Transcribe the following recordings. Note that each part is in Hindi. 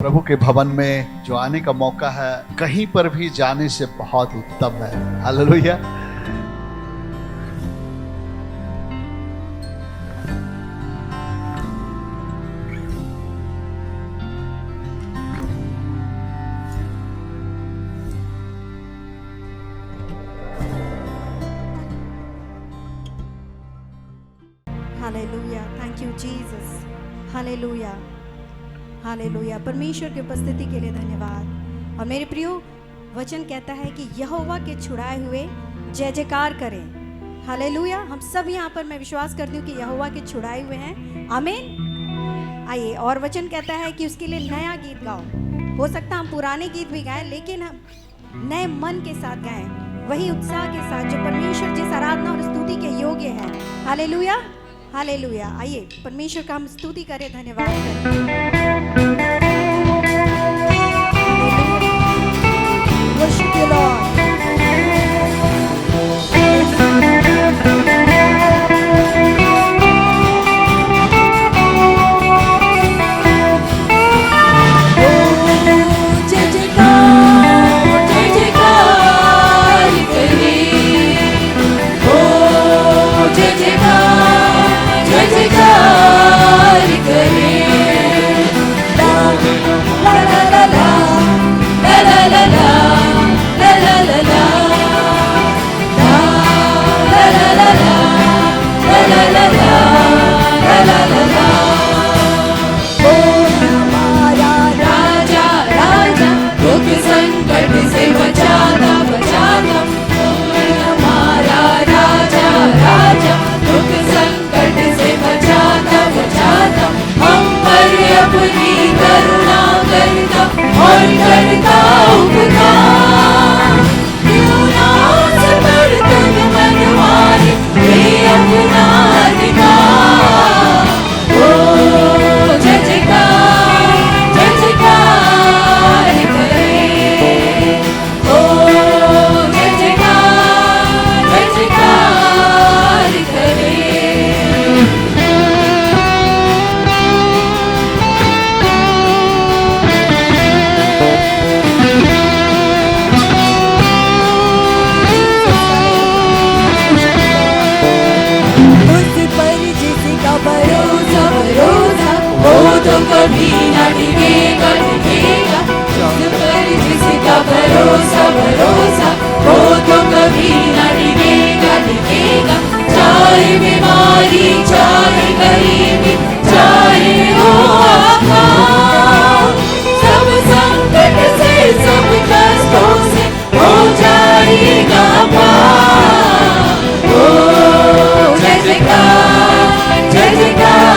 प्रभु के भवन में जो आने का मौका है, कहीं पर भी जाने से बहुत उत्तम है। Hallelujah. Hallelujah, thank you Jesus. Hallelujah, hallelujah. परमेश्वर की उपस्थिति के लिए धन्यवाद। और मेरे प्रियो, वचन कहता है कि यहोवा के छुड़ाए हुए जय जयकार करें। हालेलुया। हम सब यहाँ पर, मैं विश्वास करती हूँ कि यहोवा के छुड़ाए हुए हैं। आमीन। आइए, और वचन कहता है कि उसके लिए नया गीत गाओ। हो सकता है हम पुराने गीत भी गाएं, लेकिन हम नए मन के साथ गाएं, वही उत्साह के साथ जो परमेश्वर जिस आराधना और स्तुति के योग्य है। Hallelujah, hallelujah. आइए परमेश्वर का हम स्तुति करें, धन्यवाद करें। Worship you, Lord. कभी न डिगेगा डिगेगा, जिस पर जिसका भरोसा भरोसा, वो तो कभी न डिगेगा डिगेगा। चाहे बीमारी, चाहे गरीबी, चाहे हो आकाश, सब संकट से, सब कष्टों से हो जाएगा पार। ओ जय जयकार, जय जयकार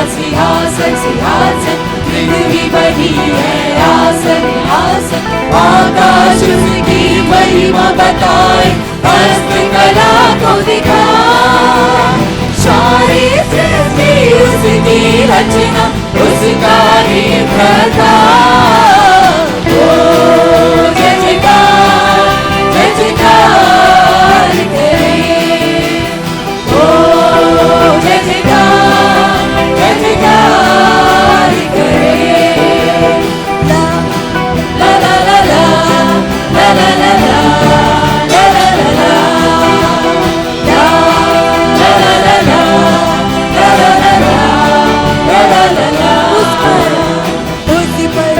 सिंहासन सिंहासन, पृथ्वी बनी है आसन आसन। आकाश उसकी महिमा बताए, हस्तकला को दिखाए। सारी सृष्टि उसकी रचना, उसका ही प्रताप। ओ जय जयकार, जय जयकार करें। ओ जय जयकार, जय जयकार करें। ला ला ला ला ला ला ला ला ला ला ला ला ला ला ला ला ला ला ला। उस पर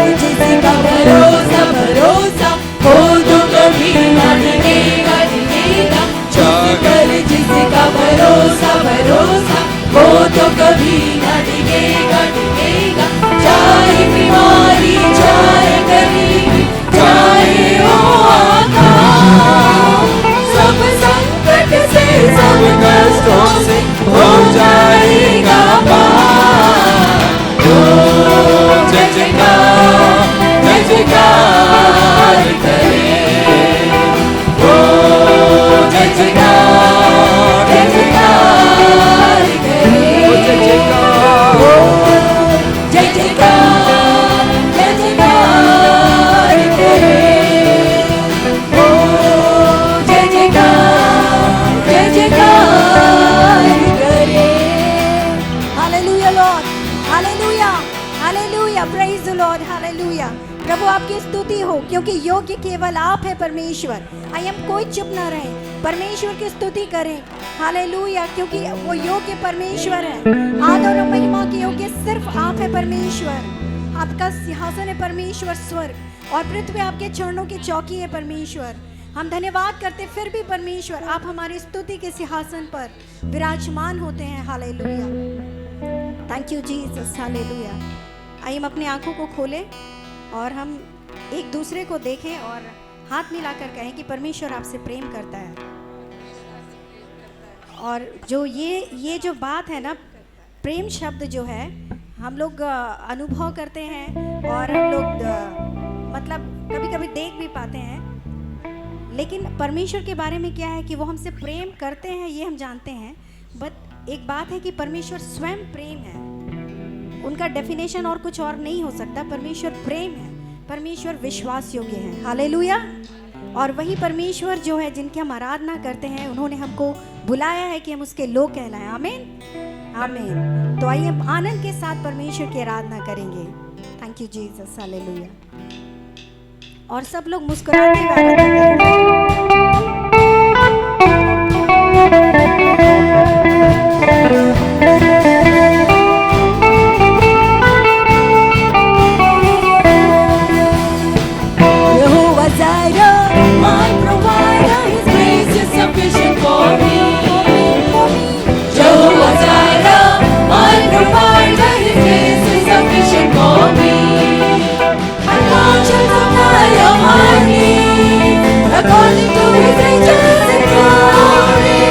hallelujah, praise the Lord, hallelujah. प्रभु आपकी स्तुति हो, क्योंकि योग्य केवल आप है परमेश्वर। आई हम कोई चुप ना रहे, परमेश्वर की स्तुति करें, हालेलुया, क्योंकि वो योग्य परमेश्वर है। आदर और महिमा के योग्य सिर्फ आप है परमेश्वर। आपका सिंहासन है परमेश्वर, स्वर्ग और पृथ्वी आपके चरणों की चौकी है परमेश्वर। हम धन्यवाद करते फिर भी परमेश्वर, आप हमारी स्तुति के सिंहासन पर विराजमान होते हैं, hallelujah. Thank you Jesus, hallelujah. आइए हम अपनी आंखों को खोलें और हम एक दूसरे को देखें और हाथ मिलाकर कहें कि परमेश्वर आपसे प्रेम करता है। और जो ये जो बात है ना, प्रेम शब्द जो है हम लोग अनुभव करते हैं और हम लोग मतलब कभी कभी देख भी पाते हैं, लेकिन परमेश्वर के बारे में क्या है कि वो हमसे प्रेम करते हैं, ये हम जानते हैं। बट एक बात है कि परमेश्वर स्वयं प्रेम है, उनका डेफिनेशन और कुछ और नहीं हो सकता। परमेश्वर प्रेम है, परमेश्वर विश्वास योग्य है, हालेलुया। और वही परमेश्वर जो है जिनकी हम आराधना करते हैं, उन्होंने हमको बुलाया है कि हम उसके लोग कहलाएं। आमीन, आमीन। तो आइए हम आनंद के साथ परमेश्वर की आराधना करेंगे। Thank you Jesus, hallelujah. और सब लोग मुस्कुराते हुए आराधना according to his riches and glory,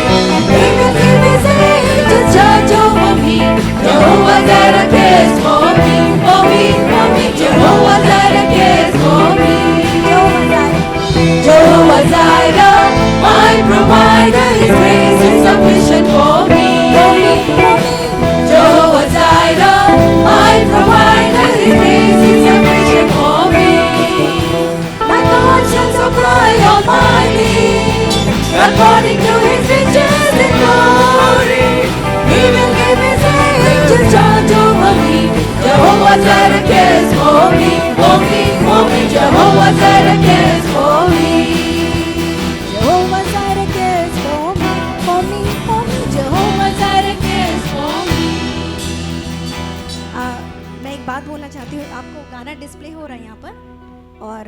he will give his angels charge over me. Jehovah Jireh cares for me, for me, for me. Jehovah Jireh cares for me. Jehovah Jireh, my provider, his grace is sufficient for me. Jehovah Jireh, my provider, his grace is sufficient for me. My God shall supply all my needs, according to his riches and glory. He will give his angels charge over me. Jehovah Jireh cares for me, for me, for me. Jehovah Jireh cares for me. Jehovah Jireh cares for me, for me, for me. Jehovah Jireh cares for me. मैं एक बात बोलना चाहती हूँ, आपको गाना डिस्प्ले हो रहा है यहाँ पर, और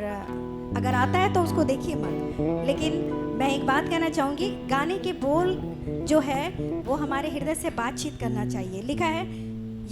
अगर आता है तो उसको देखिए मत, लेकिन मैं एक बात कहना चाहूँगी, गाने के बोल जो है वो हमारे हृदय से बातचीत करना चाहिए। लिखा है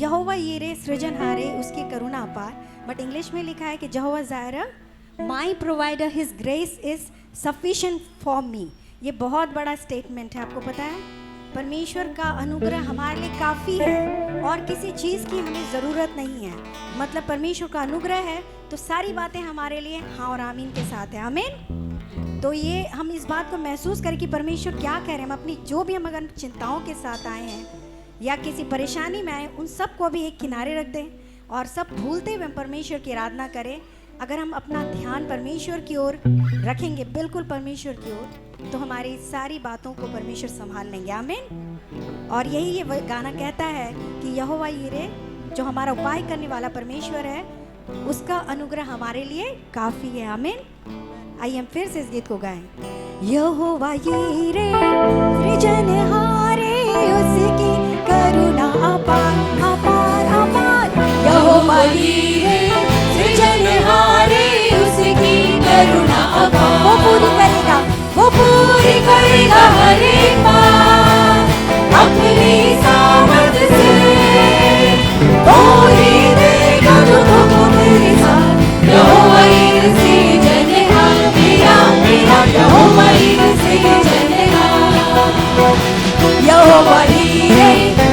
यहोवा यीरे सृजनहारे, उसकी करुणा अपार, बट इंग्लिश में लिखा है कि Jehovah Jireh my provider, his grace is sufficient for me. ये बहुत बड़ा स्टेटमेंट है, आपको पता है परमेश्वर का अनुग्रह हमारे लिए काफ़ी है और किसी चीज़ की हमें ज़रूरत नहीं है। मतलब परमेश्वर का अनुग्रह है तो सारी बातें हमारे लिए हाँ और आमीन के साथ है, आमीन। तो ये हम इस बात को महसूस करें कि परमेश्वर क्या कह रहे हैं। हम अपनी जो भी हम अगर चिंताओं के साथ आए हैं या किसी परेशानी में आए, उन सब को भी एक किनारे रख दें और सब भूलते हुए हम परमेश्वर की आराधना करें। अगर हम अपना ध्यान परमेश्वर की ओर रखेंगे, बिल्कुल परमेश्वर की ओर, तो हमारी सारी बातों को परमेश्वर संभाल लेंगे, आमीन। और यही ये गाना कहता है कि यहोवा यीरे, जो हमारा उपाय करने वाला परमेश्वर है, उसका अनुग्रह हमारे लिए काफ़ी है, आमीन। आइए हम फिर से इस गीत को गाएं। यहोवा यीरे सृजनहारे, उसकी करुणा अपार अपार अपार। यहोवा यीरे सृजनहारे, उसकी करुणा अपार। वो पूरी करेगा, वो पूरी करेगा हर एक बात अपनी सामर्थ से। कोई देगा जो तुमको मेरे साथ। यहोवा यीरे सृजनहार, मेरा मेरा यहोवा यीरे सृजनहार। यहोवा यीरे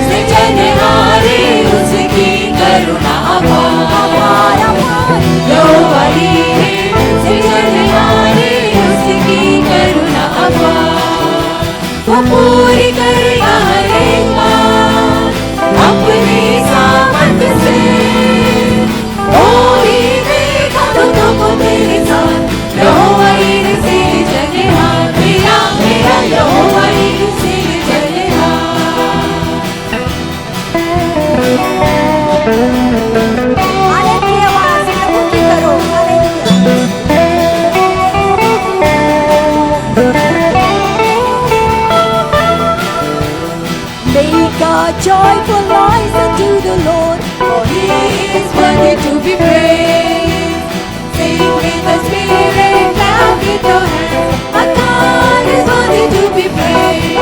सृजनहारे, उसकी करुणा अपार अपार। यहोवा यीरे सृजनहारे, उसकी करुणा अपार। वो पूरी करेगा हर एक बात अपनी सामर्थ से। कोई देगा तो तुमको मेरे साथ। यहोवा यीरे सृजनहार, मेरा मेरा यहोवा यीरे सृजनहार। Hallelujah. worthy to be praised. Sing with the Spirit, clap with your hands. Our God is worthy to be praised.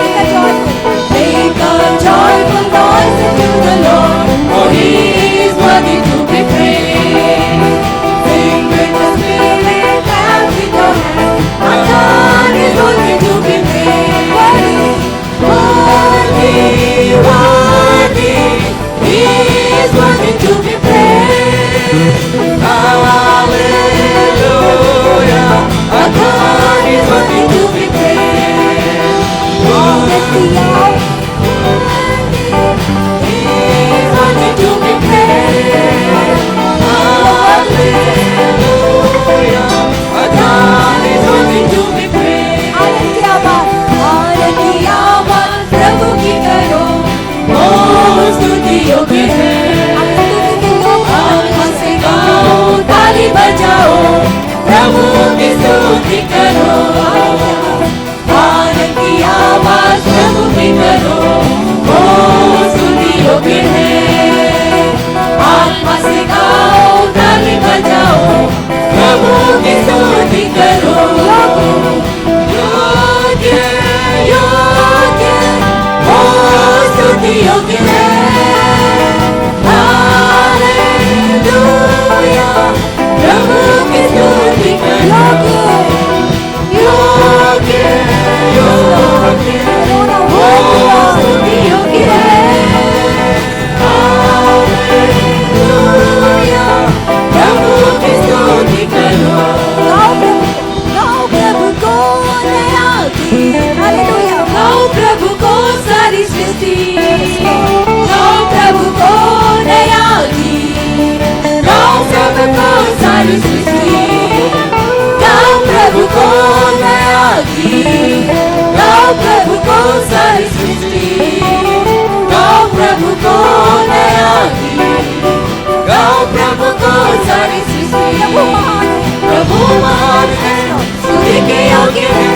Make a joyful noise unto the Lord, for He is worthy to be praised. Sing with the Spirit, clap with your hands. Our God is worthy to be praised. Worthy, worthy, He is worthy to be praised. Hallelujah, our God is worthy to be praised. Hallelujah, He is worthy to be praised. Hallelujah, our God is worthy to be praised. आनंद की आवाज़ प्रभु की करो, ओ स्तुति योग्य है। आत्मा से गाओ, ताली बजाओ, प्रभु की स्तुति करो। आनंद की आवाज़ प्रभु की करो, ओ स्तुति योग्य है। आत्मा से गाओ, ताली बजाओ, प्रभु की स्तुति करो। योग्य, योग्य, ओ स्तुति योग्य है। हालेलुया, प्रभु की स्तुति करो। योग्य, योग्य, ओ स्तुति योग्य है। हालेलुया, प्रभु की स्तुति करो। गाओ प्रभु को नया गीत, हालेलुया। गाओ प्रभु को सारी सृष्टि, गाओ प्रभु को नया गीत, गाओ प्रभु को सारी सृष्टि, गाओ प्रभु को नया गीत, गाओ प्रभु को सारी सृष्टि, गाओ प्रभु को नया गीत, गाओ प्रभु को सारी सृष्टि। प्रभु महान है, स्तुति के योग्य है।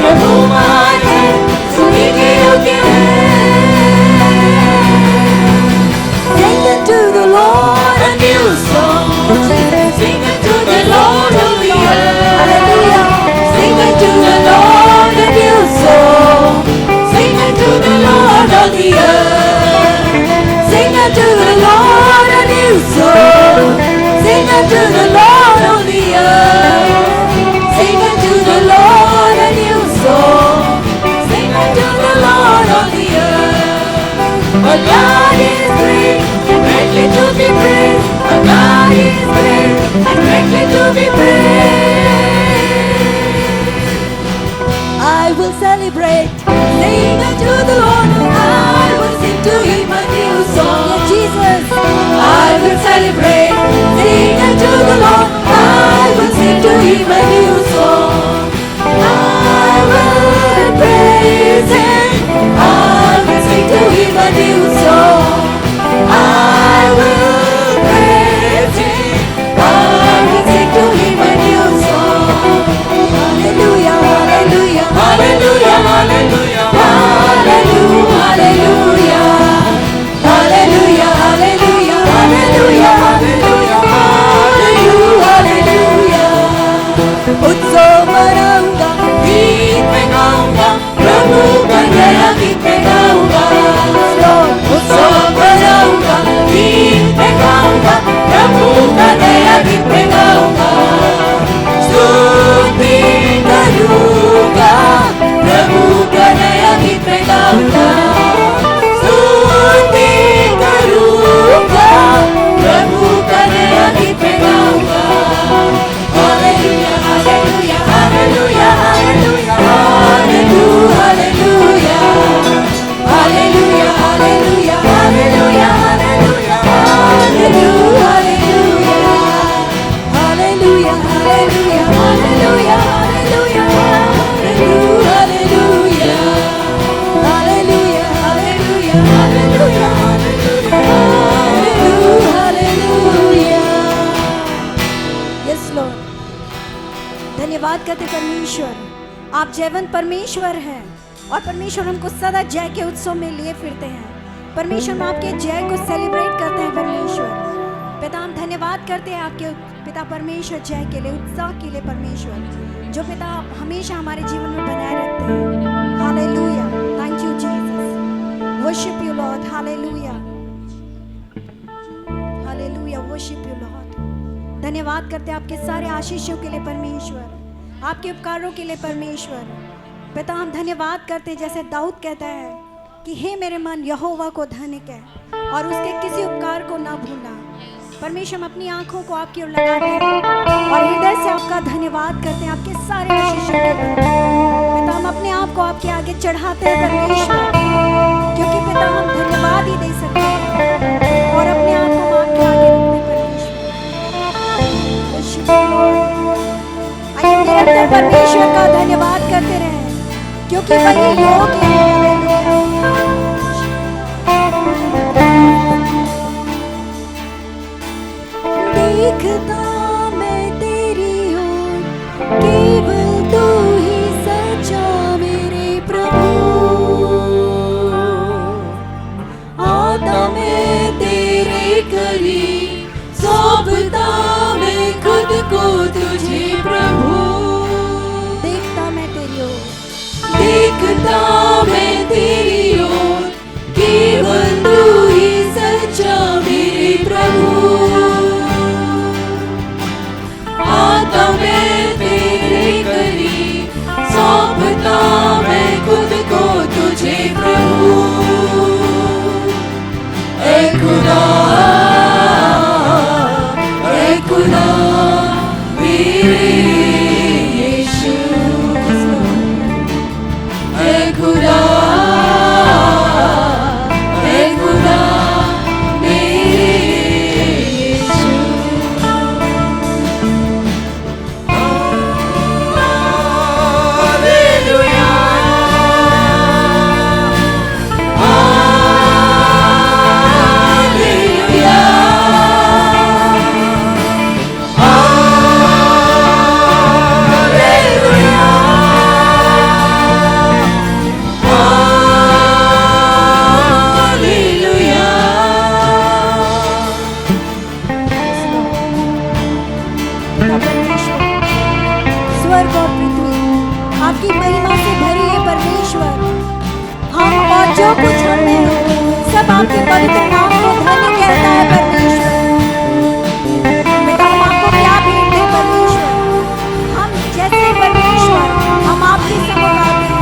प्रभु महान है, स्तुति के योग्य है। Sing unto the Lord a new song. Sing unto the Lord of the earth. Sing unto the Lord a new song. Sing unto the Lord of the earth. Sing unto the Lord a new song. Sing unto the Lord of the earth. Sing unto the Lord a new song. Sing unto the Lord of the earth. Our God is great and greatly to be praised. Our God is great and greatly to be praised. I will celebrate, sing unto the Lord. I will sing to Him a new song. Yeah, Jesus. I will celebrate, sing unto the Lord. I will sing to Him a new song. I will praise Him. I will sing to Him a new song. I will praise Him. I will sing to Him a new song. Hallelujah, hallelujah, hallelujah, hallelujah, hallelujah, hallelujah, hallelujah, hallelujah, hallelujah, hallelujah, hallelujah. उत्सव मनाऊंगा, गीत में गाऊंगा, प्रभु का नया गीत में गाऊंगा। उत्सव मनाऊंगा, गीत में गाऊंगा, प्रभु का नया गीत में गाऊंगा। स्तुति करूंगा, प्रभु का नया गीत में गाऊंगा। स्तुति करूंगा, प्रभु का नया गीत में गाऊंगा। Hallelujah, hallelujah, hallelujah, hallelujah, hallelujah, hallelujah, hallelujah, hallelujah, hallelujah, hallelujah, hallelujah, hallelujah, hallelujah, hallelujah, hallelujah, hallelujah, hallelujah, hallelujah, hallelujah. Yes Lord, धन्यवाद करते परमेश्वर, आप जयवंत परमेश्वर हैं और परमेश्वर हमको सदा जय के उत्सव में लिए फिरते हैं। परमेश्वर हम आपके जय को सेलिब्रेट करते हैं। परमेश्वर पिता हम धन्यवाद धन्यवाद करते हैं आपके पिता परमेश्वर जय के लिए, उत्साह के लिए परमेश्वर, जो पिता हमेशा हमारे जीवन में बनाए रखते हैं। Hallelujah, thank you Jesus, worship you Lord, hallelujah, hallelujah, worship you Lord. धन्यवाद करते हैं आपके सारे आशीषों के लिए परमेश्वर, आपके उपकारों के लिए परमेश्वर। पिता हम धन्यवाद करते हैं, जैसे दाऊद कहता है कि हे मेरे मन यहोवा को धन्य कह और उसके किसी उपकार को ना भूलना। परमेश्वर हम अपनी आंखों को आपकी ओर लगाते हैं और हृदय से आपका धन्यवाद करते हैं आपके सारे आशीषों के लिए। पिता हम अपने आप को आपके आगे चढ़ाते हैं परमेश्वर, क्योंकि पिता हम धन्यवाद ही दे सकते हैं और अपने आप को आपके आगे रखते हैं परमेश्वर। आइए निरंतर परमेश्वर का धन्यवाद करते रहें, क्योंकि वही योग्य है। देखता मैं तेरी ओर, केवल तू ही सच्चा मेरे प्रभु। आता मैं तेरे करीब, सौंपता मैं खुद को तुझे प्रभु। देखता मैं तेरी ओर, देखता मैं तेरी ओर, केवल तू ही सच्चा मेरे प्रभु। आता मैं तेरे करीब, सौंपता मैं खुद को तुझे प्रभु। ऐ खुदा मेरे यीशु, ऐ खुदा स्वर्ग और पृथ्वी आपकी महिमा से भरी है परमेश्वर। हम और जो कुछ हमने सब आपके पवित्र नाम को धन्य कहता है परमेश्वर। बेटा हम आपको क्या भेंट दें परमेश्वर, हम जैसे परमेश्वर हम आपके समूह आते हैं।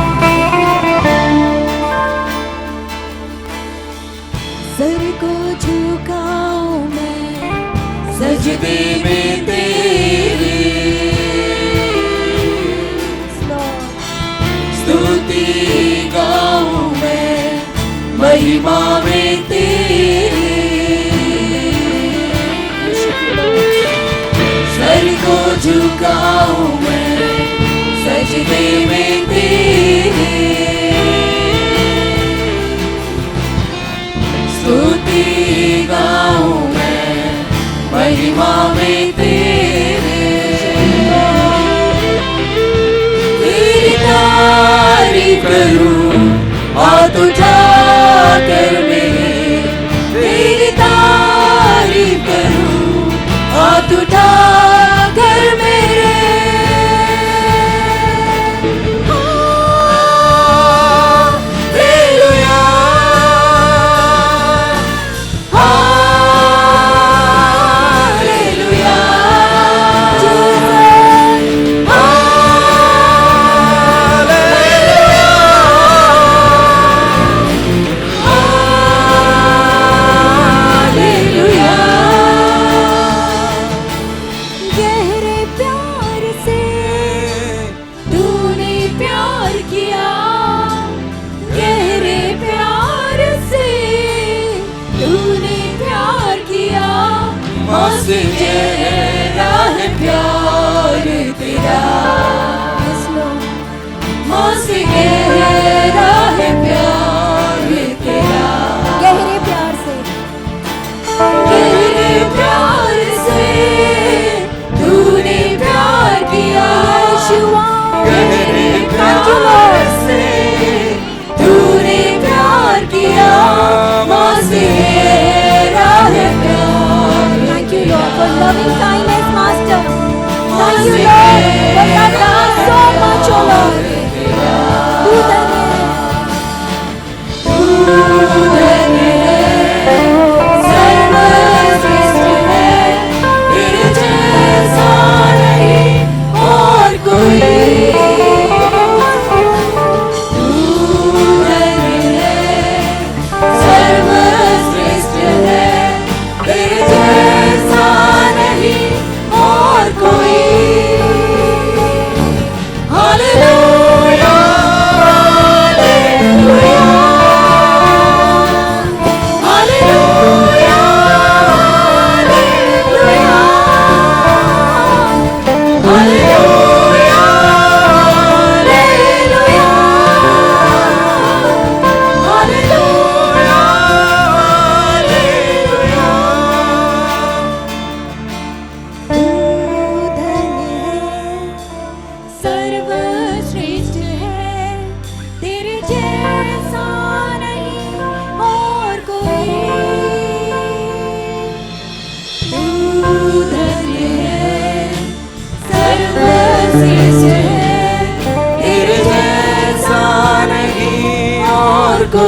सर को झुकाऊं मैं सजदे में तेरे, स्तुति गाऊं मैं महिमा में तेरे। सर को झुकाऊं मैं सजदे में तेरे, स्तुति गाऊं मैं महिमा में तेरे। तेरी तारीफ करूं हाथ उठाकर मेरे, तेरी तारीफ करूं हाथ उठाकर मेरे। गहरा है प्यार तेरा, मौसी गहरा है प्यार तेरा। गहरे प्यार से, गहरे प्यार से तूने प्यार किया, गहरे प्यार से तूने प्यार किया, मौसी गहरा है प्यार। Thank you Lord for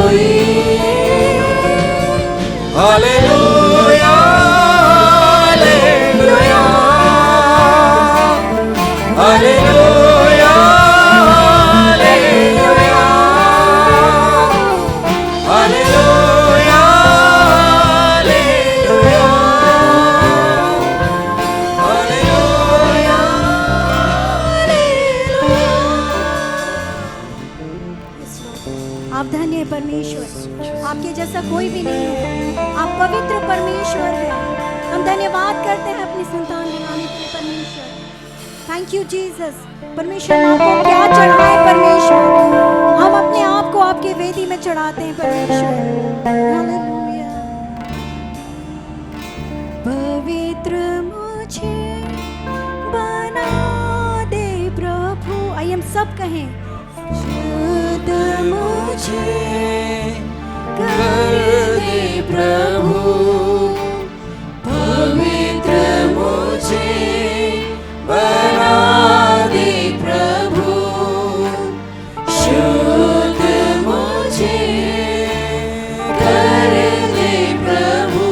कोई। Hallelujah hallelujah hallelujah hallelujah hallelujah hallelujah आप धन्य है परमेश्वर, आपके जैसा कोई भी नहीं है। आप पवित्र परमेश्वर है। हम धन्यवाद करते हैं अपनी संतान बनाने के लिए परमेश्वर। Thank you Jesus. परमेश्वर हम आपको क्या चढ़ाए परमेश्वर, हम अपने आप को आपके वेदी में चढ़ाते हैं परमेश्वर। हालेलुया। पवित्र मुझे बना दे प्रभु। आइए हम सब कहें, शुद्ध मुझे कर दे प्रभु, पवित्र मुझे बना दे प्रभु, शुद्ध मुझे कर दे प्रभु,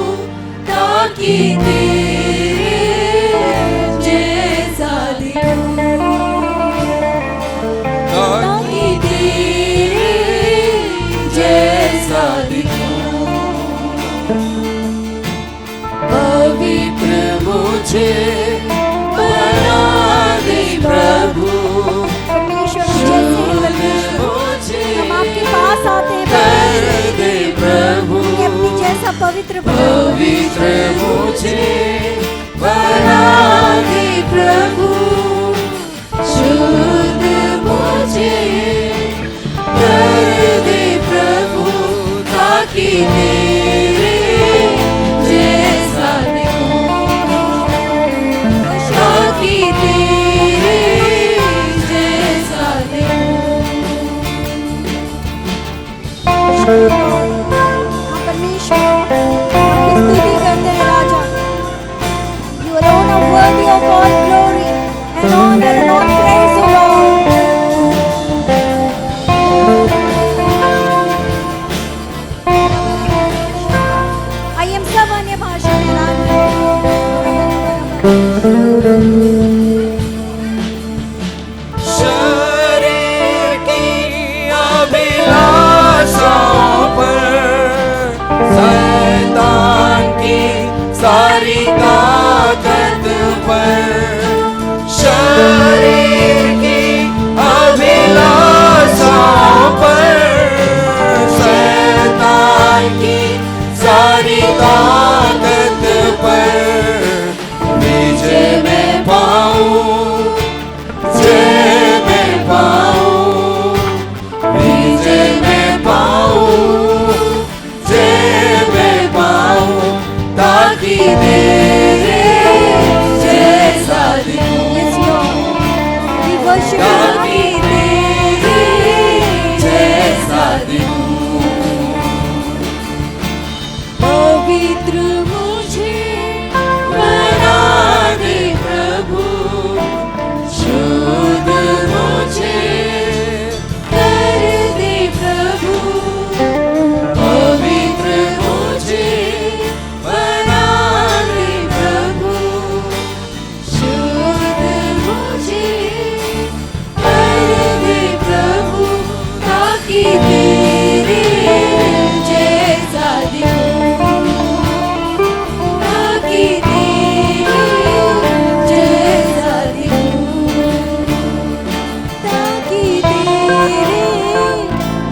ताकि तेरे जैसा दिखूं, ताकि तेरे जैसा दिखूं। पवित्र मुझे बना दे प्रभु, परमेश्वर जैसे मुझे हम आपके पास आते हैं कर दे प्रभु, कि अपनी जैसा पवित्र पवित्र मुझे बना दे प्रभु, शुद्ध मुझे कर दे प्रभु, ताकि तेरे जैसा दिखूं, ताकि तेरे जैसा दिखूं। हम परमेश्वर आपकी स्तुति करते हैं राजा। You alone are worthy of all glory and honor and all praise, O Lord. आइए हम सब अन्य भाषा में राजा। शरीर की अभिलाषाओं पर, शैतान की सारी ताकत पर, शरीर की अभिलाषाओं पर, शैतान की सारी ताकत पर, विजय में पाऊं, जय में पाऊं, विजय में पाऊं, जय में पाऊं, ताकि तेरे जैसा दिखूं, Yes, Lord. We worship you. ताकि तेरे जैसा दिखूं। पवित्र मुझे बना दे प्रभु, शुद्ध मुझे कर दे प्रभु, पवित्र मुझे बना दे प्रभु, शुद्ध मुझे कर दे प्रभु, ताकि तेरे जैसा दिखूं, ताकि तेरे जैसा दिखूं, ताकि तेरे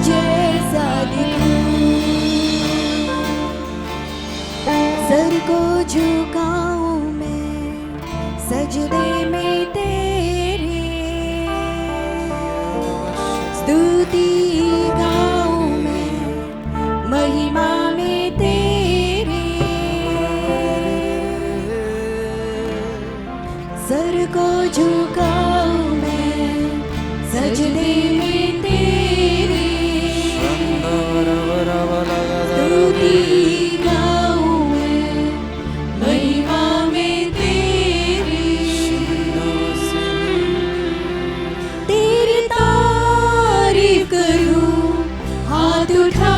जैसा दिखूं। सर को झुकाऊं मैं सजदे में तेरे, स्तुति गाऊं मैं महिमा में तेरे। सर को झुकाऊं मैं सजदे में तेरे, स्तुति गाऊं मैं महिमा में तेरी, तेरी तारीफ करूं हाथ उठा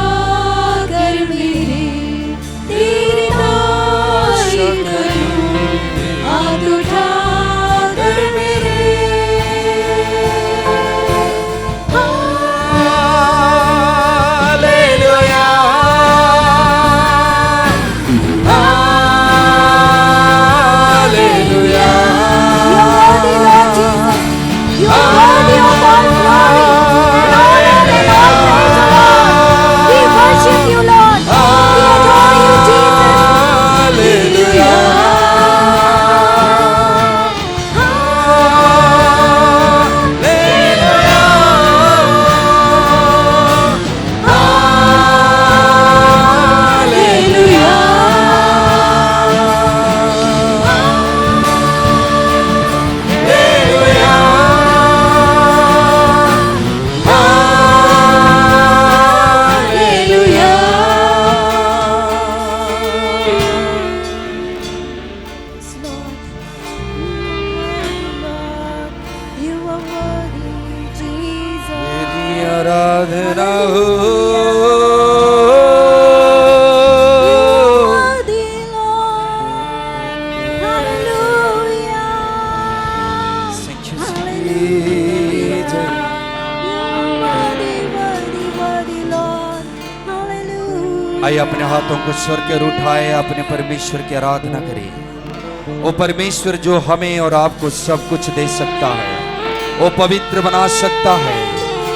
आइए अपने हाथों को स्वर के ओर उठाए, अपने परमेश्वर की आराधना करें। वो परमेश्वर जो हमें और आपको सब कुछ दे सकता है, वो पवित्र बना सकता है,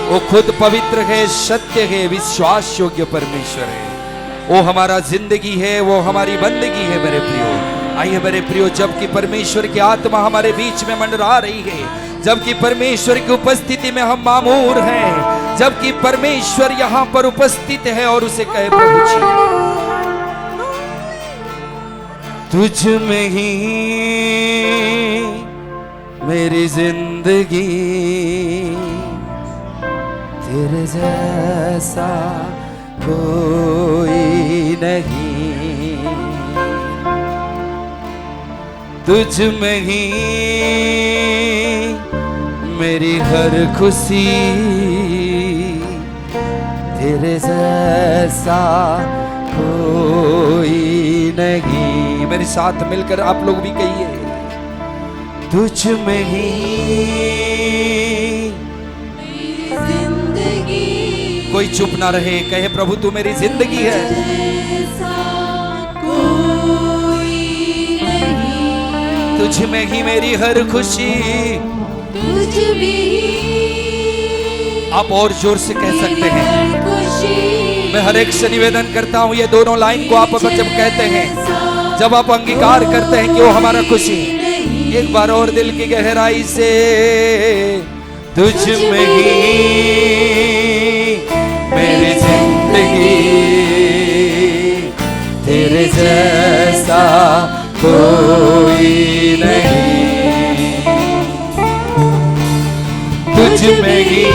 वो खुद पवित्र है, सत्य है, विश्वास योग्य परमेश्वर है। वो हमारा जिंदगी है, वो हमारी बंदगी है मेरे प्रियो। आइए मेरे प्रियो, जबकि परमेश्वर की आत्मा हमारे बीच में मंडरा रही है, जबकि परमेश्वर की उपस्थिति में हम मामूर हैं, जबकि परमेश्वर यहाँ पर उपस्थित है, और उसे कहे प्रभु जी तुझ में ही मेरी जिंदगी, तेरे जैसा कोई नहीं, तुझ में ही मेरी हर खुशी, तेरे जैसा कोई नहीं। मेरे साथ मिलकर आप लोग भी कहिए, तुझ में ही मेरी जिंदगी, कोई चुप ना रहे, कहे प्रभु तू मेरी जिंदगी है। जैसा कोई नहीं, तुझ में ही मेरी हर खुशी, तुझ भी आप और जोर से कह सकते हैं। हर खुशी, मैं हर एक से निवेदन करता हूं, ये दोनों लाइन को आप जब कहते हैं, जब आप अंगीकार करते हैं कि वो हमारा खुशी, एक बार और दिल की गहराई से, तुझ में ही मेरी जिंदगी, तेरे जैसा कोई नहीं, तुझ में ही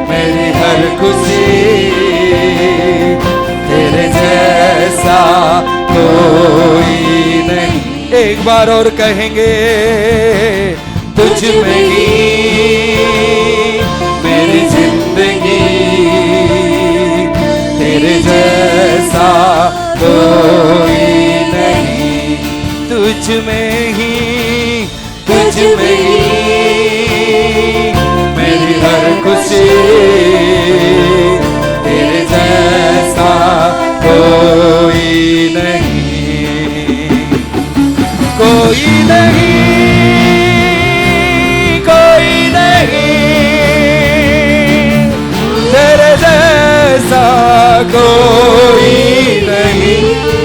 मेरी हर खुशी, तेरे जैसा कोई नहीं। एक बार और कहेंगे, तुझ में ही मेरी जिंदगी, तेरे जैसा कोई नहीं, तुझ में ही मेरी हर खुशी, तेरे जैसा कोई नहीं, कोई नहीं, कोई नहीं, तेरे जैसा कोई नहीं,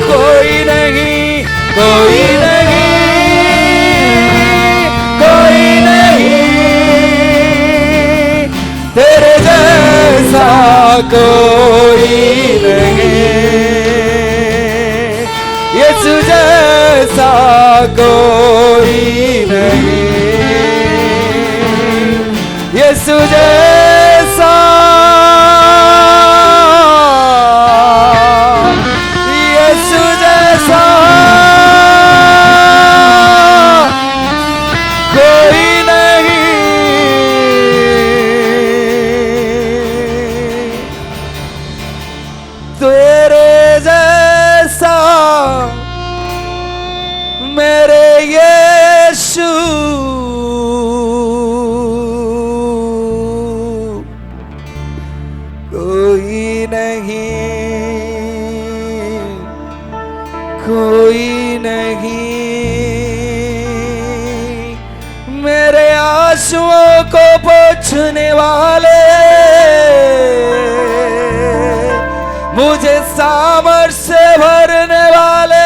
कोई नहीं, कोई नहीं, कोई नहीं, तेरे जैसा कोई नहीं, यीशु जैसा कोई नहीं, यीशु जैसा, यीशु जैसा कोई नहीं, तेरे जैसा मेरे यीशु, कोई नहीं, कोई नहीं, मेरे आंसुओं को पोंछने वाले, मुझे सामर्थ से भरने वाले,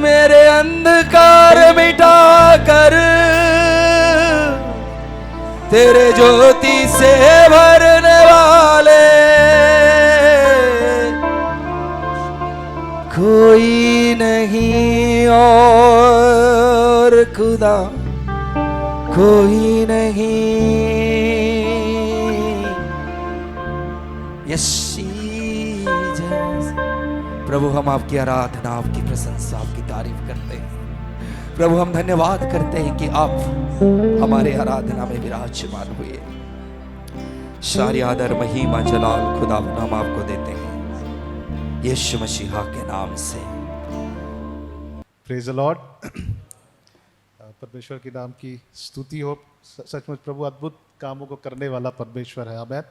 मेरे अंधकार मिटा कर तेरे ज्योति से भरने वाले, कोई नहीं और खुदा कोई नहीं। Yes Jesus. प्रभु हम आपकी आराधना, आपकी प्रशंसा, आपकी तारीफ करते हैं। प्रभु हम धन्यवाद करते हैं कि आप हमारे आराधना में विराजमान हुए। सारी आदर महिमा जलाल खुदा हम आपको देते हैं यीशु मसीहा के नाम से। Praise the Lord. परमेश्वर के नाम की स्तुति हो। सचमुच प्रभु अद्भुत कामों को करने वाला परमेश्वर है। आमीन।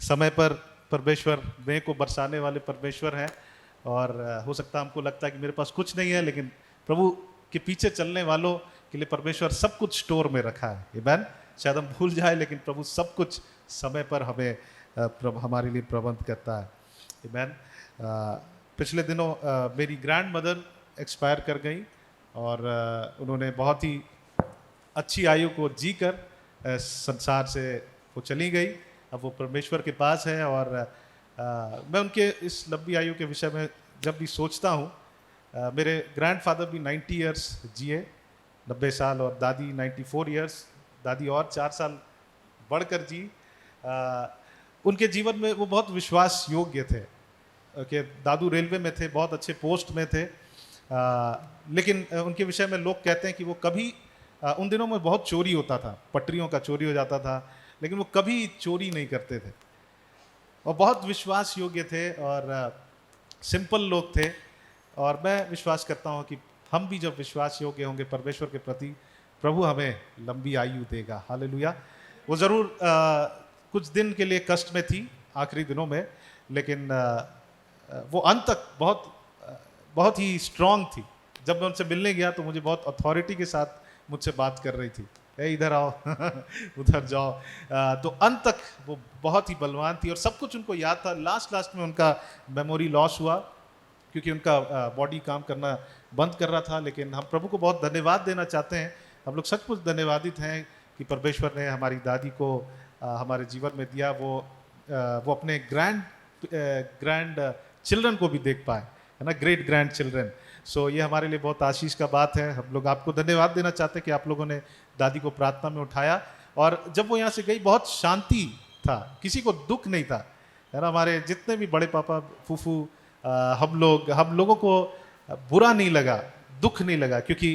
समय पर परमेश्वर मेघ को बरसाने वाले परमेश्वर हैं। और हो सकता है हमको लगता है कि मेरे पास कुछ नहीं है, लेकिन प्रभु के पीछे चलने वालों के लिए परमेश्वर सब कुछ स्टोर में रखा है। आमीन। शायद हम भूल जाए, लेकिन प्रभु सब कुछ समय पर हमें हमारे लिए प्रबंध करता है। आमीन। पिछले दिनों मेरी ग्रैंड मदर एक्सपायर कर गई और उन्होंने बहुत ही अच्छी आयु को जीकर संसार से वो चली गई। अब वो परमेश्वर के पास है। और मैं उनके इस लंबी आयु के विषय में जब भी सोचता हूँ, मेरे ग्रैंडफादर भी 90 इयर्स जिए, 90 साल, और दादी 94 इयर्स, दादी और 4 साल बढ़कर जी। उनके जीवन में वो बहुत विश्वास योग्य थे कि दादू रेलवे में थे, बहुत अच्छे पोस्ट में थे। लेकिन उनके विषय में लोग कहते हैं कि वो कभी उन दिनों में बहुत चोरी होता था, पटरियों का चोरी हो जाता था, लेकिन वो कभी चोरी नहीं करते थे और बहुत विश्वास योग्य थे और सिंपल लोग थे। और मैं विश्वास करता हूँ कि हम भी जब विश्वास योग्य होंगे परमेश्वर के प्रति, प्रभु हमें लंबी आयु देगा। हालेलुया। वो ज़रूर कुछ दिन के लिए कष्ट में थी आखिरी दिनों में, लेकिन वो अंत तक बहुत ही स्ट्रांग थी। जब मैं उनसे मिलने गया तो मुझे बहुत अथॉरिटी के साथ मुझसे बात कर रही थी, इधर आओ उधर जाओ। तो अंत तक वो बहुत ही बलवान थी और सब कुछ उनको याद था। लास्ट में उनका मेमोरी लॉस हुआ क्योंकि उनका बॉडी काम करना बंद कर रहा था। लेकिन हम प्रभु को बहुत धन्यवाद देना चाहते हैं। हम लोग सचमुच धन्यवादित हैं कि परमेश्वर ने हमारी दादी को हमारे जीवन में दिया। वो अपने ग्रैंड चिल्ड्रन को भी देख पाए, है ना, ग्रेट ग्रैंड चिल्ड्रन। सो ये हमारे लिए बहुत आशीष का बात है। हम लोग आपको धन्यवाद देना चाहते हैं कि आप लोगों ने दादी को प्रार्थना में उठाया। और जब वो यहाँ से गई बहुत शांति था, किसी को दुख नहीं था, है ना। हमारे जितने भी बड़े पापा फूफू हम लोगों को बुरा नहीं लगा, दुख नहीं लगा, क्योंकि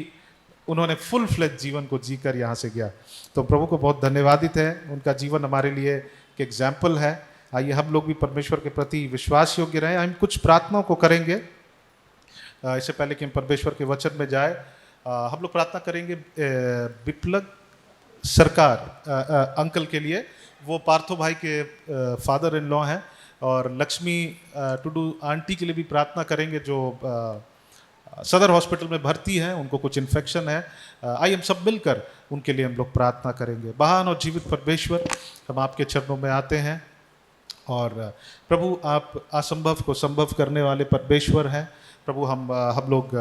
उन्होंने फुल फ्लेज जीवन को जीकर यहाँ से गया। तो प्रभु को बहुत धन्यवादित है। उनका जीवन हमारे लिए एक एग्जाम्पल है। आइए हम लोग भी परमेश्वर के प्रति विश्वास योग्य रहें। हम कुछ प्रार्थनाओं को करेंगे। इससे पहले कि हम परमेश्वर के वचन में जाए, हम लोग प्रार्थना करेंगे विप्लग सरकार अंकल के लिए। वो पार्थो भाई के फादर इन लॉ हैं। और लक्ष्मी टुडू आंटी के लिए भी प्रार्थना करेंगे जो सदर हॉस्पिटल में भर्ती हैं, उनको कुछ इन्फेक्शन है। आइए हम सब मिलकर उनके लिए हम लोग प्रार्थना करेंगे। महान और जीवित परमेश्वर, हम आपके चरणों में आते हैं और प्रभु आप असंभव को संभव करने वाले परमेश्वर हैं। प्रभु हम लोग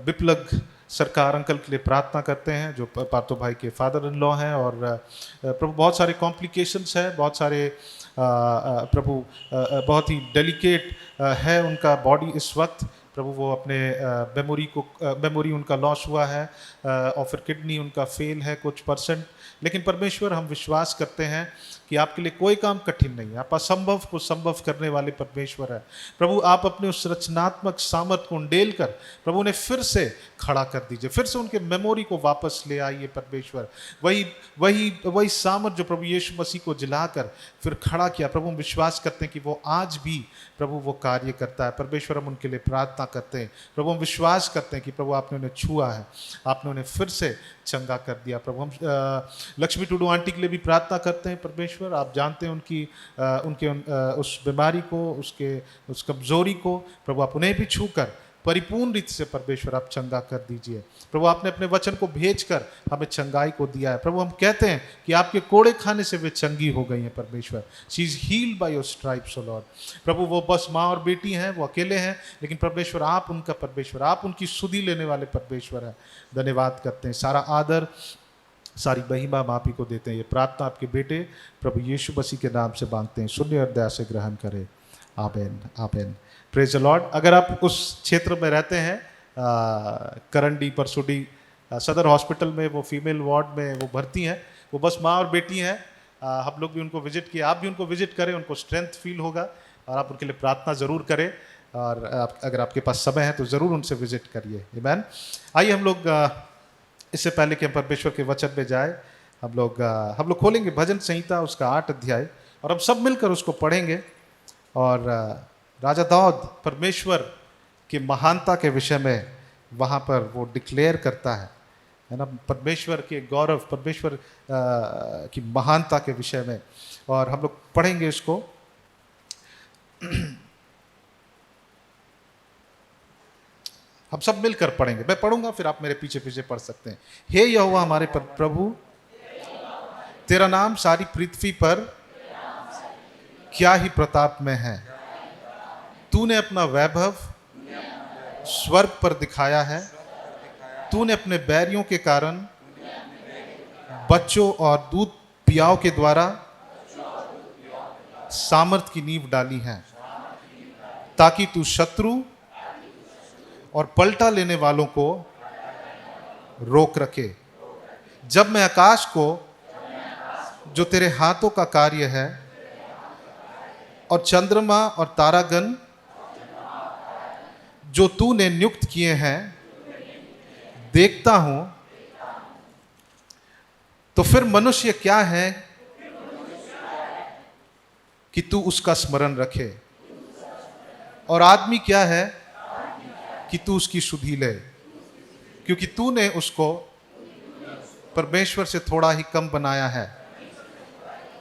विप्लग सरकार अंकल के लिए प्रार्थना करते हैं जो पार्थो भाई के फादर इन लॉ हैं। और प्रभु बहुत सारे कॉम्प्लिकेशंस हैं, बहुत सारे प्रभु बहुत ही डेलिकेट है उनका बॉडी इस वक्त। प्रभु वो अपने मेमोरी उनका लॉस हुआ है और फिर किडनी उनका फेल है कुछ %। लेकिन परमेश्वर हम विश्वास करते हैं कि आपके लिए कोई काम कठिन नहीं है। आप असंभव को संभव करने वाले परमेश्वर है। प्रभु आप अपने उस रचनात्मक सामर्थ को उंडेल कर प्रभु ने फिर से खड़ा कर दीजिए, फिर से उनके मेमोरी को वापस ले आइए परमेश्वर। वही सामर्थ जो प्रभु यीशु मसीह को जिलाकर फिर खड़ा किया, प्रभु हम विश्वास करते हैं कि वो आज भी प्रभु वो कार्य करता है। परमेश्वर हम उनके लिए प्रार्थना करते हैं। प्रभु हम विश्वास करते हैं कि प्रभु आपने उन्हें छुआ है, आपने उन्हें फिर से चंगा कर दिया। प्रभु हम लक्ष्मी टुडू आंटी के लिए भी प्रार्थना करते हैं। परमेश्वर आप जानते हैं उनके उस बीमारी को, उस कमजोरी को, प्रभु आप उन्हें भी छूकर परिपूर्ण रीति से परमेश्वर आप चंगा कर दीजिए। प्रभु आपने अपने वचन को भेजकर हमें चंगाई को दिया है। प्रभु हम कहते हैं कि आपके कोड़े खाने से वे चंगी हो गई हैं परमेश्वर। She is healed by your stripes O Lord. प्रभु वो बस माँ और बेटी हैं, वो अकेले हैं, लेकिन परमेश्वर आप उनका परमेश्वर, आप उनकी सुधि लेने वाले परमेश्वर हैं। धन्यवाद करते हैं। सारा आदर सारी महिमा आप ही को देते हैं। ये प्रार्थना आपके बेटे प्रभु यीशु मसीह के नाम से मांगते हैं। सुनिए और दया से ग्रहण करें। आमीन आमीन। Praise the Lord. अगर आप उस क्षेत्र में रहते हैं करंडी परसुडी सदर हॉस्पिटल में, वो फीमेल वार्ड में वो भर्ती हैं, वो बस माँ और बेटी हैं। हम लोग भी उनको विजिट किए, आप भी उनको विजिट करें, उनको स्ट्रेंथ फील होगा और आप उनके लिए प्रार्थना ज़रूर करें। और अगर आपके पास समय है तो ज़रूर उनसे विजिट करिए। आमीन। आइए हम लोग इससे पहले कि हम परमेश्वर के वचन में जाए, हम लोग खोलेंगे भजन संहिता उसका 8 अध्याय और हम सब मिलकर उसको पढ़ेंगे। और राजा दाऊद परमेश्वर की महानता के विषय में वहाँ पर वो डिक्लेयर करता है है ना, परमेश्वर के गौरव, परमेश्वर की महानता के विषय में। और हम लोग पढ़ेंगे इसको। हम सब मिलकर पढ़ेंगे, मैं पढ़ूंगा फिर आप मेरे पीछे पीछे पढ़ सकते हैं। हे यहोवा हमारे प्रभु, तेरा नाम सारी पृथ्वी पर क्या ही प्रताप में है। तूने अपना वैभव स्वर्ग पर दिखाया है। तूने अपने बैरियों के कारण बच्चों और दूध पियाओं के द्वारा सामर्थ की नींव डाली है, ताकि तू शत्रु और पलटा लेने वालों को रोक रखे। जब मैं आकाश को, जो तेरे हाथों का कार्य है, और चंद्रमा और तारागण जो तूने नियुक्त किए हैं देखता हूं, तो फिर मनुष्य क्या है कि तू उसका स्मरण रखे, और आदमी क्या है कि तू उसकी सुधि ले। क्योंकि तूने उसको परमेश्वर से थोड़ा ही कम बनाया है,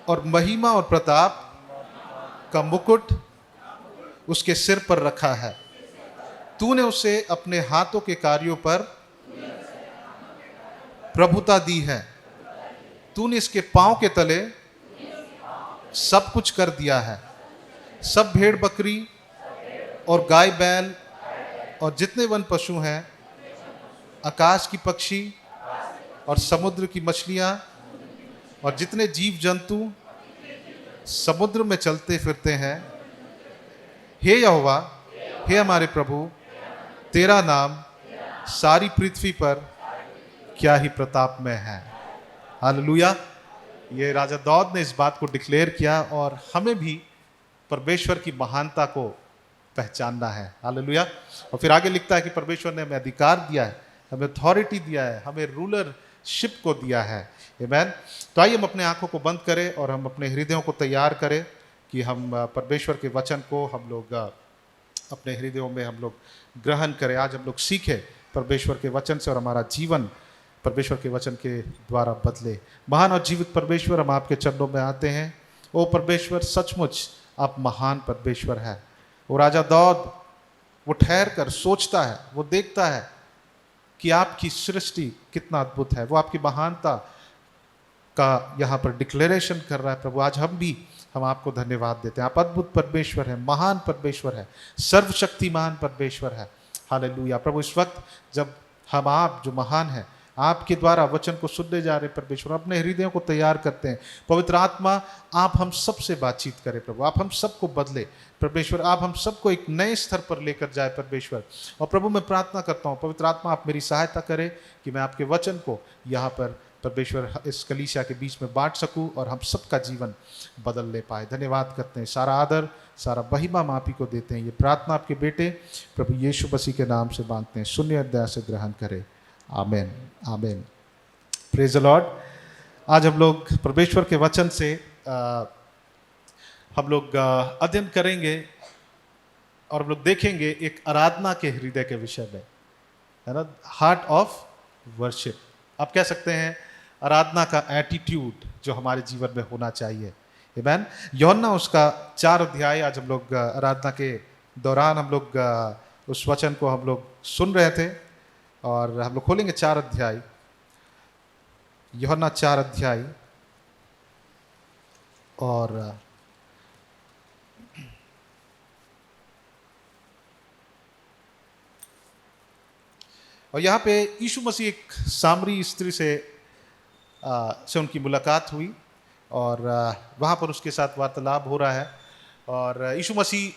और महिमा और प्रताप का मुकुट उसके सिर पर रखा है। तूने उसे अपने हाथों के कार्यों पर प्रभुता दी है। तूने इसके पांव के तले सब कुछ कर दिया है। सब भेड़ बकरी और गाय बैल और जितने वन पशु हैं, आकाश की पक्षी और समुद्र की मछलियां और जितने जीव जंतु समुद्र में चलते फिरते हैं, हे यहोवा, हे हमारे प्रभु, तेरा नाम सारी पृथ्वी पर क्या ही प्रताप में है। हालेलुया। ये राजा दाऊद ने इस बात को डिक्लेयर किया, और हमें भी परमेश्वर की महानता को पहचानना है। हालेलुया। और फिर आगे लिखता है कि परमेश्वर ने हमें अधिकार दिया है, हमें अथॉरिटी दिया है, हमें रूलरशिप को दिया है। आमीन। तो आइए हम अपने आंखों को बंद करें और हम अपने हृदयों को तैयार करें कि हम परमेश्वर के वचन को हम लोग अपने हृदयों में हम लोग ग्रहण करें। आज हम लोग सीखें परमेश्वर के वचन से, और हमारा जीवन परमेश्वर के वचन के द्वारा बदले। महान और जीवित परमेश्वर, हम आपके चरणों में आते हैं। ओ परमेश्वर, सचमुच आप महान परमेश्वर है। वो राजा दाऊद, वो ठहर कर सोचता है, वो देखता है कि आपकी सृष्टि कितना अद्भुत है। वो आपकी महानता का यहाँ पर डिक्लेरेशन कर रहा है। प्रभु, आज हम आपको धन्यवाद देते हैं। आप अद्भुत परमेश्वर है, महान परमेश्वर है, सर्वशक्तिमान परमेश्वर है। हालेलुया। प्रभु, इस वक्त जब हम आप जो महान है आपके द्वारा वचन को सुनने जा रहे परमेश्वर, अपने हृदयों को तैयार करते हैं। पवित्र आत्मा, आप हम सब से बातचीत करें प्रभु, आप हम सबको बदले परमेश्वर, आप हम सबको एक नए स्तर पर लेकर जाए परमेश्वर। और प्रभु, मैं प्रार्थना करता हूँ पवित्र आत्मा, आप मेरी सहायता करें कि मैं आपके वचन को यहाँ पर परमेश्वर इस कलीसिया के बीच में बांट सकूं और हम सबका जीवन बदल ले पाए। धन्यवाद करते हैं, सारा आदर सारा महिमा हम आप ही को देते हैं। ये प्रार्थना आपके बेटे प्रभु यीशु मसीह के नाम से मांगते हैं, शून्य दया से ग्रहण करें। Amen, amen. Praise the Lord. आज हम लोग परमेश्वर के वचन से हम लोग अध्ययन करेंगे और हम लोग देखेंगे एक आराधना के हृदय के विषय में, है ना, हार्ट ऑफ वर्शिप। आप कह सकते हैं आराधना का एटीट्यूड जो हमारे जीवन में होना चाहिए। आमीन। यूहन्ना उसका 4 अध्याय, आज हम लोग आराधना के दौरान हम लोग उस वचन को हम लोग सुन रहे थे और हम लोग खोलेंगे 4 अध्याय, यूहन्ना 4 अध्याय और यहाँ पे यीशु मसीह एक सामरी स्त्री से उनकी मुलाकात हुई और वहाँ पर उसके साथ वार्तालाप हो रहा है। और यीशु मसीह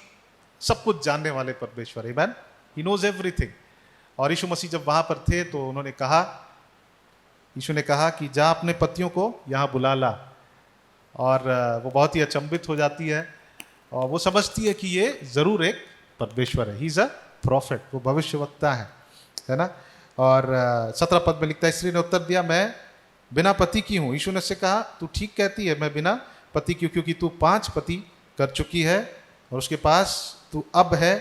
सब कुछ जानने वाले परमेश्वर, आमीन, ही नोज एवरीथिंग। और यीशु मसीह जब वहाँ पर थे तो उन्होंने कहा, यीशु ने कहा कि जा अपने पतियों को यहाँ बुला ला। और वो बहुत ही अचंभित हो जाती है और वो समझती है कि ये ज़रूर एक परमेश्वर है, ही इज़ अ प्रॉफिट, वो भविष्यवक्ता है ना। और 17 पद में लिखता है, स्त्री ने उत्तर दिया, मैं बिना पति की हूँ। यीशु ने उससे कहा, तू ठीक कहती है, मैं बिना पति की, क्योंकि तू 5 पति कर चुकी है और उसके पास तू अब है,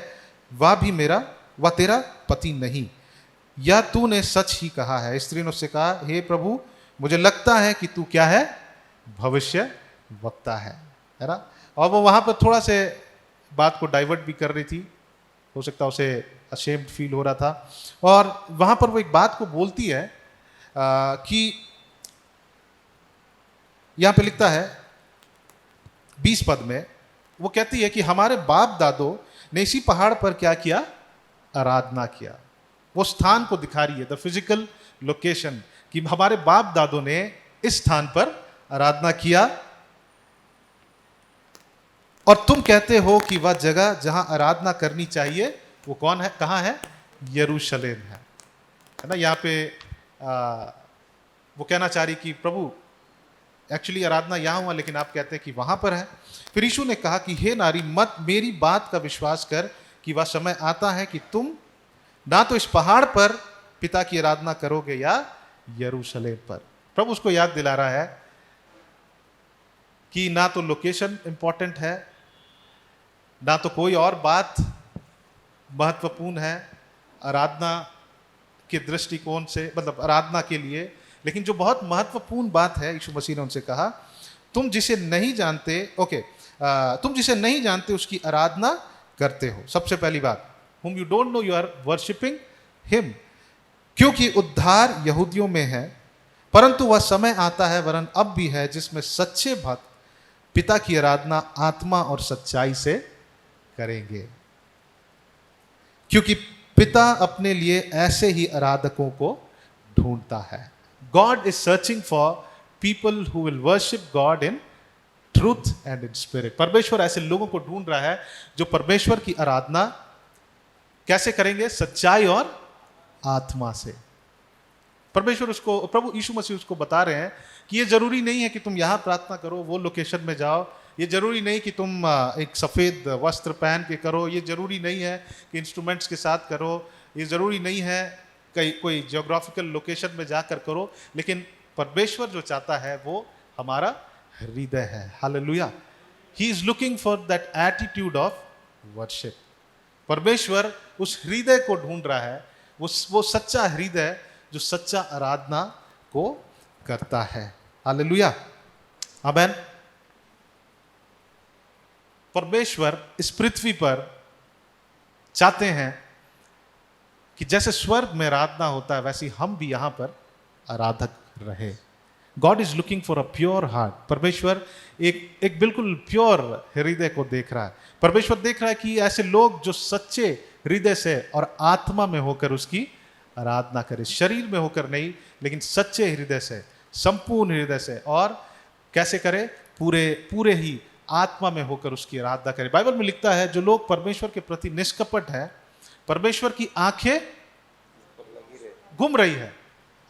वह तेरा पति नहीं। या तूने सच ही कहा है। स्त्री ने उससे कहा, हे प्रभु, मुझे लगता है कि तू क्या है, भविष्य वक्ता है ना। और वो वहां पर थोड़ा से बात को डाइवर्ट भी कर रही थी, हो सकता है उसे अशेम्ड फील हो रहा था। और वहां पर वो एक बात को बोलती है कि यहां पे लिखता है 20 पद में, वो कहती है कि हमारे बाप दादों ने इसी पहाड़ पर क्या किया, आराधना किया। वो स्थान को दिखा रही है, द फिजिकल लोकेशन, कि हमारे बाप दादों ने इस स्थान पर आराधना किया, और तुम कहते हो कि वह जगह जहां आराधना करनी चाहिए वो कौन है, कहां है, यरूशलेम है ना। यहाँ पे वो कहना चाह रही कि प्रभु एक्चुअली आराधना यहाँ हुआ, लेकिन आप कहते हैं कि वहां पर है। फिर यीशु ने कहा कि हे नारी, मत मेरी बात का विश्वास कर कि वह समय आता है कि तुम ना तो इस पहाड़ पर पिता की आराधना करोगे या यरूशलेम पर। प्रभु उसको याद दिला रहा है कि ना तो लोकेशन इंपॉर्टेंट है, ना तो कोई और बात महत्वपूर्ण है आराधना के दृष्टिकोण से, मतलब आराधना के लिए। लेकिन जो बहुत महत्वपूर्ण बात है, यीशु मसीह ने उनसे कहा, तुम जिसे नहीं जानते, तुम जिसे नहीं जानते उसकी आराधना करते हो। सबसे पहली बात, whom you don't know you are worshipping him, क्योंकि उद्धार यहूदियों में है, परंतु वह समय आता है, वरन अब भी है, जिसमें सच्चे भक्त पिता की आराधना आत्मा और सच्चाई से करेंगे, क्योंकि पिता अपने लिए ऐसे ही आराधकों को ढूंढता है। God is searching for people who will worship God in truth and in spirit. परमेश्वर ऐसे लोगों को ढूंढ रहा है जो परमेश्वर की आराधना कैसे करेंगे, सच्चाई और आत्मा से। परमेश्वर उसको, प्रभु यीशु मसीह उसको बता रहे हैं कि ये जरूरी नहीं है कि तुम यहां प्रार्थना करो, वो लोकेशन में जाओ। ये जरूरी नहीं कि तुम एक सफेद वस्त्र पहन के करो। ये जरूरी नहीं है कि इंस्ट्रूमेंट्स के साथ करो। ये जरूरी नहीं है कहीं कोई जियोग्राफिकल लोकेशन में जाकर करो। लेकिन परमेश्वर जो चाहता है वो हमारा हृदय है। Hallelujah. He is looking for that attitude of worship. परमेश्वर उस हृदय को ढूंढ रहा है, वो सच्चा हृदय जो सच्चा आराधना को करता है। हालेलुया, आमेन। परमेश्वर इस पृथ्वी पर चाहते हैं कि जैसे स्वर्ग में आराधना होता है, वैसे हम भी यहां पर आराधक रहे। God is looking for a pure heart. परमेश्वर एक बिल्कुल प्योर हृदय को देख रहा है। परमेश्वर देख रहा है कि ऐसे लोग जो सच्चे हृदय से और आत्मा में होकर उसकी आराधना करें, शरीर में होकर नहीं, लेकिन सच्चे हृदय से, संपूर्ण हृदय से। और कैसे करें, पूरे ही आत्मा में होकर उसकी आराधना करें। बाइबल में लिखता है जो लोग परमेश्वर के प्रति निष्कपट है, परमेश्वर की आंखें घूम रही है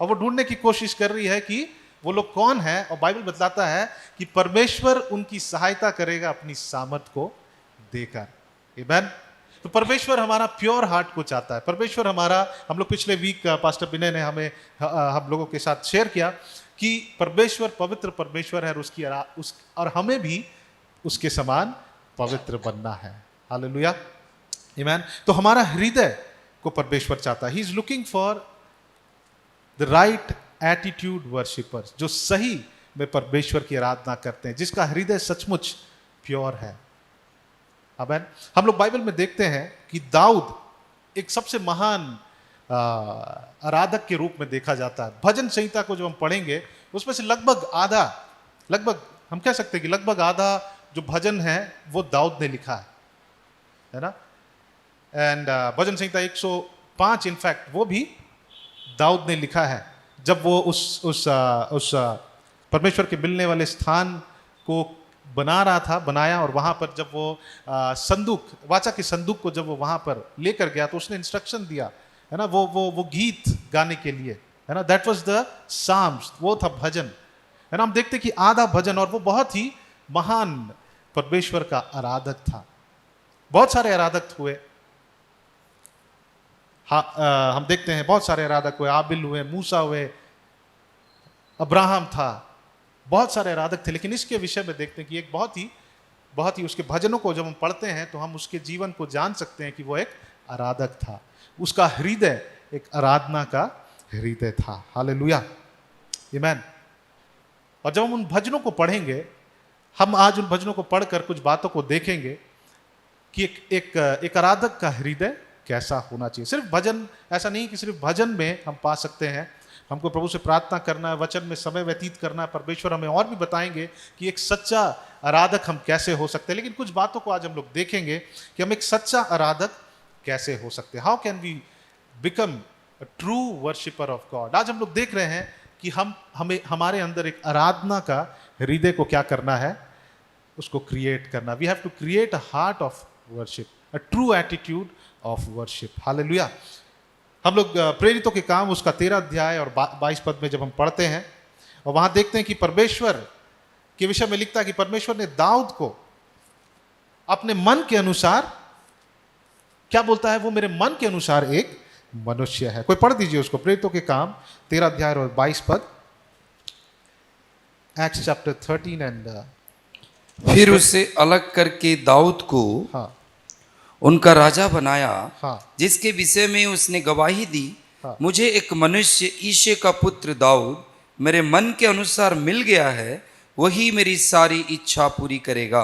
और वो ढूंढने की कोशिश कर रही है कि वो लोग कौन है। और बाइबल बतलाता है कि परमेश्वर उनकी सहायता करेगा अपनी सामर्थ को देकर। आमीन। तो परमेश्वर हमारा प्योर हार्ट को चाहता है। परमेश्वर हमारा, हम लोग पिछले वीक पास्टर विनय ने हम लोगों के साथ शेयर किया कि परमेश्वर पवित्र परमेश्वर है और हमें भी उसके समान पवित्र बनना है। हालेलुया, आमीन। तो हमारा हृदय को परमेश्वर चाहता है। He is looking for the right attitude worshippers, जो सही में परमेश्वर की आराधना करते हैं, जिसका हृदय सचमुच प्योर है। आमीन। हम लोग बाइबल में देखते हैं कि दाऊद एक सबसे महान आराधक के रूप में देखा जाता है। भजन संहिता को जो हम पढ़ेंगे उसमें से लगभग हम कह सकते हैं कि लगभग आधा जो भजन है वो दाऊद ने लिखा है ना। एंड भजन संहिता 105 इनफैक्ट वो भी दाऊद ने लिखा है। जब वो उस परमेश्वर के मिलने वाले स्थान को बनाया और वहां पर जब वो संदूक, वाचा के संदूक को जब वो वहां पर लेकर गया तो उसने इंस्ट्रक्शन दिया है ना, वो गीत गाने के लिए, है ना। दैट वाज द साम्स, वो था भजन, है ना। हम देखते कि आधा भजन, और वो बहुत ही महान परमेश्वर का आराधक था। बहुत सारे आराधक हुए, हम देखते हैं बहुत सारे आराधक हुए। आबिल हुए, मूसा हुए, अब्राहम था, बहुत सारे आराधक थे। लेकिन इसके विषय में देखते हैं कि एक बहुत ही उसके भजनों को जब हम पढ़ते हैं तो हम उसके जीवन को जान सकते हैं कि वो एक आराधक था। उसका हृदय एक आराधना का हृदय था। हालेलुया, आमीन। और जब हम उन भजनों को पढ़ेंगे, हम आज उन भजनों को पढ़कर कुछ बातों को देखेंगे कि एक आराधक का हृदय कैसा होना चाहिए। सिर्फ भजन, ऐसा नहीं कि सिर्फ भजन में हम पा सकते हैं। हमको प्रभु से प्रार्थना करना है, वचन में समय व्यतीत करना है। परमेश्वर हमें और भी बताएंगे कि एक सच्चा आराधक हम कैसे हो सकते हैं। लेकिन कुछ बातों को आज हम लोग देखेंगे कि हम एक सच्चा आराधक कैसे हो सकते हैं। How can we become a true worshipper of God. आज हम लोग देख रहे हैं कि हमारे अंदर एक आराधना का हृदय को क्या करना है, उसको क्रिएट करना। We have to create a heart of worship, a true attitude of worship. Hallelujah. हम लोग प्रेरितों के काम उसका 13 अध्याय और 22 पद में जब हम पढ़ते हैं और वहां देखते हैं कि परमेश्वर के विषय में लिखता है कि परमेश्वर ने दाऊद को अपने मन के अनुसार, क्या बोलता है, वो मेरे मन के अनुसार एक मनुष्य है। कोई पढ़ दीजिए उसको, प्रेरितों के काम 13 अध्याय और 22 पद, एक्ट्स चैप्टर 13 एंड फिर उसे अलग करके दाऊद को हाँ उनका राजा बनाया, हाँ जिसके विषय में उसने गवाही दी, हाँ। मुझे एक मनुष्य ईशे का पुत्र दाऊद मेरे मन के अनुसार मिल गया है, वही मेरी सारी इच्छा पूरी करेगा।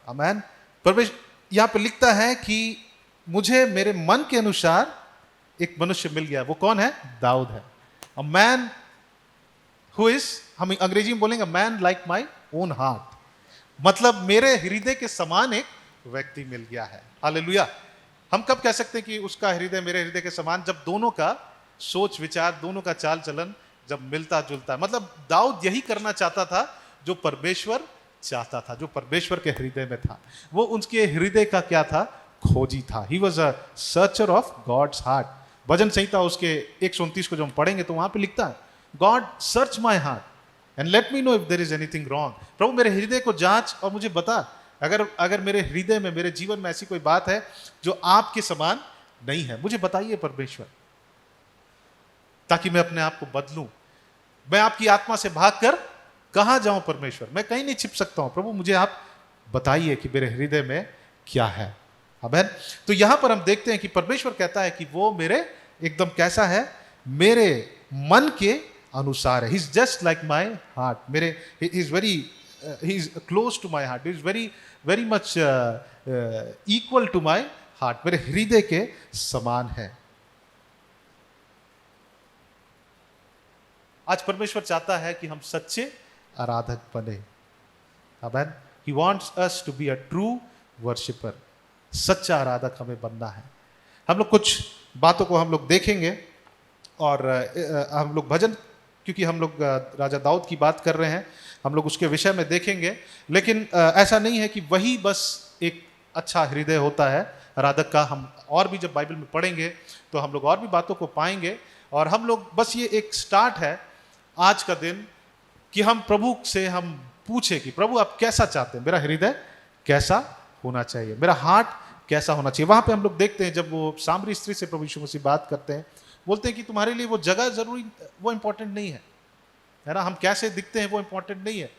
आमीन। परमेश्वर यहाँ पे लिखता है कि मुझे मेरे मन के अनुसार एक मनुष्य मिल गया। वो कौन है? दाऊद है। अ मैन हु इज, हम अंग्रेजी में बोलेंगे man like my own heart, मतलब मेरे हृदय के समान एक व्यक्ति मिल गया है। हालेलुया। हम कब कह सकते हैं कि उसका हृदय मेरे हृदय के समान? जब दोनों का सोच विचार, दोनों का चाल चलन जब मिलता जुलता है। मतलब दाऊद यही करना चाहता था जो परमेश्वर चाहता था, जो परमेश्वर के हृदय में था। वो उनके हृदय का क्या था? खोजी था। He was a searcher of God's heart. भजन संहिता उसके 129 को जब हम पढ़ेंगे तो वहां पे लिखता है, God search my heart and let me know if there is anything wrong. प्रभु मेरे हृदय को जांच और मुझे बता अगर मेरे हृदय में, मेरे जीवन में ऐसी कोई बात है जो आपके समान नहीं है, मुझे बताइए परमेश्वर, ताकि मैं अपने आप को बदलूं। मैं आपकी आत्मा से भागकर कहां जाऊं परमेश्वर? मैं कहीं नहीं छिप सकता हूं। प्रभु मुझे आप बताइए कि मेरे हृदय में क्या है। आमीन। तो यहां पर हम देखते हैं कि परमेश्वर कहता है कि वो मेरे एकदम कैसा है? मेरे मन के अनुसार है। He is just like my heart. मेरे he is close to my heart. He is very much equal to my heart. मेरे हृदय के समान है। आज परमेश्वर चाहता है कि हम सच्चे आराधक बने। आमीन। He wants us to be a true worshipper. सच्चा आराधक हमें बनना है। हम लोग कुछ बातों को हम लोग देखेंगे और हम लोग भजन, क्योंकि हम लोग राजा दाऊद की बात कर रहे हैं, हम लोग उसके विषय में देखेंगे। लेकिन ऐसा नहीं है कि वही बस एक अच्छा हृदय होता है आराधक का। हम और भी जब बाइबल में पढ़ेंगे तो हम लोग और भी बातों को पाएंगे। और हम लोग बस ये एक स्टार्ट है आज का दिन कि हम प्रभु से हम पूछे कि प्रभु आप कैसा चाहते हैं, मेरा हृदय कैसा होना चाहिए, मेरा हार्ट कैसा होना चाहिए। वहां पे हम लोग देखते हैं जब वो सामरी स्त्री से प्रभु यीशु मसीह बात करते हैं, बोलते हैं कि तुम्हारे लिए वो जगह जरूरी, वो इंपॉर्टेंट नहीं है ना। हम कैसे दिखते हैं वो इंपॉर्टेंट नहीं है,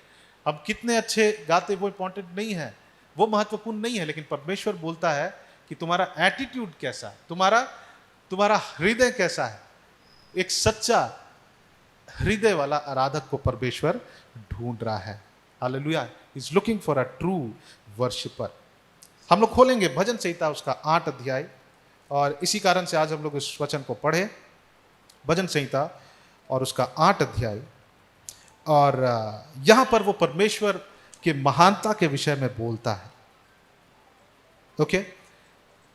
हम कितने अच्छे गाते वो इंपॉर्टेंट नहीं है, वो महत्वपूर्ण नहीं है। लेकिन परमेश्वर बोलता है कि तुम्हारा एटीट्यूड कैसा है, तुम्हारा हृदय कैसा है। एक सच्चा हृदय वाला आराधक को परमेश्वर ढूंढ रहा है। Hallelujah. Is looking for a true worshipper. हम लोग खोलेंगे भजन संहिता उसका 8 अध्याय और इसी कारण से आज हम लोग इस वचन को पढ़े, भजन संहिता और उसका 8 अध्याय। और यहां पर वो परमेश्वर के महानता के विषय में बोलता है। ओके,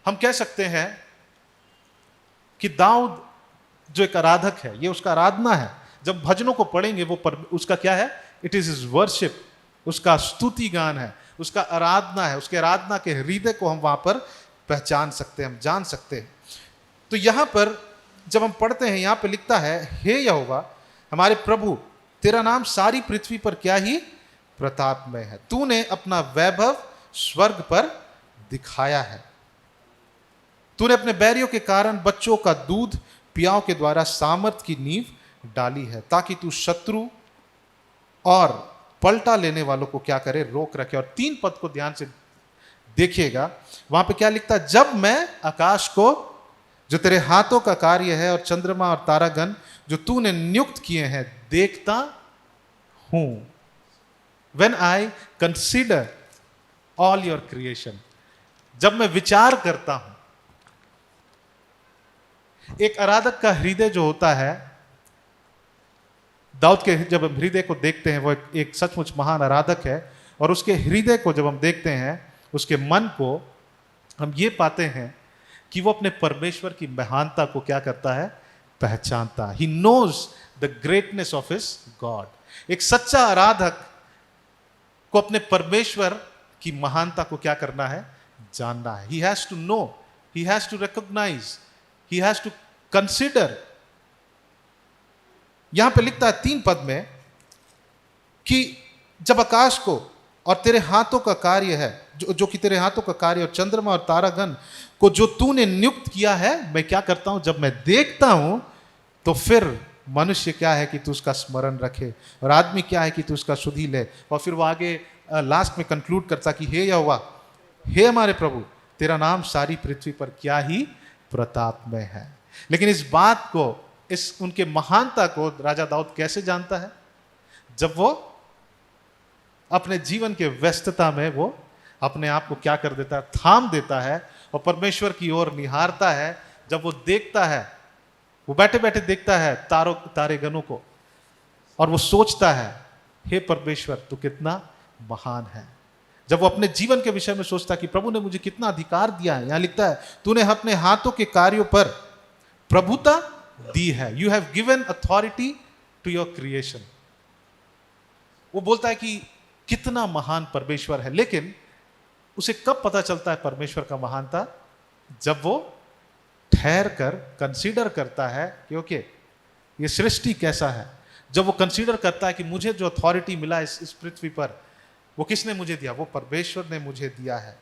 हम कह सकते हैं कि दाऊद जो एक आराधक है, ये उसका आराधना है। जब भजनों को पढ़ेंगे वो उसका क्या है? इट इज हिज वर्शिप, उसका स्तुति गान है, उसका आराधना है। उसके आराधना के हृदय को हम वहां पर पहचान सकते हैं, हम जान सकते हैं। तो यहां पर जब हम पढ़ते हैं, यहां पे लिखता है, हे यहोवा हमारे प्रभु, तेरा नाम सारी पृथ्वी पर क्या ही प्रतापमय है। तूने अपना वैभव स्वर्ग पर दिखाया है। तूने अपने बैरियों के कारण बच्चों का दूध पियाओं के द्वारा सामर्थ की नींव डाली है, ताकि तू शत्रु और पलटा लेने वालों को क्या करे? रोक रखे। और 3 पद को ध्यान से देखिएगा, वहां पे क्या लिखता है? जब मैं आकाश को जो तेरे हाथों का कार्य है और चंद्रमा और तारागण जो तूने नियुक्त किए हैं देखता हूं। When I consider all your creation, जब मैं विचार करता हूं। एक आराधक का हृदय जो होता है, दाऊद के जब हम हृदय को देखते हैं, वो एक सचमुच महान आराधक है, और उसके हृदय को जब हम देखते हैं, उसके मन को, हम ये पाते हैं कि वो अपने परमेश्वर की महानता को क्या करता है, पहचानता। He knows the greatness of his God. एक सच्चा आराधक को अपने परमेश्वर की महानता को क्या करना है, जानना है। He has to know, he has to recognise, he has to consider. यहां पे लिखता है 3 पद में कि जब आकाश को और तेरे हाथों का कार्य है, जो कि तेरे हाथों का कार्य और चंद्रमा और तारागण को जो तूने नियुक्त किया है, मैं क्या करता हूं, जब मैं देखता हूं तो फिर मनुष्य क्या है कि तू उसका स्मरण रखे, और आदमी क्या है कि तू उसका सुधि ले। और फिर वो आगे लास्ट में कंक्लूड करता कि हे यहोवा, हे हमारे प्रभु, तेरा नाम सारी पृथ्वी पर क्या ही प्रताप में है। लेकिन इस बात को, इस उनके महानता को राजा दाऊद कैसे जानता है? जब वो अपने जीवन के व्यस्तता में वो अपने आप को क्या कर देता है, थाम देता है और परमेश्वर की ओर निहारता है। जब वो देखता है, वो बैठे बैठे देखता है तारे गणों को, और वो सोचता है, हे परमेश्वर तू कितना महान है। जब वो अपने जीवन के विषय में सोचता है कि प्रभु ने मुझे कितना अधिकार दिया है, यहां लिखता है तूने अपने हाथों के कार्यों पर प्रभुता दी है। You have given authority to your creation. वो बोलता है कि कितना महान परमेश्वर है। लेकिन उसे कब पता चलता है परमेश्वर का महानता? जब वो ठहर कर कंसीडर करता है, क्योंकि ये सृष्टि कैसा है। जब वो कंसीडर करता है कि मुझे जो अथॉरिटी मिला इस पृथ्वी पर, वो किसने मुझे दिया? वो परमेश्वर ने मुझे दिया है।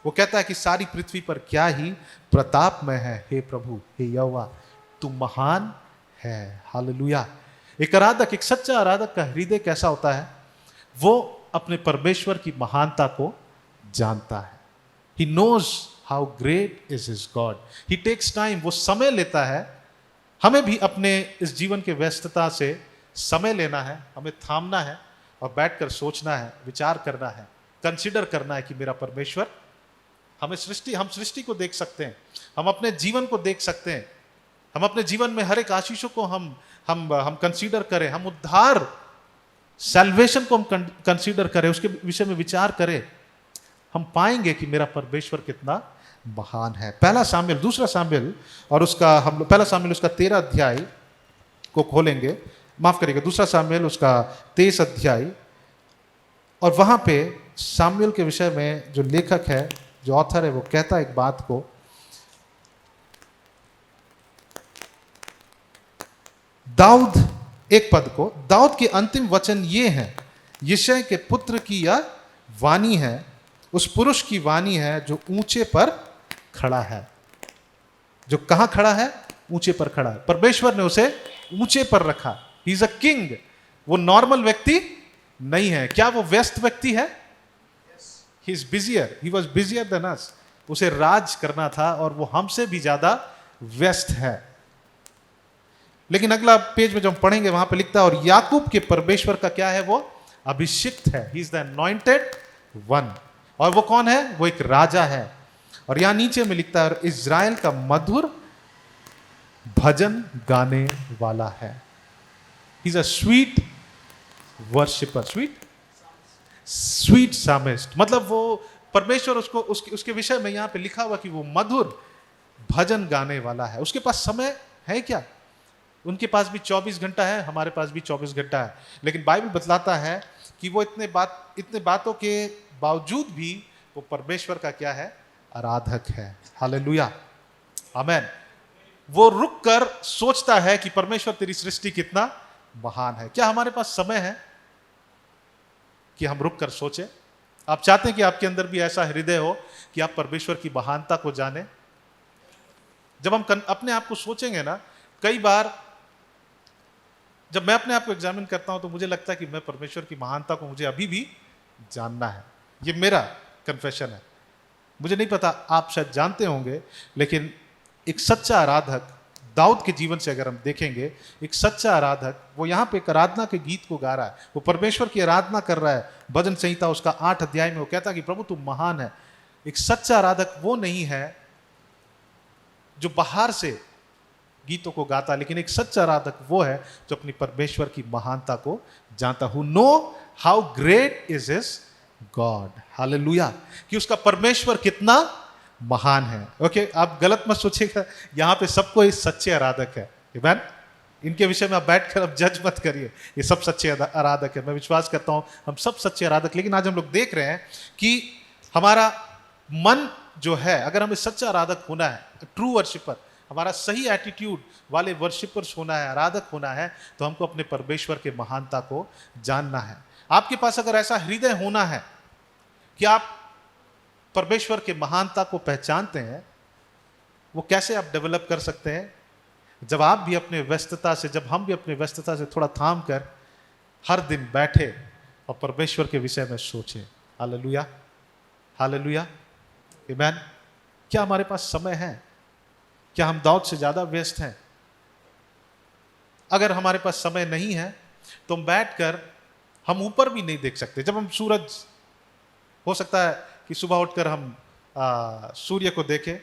वो कहता है कि सारी पृथ्वी पर क्या ही प्रताप में है। हे प्रभु, हे यहोवा, तू महान है। हालेलुया। एक आराधक, एक सच्चा आराधक का हृदय कैसा होता है? वो अपने परमेश्वर की महानता को जानता है। He knows how great is his God. He takes time. वो समय लेता है। हमें भी अपने इस जीवन के व्यस्तता से समय लेना है, हमें थामना है और बैठकर सोचना है, विचार करना है, कंसिडर करना है कि मेरा परमेश्वर, हम सृष्टि को देख सकते हैं, हम अपने जीवन को देख सकते हैं, हम अपने जीवन में हर एक आशीषों को हम कंसीडर करें, हम उद्धार, सैल्वेशन को हम कंसीडर करें, उसके विषय में विचार करें, हम पाएंगे कि मेरा परमेश्वर कितना महान है। पहला सामुएल, दूसरा सामुएल और उसका हम पहला सामुएल उसका 13 अध्याय को खोलेंगे, माफ करिएगा, दूसरा सामुएल उसका 23 अध्याय। और वहां पे सामुएल के विषय में जो लेखक है, जो ऑथर है, वो कहता है एक बात को, दाऊद, एक पद को, दाऊद के अंतिम वचन ये हैं, यिशै के पुत्र की यह वाणी है, उस पुरुष की वाणी है जो ऊंचे पर खड़ा है। जो कहां खड़ा है? ऊंचे पर खड़ा है। परमेश्वर ने उसे ऊंचे पर रखा। ही इज अ किंग। वो नॉर्मल व्यक्ति नहीं है। क्या वो व्यस्त व्यक्ति है? He is busier, he was busier than us. उसे राज करना था और वो हमसे भी ज्यादा व्यस्त है। लेकिन अगला पेज में जब हम पढ़ेंगे वहां पे लिखता है, और याकूब के परमेश्वर का क्या है? वो अभिषिक्त है। He is the anointed one. और वो कौन है? वो एक राजा है। और यहां नीचे में लिखता है, इज़राइल का मधुर भजन गाने वाला है। He is a sweet worshipper, sweet psalmist. मतलब वो परमेश्वर उसको उसके विषय में यहां पे लिखा हुआ कि वो मधुर भजन गाने वाला है। उसके पास समय है क्या? उनके पास भी 24 घंटा है, हमारे पास भी 24 घंटा है। लेकिन बाइबल बतलाता है कि वो इतने बातों के बावजूद भी वो परमेश्वर का क्या है? आराधक है। हालेलुया, आमेन। वो रुक कर सोचता है कि परमेश्वर तेरी सृष्टि कितना महान है। क्या हमारे पास समय है कि हम रुक कर सोचें? आप चाहते हैं कि आपके अंदर भी ऐसा हृदय हो कि आप परमेश्वर की महानता को जाने? जब हम अपने आप को सोचेंगे ना, कई बार जब मैं अपने आप को एग्जामिन करता हूं तो मुझे लगता है कि मैं परमेश्वर की महानता को मुझे अभी भी जानना है। ये मेरा कन्फेशन है। मुझे नहीं पता, आप शायद जानते होंगे, लेकिन एक सच्चा आराधक, दाऊद के जीवन से अगर हम देखेंगे, एक सच्चा आराधक वो यहाँ पे एक आराधना के गीत को गा रहा है, वो परमेश्वर की आराधना कर रहा है। भजन संहिता उसका 8 अध्याय में वो कहता है कि प्रभु तू महान है। एक सच्चा आराधक वो नहीं है जो बाहर से गीतों को गाता, लेकिन एक सच्चा आराधक वो है जो अपनी परमेश्वर की महानता को जानता, who know how great is his God. Hallelujah, कि उसका परमेश्वर कितना महान है। ओके, आप गलत मत सोचिएगा, यहाँ पे सब कोई सच्चे आराधक है। आमीन। इनके विषय में आप बैठकर अब जज मत करिए, ये सब सच्चे आराधक है। मैं विश्वास करता हूँ हम सब सच्चे आराधक। लेकिन आज हम लोग देख रहे हैं कि हमारा मन जो है, अगर हमें सच्चा आराधक होना है, ट्रू वर्शिपर, हमारा सही एटीट्यूड वाले वर्शिपर्स होना है, आराधक होना है, तो हमको अपने परमेश्वर के महानता को जानना है। आपके पास अगर ऐसा हृदय होना है कि आप परमेश्वर के महानता को पहचानते हैं, वो कैसे आप डेवलप कर सकते हैं? जब आप भी अपने व्यस्तता से, जब हम भी अपने व्यस्तता से थोड़ा थाम कर हर दिन बैठे और परमेश्वर के विषय में सोचें। हालेलुया, हालेलुया, आमीन। क्या हमारे पास समय है? क्या हम दाऊद से ज्यादा व्यस्त हैं? अगर हमारे पास समय नहीं है तो हम बैठकर हम ऊपर भी नहीं देख सकते। जब हम सूरज, हो सकता है कि सुबह उठकर हम सूर्य को देखें,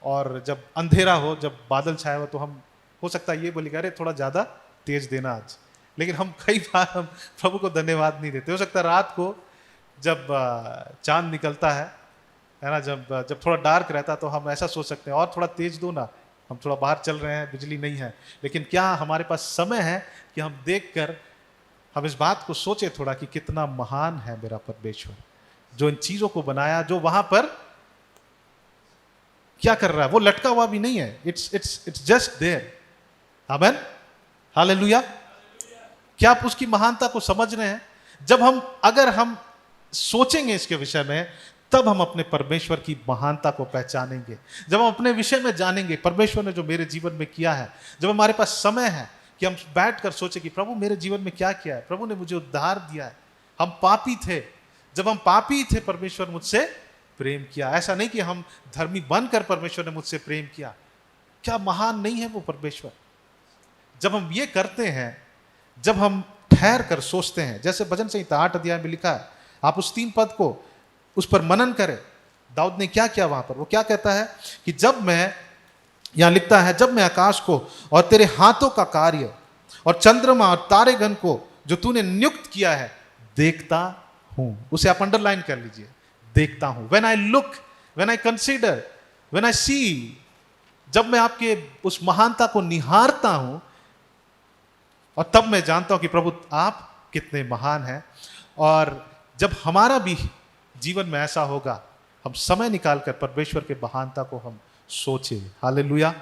और जब अंधेरा हो, जब बादल छाया हो, तो हम हो सकता है ये बोलेंगे अरे थोड़ा ज़्यादा तेज देना आज। लेकिन हम कई बार हम प्रभु को धन्यवाद नहीं देते। हो सकता है रात को जब चांद निकलता है ना, जब थोड़ा डार्क रहता है, तो हम ऐसा सोच सकते हैं और थोड़ा तेज दो ना, हम थोड़ा बाहर चल रहे हैं, बिजली नहीं है। लेकिन क्या हमारे पास समय है कि हम देखकर हम इस बात को सोचे थोड़ा कि कितना महान है मेरा परमेश्वर, जो इन चीजों को बनाया, जो वहां पर क्या कर रहा है? वो लटका हुआ भी नहीं है, इट्स जस्ट देयर। आमीन, हालेलुया। क्या आप उसकी महानता को समझ रहे हैं? अगर हम सोचेंगे इसके विषय में, तब हम अपने परमेश्वर की महानता को पहचानेंगे। जब हम अपने विषय में जानेंगे परमेश्वर ने जो मेरे जीवन में किया है, जब हमारे पास समय है कि हम बैठकर सोचे कि प्रभु मेरे जीवन में क्या किया है, प्रभु ने मुझे उद्धार दिया है, हम पापी थे, जब हम पापी थे परमेश्वर मुझसे प्रेम किया। ऐसा नहीं कि हम धर्मी बनकर परमेश्वर ने मुझसे प्रेम किया। क्या महान नहीं है वो परमेश्वर? जब हम ये करते हैं, जब हम ठहर कर सोचते हैं, जैसे भजन संहिता 8 अध्याय में लिखा है, आप उस 3 पद को उस पर मनन करें। दाऊद ने क्या किया वहां पर? वो क्या कहता है कि जब मैं, यहां लिखता है, जब मैं आकाश को और तेरे हाथों का कार्य और चंद्रमा और तारेगण को जो तूने नियुक्त किया है देखता हूं। उसे आप अंडरलाइन कर लीजिए, देखता हूं। When I look, when I consider, when I see, जब मैं आपके उस महानता को निहारता हूं, और तब मैं जानता हूं कि प्रभु आप कितने महान हैं। और जब हमारा भी जीवन में ऐसा होगा, हम समय निकालकर परमेश्वर के महानता को हम सोचे। हालेलुया,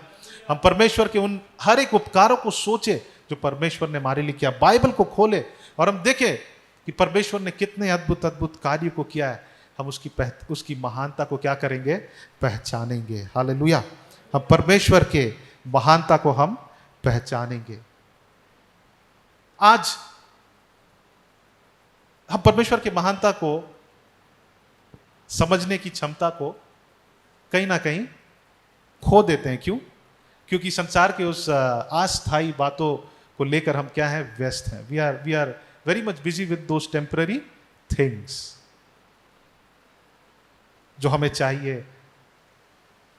हम परमेश्वर के उन हर एक उपकारों को सोचे जो परमेश्वर ने हमारे लिए किया। बाइबल को खोले और हम देखें कि परमेश्वर ने कितने अद्भुत अद्भुत कार्य को किया है। हम उसकी महानता को क्या करेंगे? पहचानेंगे। हालेलुया, हम परमेश्वर के महानता को हम पहचानेंगे। आज हम परमेश्वर के महानता को समझने की क्षमता को कहीं ना कहीं खो देते हैं। क्यों? क्योंकि संसार के उस अस्थायी बातों को लेकर हम क्या है? व्यस्त हैं। We are very much busy with those temporary things जो हमें चाहिए।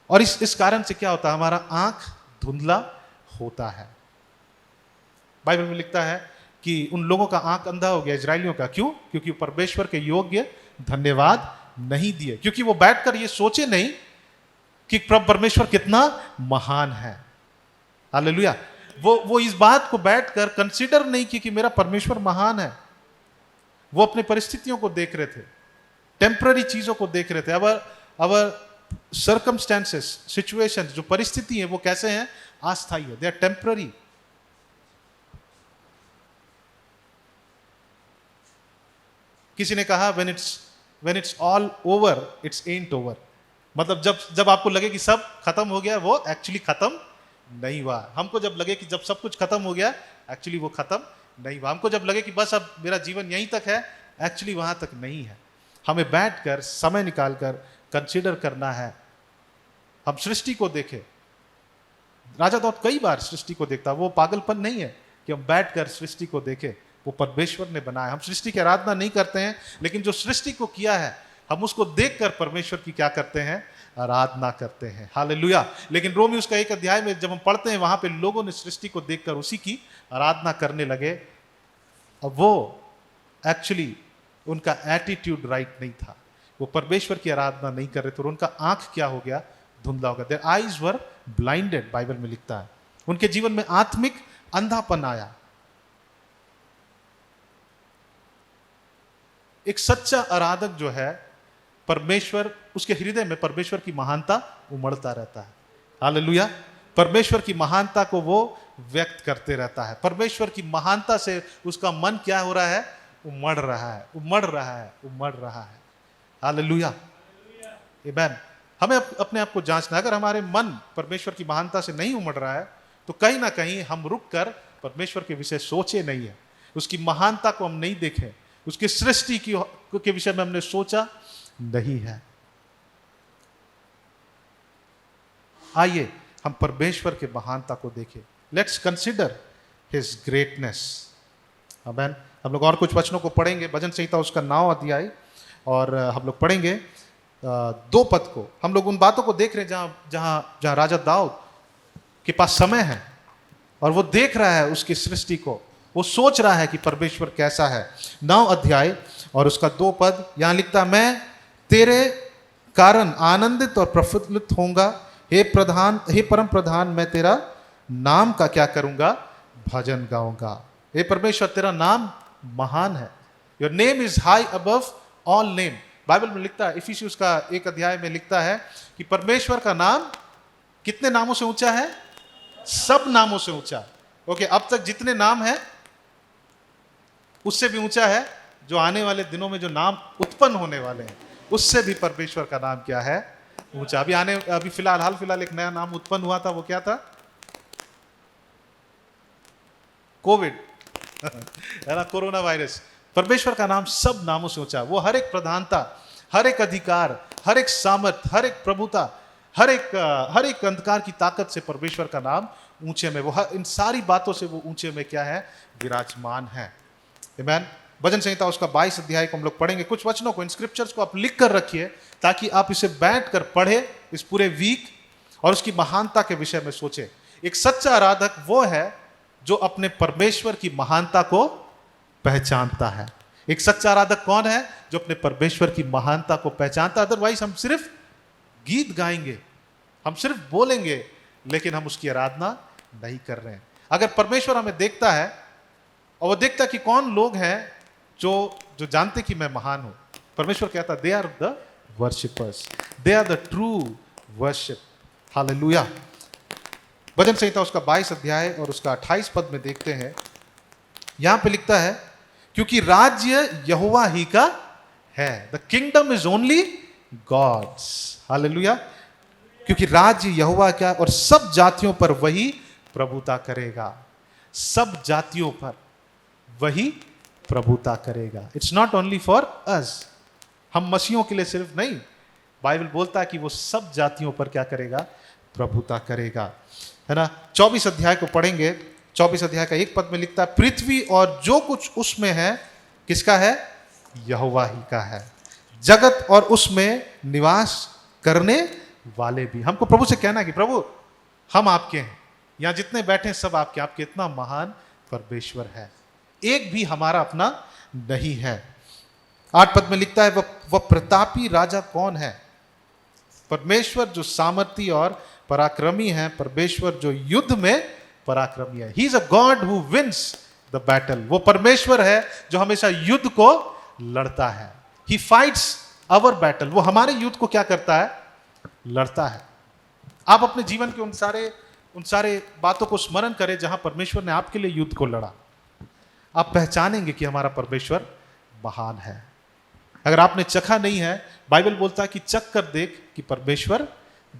और इस कारण से क्या होता है? हमारा आंख धुंधला होता है। बाइबल में लिखता है कि उन लोगों का आंख अंधा हो गया, इजरायलियों का। क्यों? क्योंकि परमेश्वर के योग्य धन्यवाद नहीं दिए, क्योंकि वो बैठकर ये सोचे नहीं कि परमेश्वर कितना महान है। हालेलुया, वो इस बात को बैठकर कंसीडर नहीं की कि मेरा परमेश्वर महान है। वो अपने परिस्थितियों को देख रहे थे, टेम्पररी चीजों को देख रहे थे। अवर सर्कमस्टेंसेस, सिचुएशंस, जो परिस्थिति है वो कैसे हैं? अस्थायी है, दे आर टेम्पररी। किसी ने कहा when it's all over, it's ain't over। मतलब जब आपको लगे कि सब खत्म हो गया, वो एक्चुअली खत्म नहीं हुआ। हमको जब लगे कि जब सब कुछ खत्म हो गया, एक्चुअली वो खत्म नहीं हुआ। हमको जब लगे कि बस अब मेरा जीवन यहीं तक है, एक्चुअली वहां तक नहीं है। हमें बैठकर समय निकालकर कंसीडर करना है हम सृष्टि को देखें, राजा दाऊद कई बार सृष्टि को देखता। वो पागलपन नहीं है कि हम बैठकर सृष्टि को देखें, वो परमेश्वर ने बनाया। हम सृष्टि की आराधना नहीं करते हैं, लेकिन जो सृष्टि को किया है हम उसको देखकर परमेश्वर की क्या करते हैं, आराधना करते हैं। हालेलुया। लेकिन रोमी उसका 1 अध्याय में जब हम पढ़ते हैं, वहां पे लोगों ने सृष्टि को देखकर उसी की आराधना करने लगे। अब वो एक्चुअली उनका एटीट्यूड राइट नहीं था, वो परमेश्वर की आराधना नहीं कर रहे थे और उनका आंख क्या हो गया, धुंधला हो गया। Their eyes were blinded, Bible में लिखता है। उनके जीवन में आत्मिक अंधापन आया। एक सच्चा आराधक जो है, परमेश्वर, उसके हृदय में परमेश्वर की महानता उमड़ता रहता है। हालेलुया। परमेश्वर की महानता को वो व्यक्त करते रहता है। परमेश्वर की महानता से उसका मन क्या हो रहा है, उमड़ रहा है, उमड़ रहा है, उमड़ रहा है। हालेलुया। आमीन। हमें अपने आप को जांचना, अगर हमारे मन परमेश्वर की महानता से नहीं उमड़ रहा है तो कहीं ना कहीं हम रुक कर परमेश्वर के विषय सोचे नहीं है, उसकी महानता को हम नहीं देखें, उसकी सृष्टि के विषय में हमने सोचा नहीं है। आइए हम परमेश्वर के महानता को देखें। Let's consider his greatness. आमीन। हम लोग और कुछ वचनों को पढ़ेंगे, भजन संहिता उसका 9 अध्याय, और हम लोग पढ़ेंगे 2 पद को। हम लोग उन बातों को देख रहे हैं जहां राजा दाऊद के पास समय है और वो देख रहा है उसकी सृष्टि को, वो सोच रहा है कि परमेश्वर कैसा है। 9 अध्याय और उसका 2 पद यहां लिखता, मैं तेरे कारण आनंदित और प्रफुल्लित होऊंगा, हे परम प्रधान, मैं तेरा नाम का क्या करूंगा, भजन गाऊंगा। हे परमेश्वर, तेरा नाम महान है। Your name is high above all name. Bible में लिखता है, इफिसियंस का 1 अध्याय में लिखता है कि परमेश्वर का नाम कितने नामों से ऊंचा है, सब नामों से ऊंचा। ओके, अब तक जितने नाम है उससे भी ऊंचा है, जो आने वाले दिनों में जो नाम उत्पन्न होने वाले हैं उससे भी परमेश्वर का नाम क्या है, ऊंचा। अभी फिलहाल एक नया नाम उत्पन्न हुआ था, वो क्या था, कोविड है ना, कोरोना वायरस। परमेश्वर का नाम सब नामों से ऊंचा। वो हर एक प्रधानता, हर एक अधिकार, हर एक सामर्थ, हर एक प्रभुता, हर एक अंधकार की ताकत से परमेश्वर का नाम ऊंचे में, वो इन सारी बातों से वो ऊंचे में क्या है, विराजमान है। आमीन। भजन संहिता उसका 22 अध्याय को हम लोग पढ़ेंगे। कुछ वचनों को, इन स्क्रिप्चर्स को आप लिख कर रखिए ताकि आप इसे बैठ कर पढ़े इस पूरे वीक और उसकी महानता के विषय में सोचे। एक सच्चा आराधक वो है जो अपने परमेश्वर की महानता को पहचानता है। एक सच्चा आराधक कौन है, जो अपने परमेश्वर की महानता को पहचानता। अदरवाइज हम सिर्फ गीत गाएंगे, हम सिर्फ बोलेंगे, लेकिन हम उसकी आराधना नहीं कर रहे हैं। अगर परमेश्वर हमें देखता है और वो देखता कि कौन लोग हैं जो जानते कि मैं महान हूं, परमेश्वर कहता, they are the worshippers, they are the true worship. Hallelujah. भजन संहिता उसका 22 अध्याय और उसका 28 पद में देखते हैं, यहां पे लिखता है, क्योंकि राज्य यहोवा ही का है, the kingdom is only God's. Hallelujah. क्योंकि राज्य यहोवा का, और सब जातियों पर वही प्रभुता करेगा, सब जातियों पर वही प्रभुता करेगा। It's not only for us, हम मसीहों के लिए सिर्फ नहीं, बाइबल बोलता है कि वो सब जातियों पर क्या करेगा, प्रभुता करेगा, है ना। 24 अध्याय को पढ़ेंगे। 24 अध्याय का 1 पद में लिखता है, पृथ्वी और जो कुछ उसमें है किसका है, यहोवा ही का है, जगत और उसमें निवास करने वाले भी। हमको प्रभु से कहना है कि प्रभु हम आपके हैं, यहां जितने बैठे हैं सब आपके, आपके इतना महान परमेश्वर है, एक भी हमारा अपना नहीं है। 8 पद में लिखता है, वह प्रतापी राजा कौन है, परमेश्वर जो सामर्थी और पराक्रमी है, परमेश्वर जो युद्ध में पराक्रमी है। He is a God who wins the battle. वो परमेश्वर है जो हमेशा युद्ध को लड़ता है। He fights our battle. वो हमारे युद्ध को क्या करता है, लड़ता है। आप अपने जीवन के उन सारे बातों को स्मरण करें जहां परमेश्वर ने आपके लिए युद्ध को लड़ा। आप पहचानेंगे कि हमारा परमेश्वर महान है। अगर आपने चखा नहीं है, बाइबल बोलता है कि चख कर देख कि परमेश्वर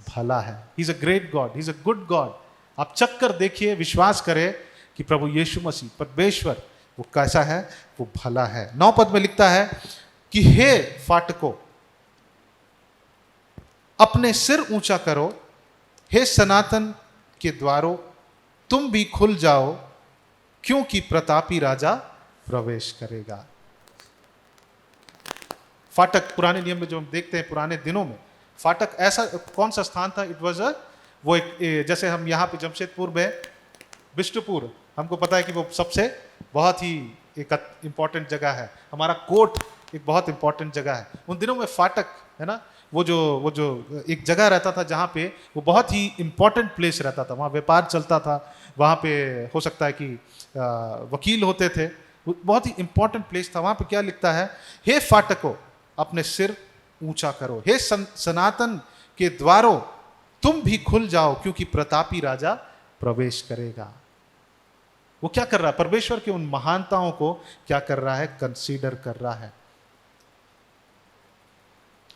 भला है। He is a great God, he is a good God. आप चख कर देखिए, विश्वास करें कि प्रभु यीशु मसीह परमेश्वर वो कैसा है, वो भला है। 9 पद में लिखता है कि हे फाटको, अपने सिर ऊंचा करो, हे सनातन के द्वारों तुम भी खुल जाओ, क्योंकि प्रतापी राजा प्रवेश करेगा। फाटक पुराने नियम में जो हम देखते हैं, पुराने दिनों में फाटक ऐसा कौन सा स्थान था? इट वॉज वो एक, जैसे हम यहाँ पे जमशेदपुर में बिष्टुपुर, हमको पता है कि वो सबसे बहुत ही एक इम्पॉर्टेंट जगह है। हमारा कोर्ट एक बहुत इंपॉर्टेंट जगह है। उन दिनों में फाटक है ना, वो जो एक जगह रहता था जहाँ पे वो बहुत ही इम्पॉर्टेंट प्लेस रहता था, वहाँ व्यापार चलता था, वहाँ पे हो सकता है कि वकील होते थे, बहुत ही इम्पॉर्टेंट प्लेस था। वहाँ पे क्या लिखता है? हे फाटकों अपने सिर ऊंचा करो, हे सनातन के द्वारों तुम भी खुल जाओ, क्योंकि प्रतापी राजा प्रवेश करेगा। वो क्या कर रहा है? परमेश्वर के उन महानताओं को क्या कर रहा है? कंसीडर कर रहा है।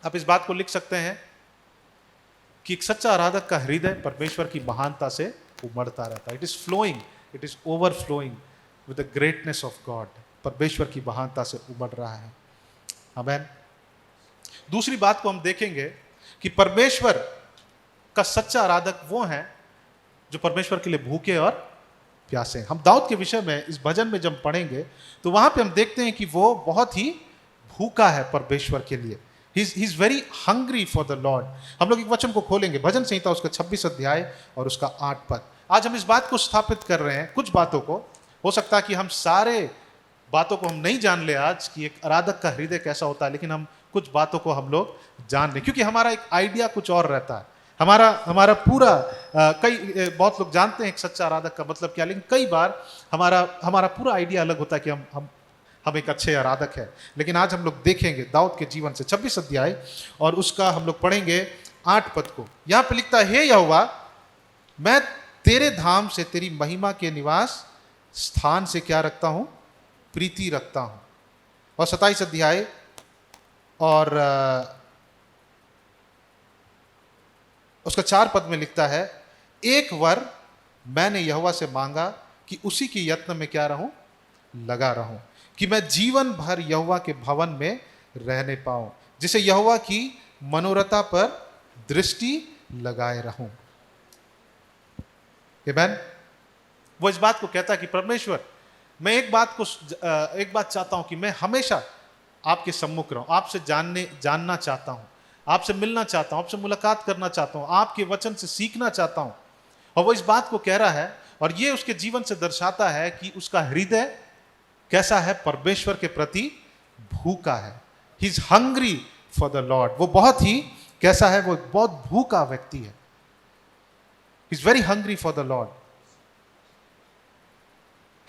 आप इस बात को लिख सकते हैं कि एक सच्चा आराधक का हृदय परमेश्वर की महानता से उमड़ता रहता है। It is flowing, it is overflowing with the greatness of God. परमेश्वर की महानता से उमड़ रहा है। आमीन। दूसरी बात को हम देखेंगे कि परमेश्वर का सच्चा आराधक वो है जो परमेश्वर के लिए भूखे और प्यासे हैं। हम दाऊद के विषय में इस भजन में जब पढ़ेंगे तो वहां पे हम देखते हैं कि वो बहुत ही भूखा है परमेश्वर के लिए। ही is very hungry for the Lord. हम लोग एक वचन को खोलेंगे, भजन संहिता उसका 26 अध्याय और उसका 8 पद। आज हम इस बात को स्थापित कर रहे हैं, कुछ बातों को, हो सकता है कि हम सारे बातों को हम नहीं जान ले आज कि एक आराधक का हृदय कैसा होता है, लेकिन हम कुछ बातों को हम लोग जान लें, क्योंकि हमारा एक आइडिया कुछ और रहता है। हमारा कई बहुत लोग जानते हैं एक सच्चा आराधक का मतलब क्या, लेकिन कई बार हमारा पूरा आइडिया अलग होता है कि हम एक अच्छे आराधक है। लेकिन आज हम लोग देखेंगे दाऊद के जीवन से 26 अध्याय और उसका हम लोग पढ़ेंगे 8 पद को। यहां पे लिखता है, हे यहोवा मैं तेरे धाम से तेरी महिमा के निवास स्थान से क्या रखता हूं? प्रीति रखता हूं। और 27 अध्याय और उसका 4 पद में लिखता है, एक वर मैंने यहोवा से मांगा कि उसी के यत्न में क्या रहूं? लगा रहूं, कि मैं जीवन भर यहोवा के भवन में रहने पाऊं, जिसे यहोवा की मनोरथा पर दृष्टि लगाए रहूं। आमीन। वो इस बात को कहता है कि परमेश्वर मैं एक बात चाहता हूं कि मैं हमेशा आपके सम्मुख रहूं, आपसे जानना चाहता हूं, आपसे मिलना चाहता हूं, आपसे मुलाकात करना चाहता हूं, आपके वचन से सीखना चाहता हूं। और वो इस बात को कह रहा है और ये उसके जीवन से दर्शाता है कि उसका हृदय कैसा है? परमेश्वर के प्रति भूखा है। He is hungry for the Lord. वो बहुत ही कैसा है? वो बहुत भूखा व्यक्ति है। He is very hungry for the Lord.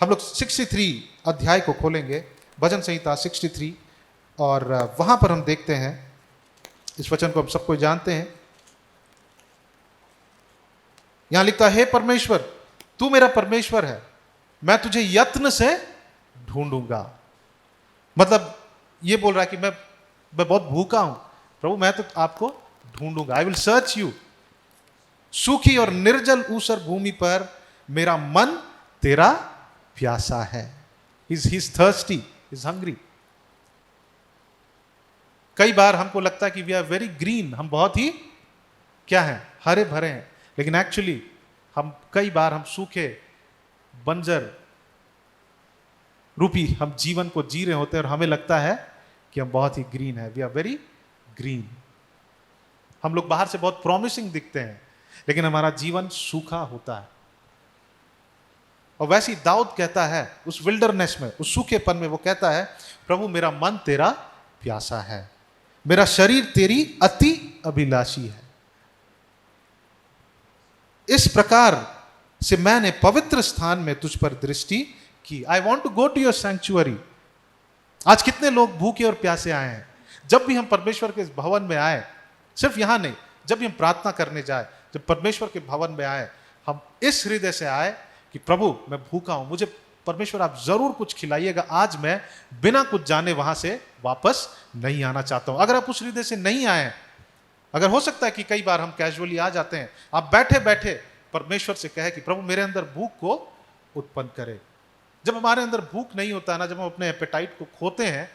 हम लोग 63 अध्याय को खोलेंगे, भजन संहिता 63, और वहां पर हम देखते हैं, इस वचन को हम सबको जानते हैं। यहां लिखता है, हे परमेश्वर तू मेरा परमेश्वर है, मैं तुझे यत्न से ढूंढूंगा। मतलब ये बोल रहा है कि मैं बहुत भूखा हूं प्रभु, मैं तो आपको ढूंढूंगा। I will search you. सूखी और निर्जल ऊसर भूमि पर मेरा मन तेरा प्यासा है। He's thirsty, he's hungry। कई बार हमको लगता है कि वी आर वेरी ग्रीन, हम बहुत ही क्या हैं? हरे भरे हैं, लेकिन एक्चुअली कई बार हम सूखे बंजर रूपी हम जीवन को जी रहे होते हैं और हमें लगता है कि हम बहुत ही ग्रीन है। We are very green. हम लोग बाहर से बहुत प्रॉमिसिंग दिखते हैं, लेकिन हमारा जीवन सूखा होता है। और वैसे ही दाऊद कहता है उस विल्डरनेस में, उस सूखेपन में, वो कहता है, प्रभु मेरा मन तेरा प्यासा है, मेरा शरीर तेरी अति अभिलाषी है। इस प्रकार से मैंने पवित्र स्थान में तुझ पर दृष्टि की। I want to go to your sanctuary. आज कितने लोग भूखे और प्यासे आए हैं। जब भी हम परमेश्वर के इस भवन में आए, सिर्फ यहां नहीं, जब भी हम प्रार्थना करने जाए, जब परमेश्वर के भवन में आए, हम इस हृदय से आए कि प्रभु मैं भूखा हूं, मुझे परमेश्वर आप जरूर कुछ खिलाइएगा। आज मैं बिना कुछ जाने वहां से वापस नहीं आना चाहता हूं। अगर आप उस हृदय से नहीं आए, अगर हो सकता है कि कई बार हम कैजुअली आ जाते हैं, आप बैठे बैठे परमेश्वर से कहे कि प्रभु मेरे अंदर भूख को उत्पन्न करे। जब हमारे अंदर भूख नहीं होता ना, जब हम अपने एपेटाइट को खोते हैं,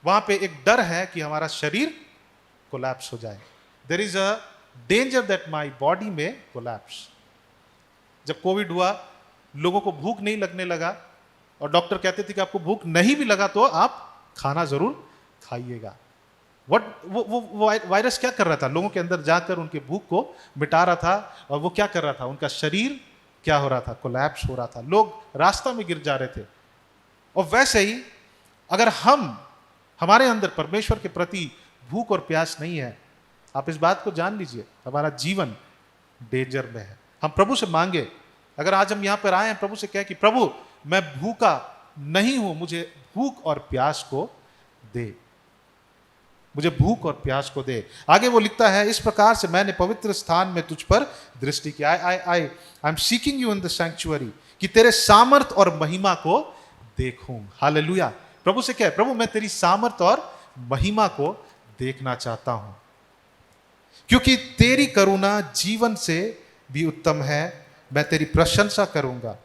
वहां पे एक डर है कि हमारा शरीर कोलैप्स हो जाए। There is danger that my body may collapse. जब कोविड हुआ, लोगों को भूख नहीं लगने लगा और डॉक्टर कहते थे कि आपको भूख नहीं भी लगा तो आप खाना जरूर खाइएगा। वो वायरस क्या कर रहा था? लोगों के अंदर जाकर उनके भूख को मिटा रहा था। और वो क्या कर रहा था? उनका शरीर क्या हो रहा था? कोलैप्स हो रहा था, लोग रास्ता में गिर जा रहे थे। और वैसे ही अगर हमारे अंदर परमेश्वर के प्रति भूख और प्यास नहीं है, आप इस बात को जान लीजिए, हमारा जीवन डेंजर में है। हम प्रभु से मांगे, अगर आज हम यहां पर आए हैं, प्रभु से कहें कि प्रभु मैं भूखा नहीं हूं, मुझे भूख और प्यास को दे, मुझे भूख और प्यास को दे। आगे वो लिखता है, इस प्रकार से मैंने पवित्र स्थान में तुझ पर दृष्टि की। I am seeking you in the sanctuary, कि तेरे सामर्थ और महिमा को देखूं। हालेलुया। प्रभु से क्या है? प्रभु मैं तेरी सामर्थ और महिमा को देखना चाहता हूं, क्योंकि तेरी करुणा जीवन से भी उत्तम है, मैं तेरी प्रशंसा करूंगा।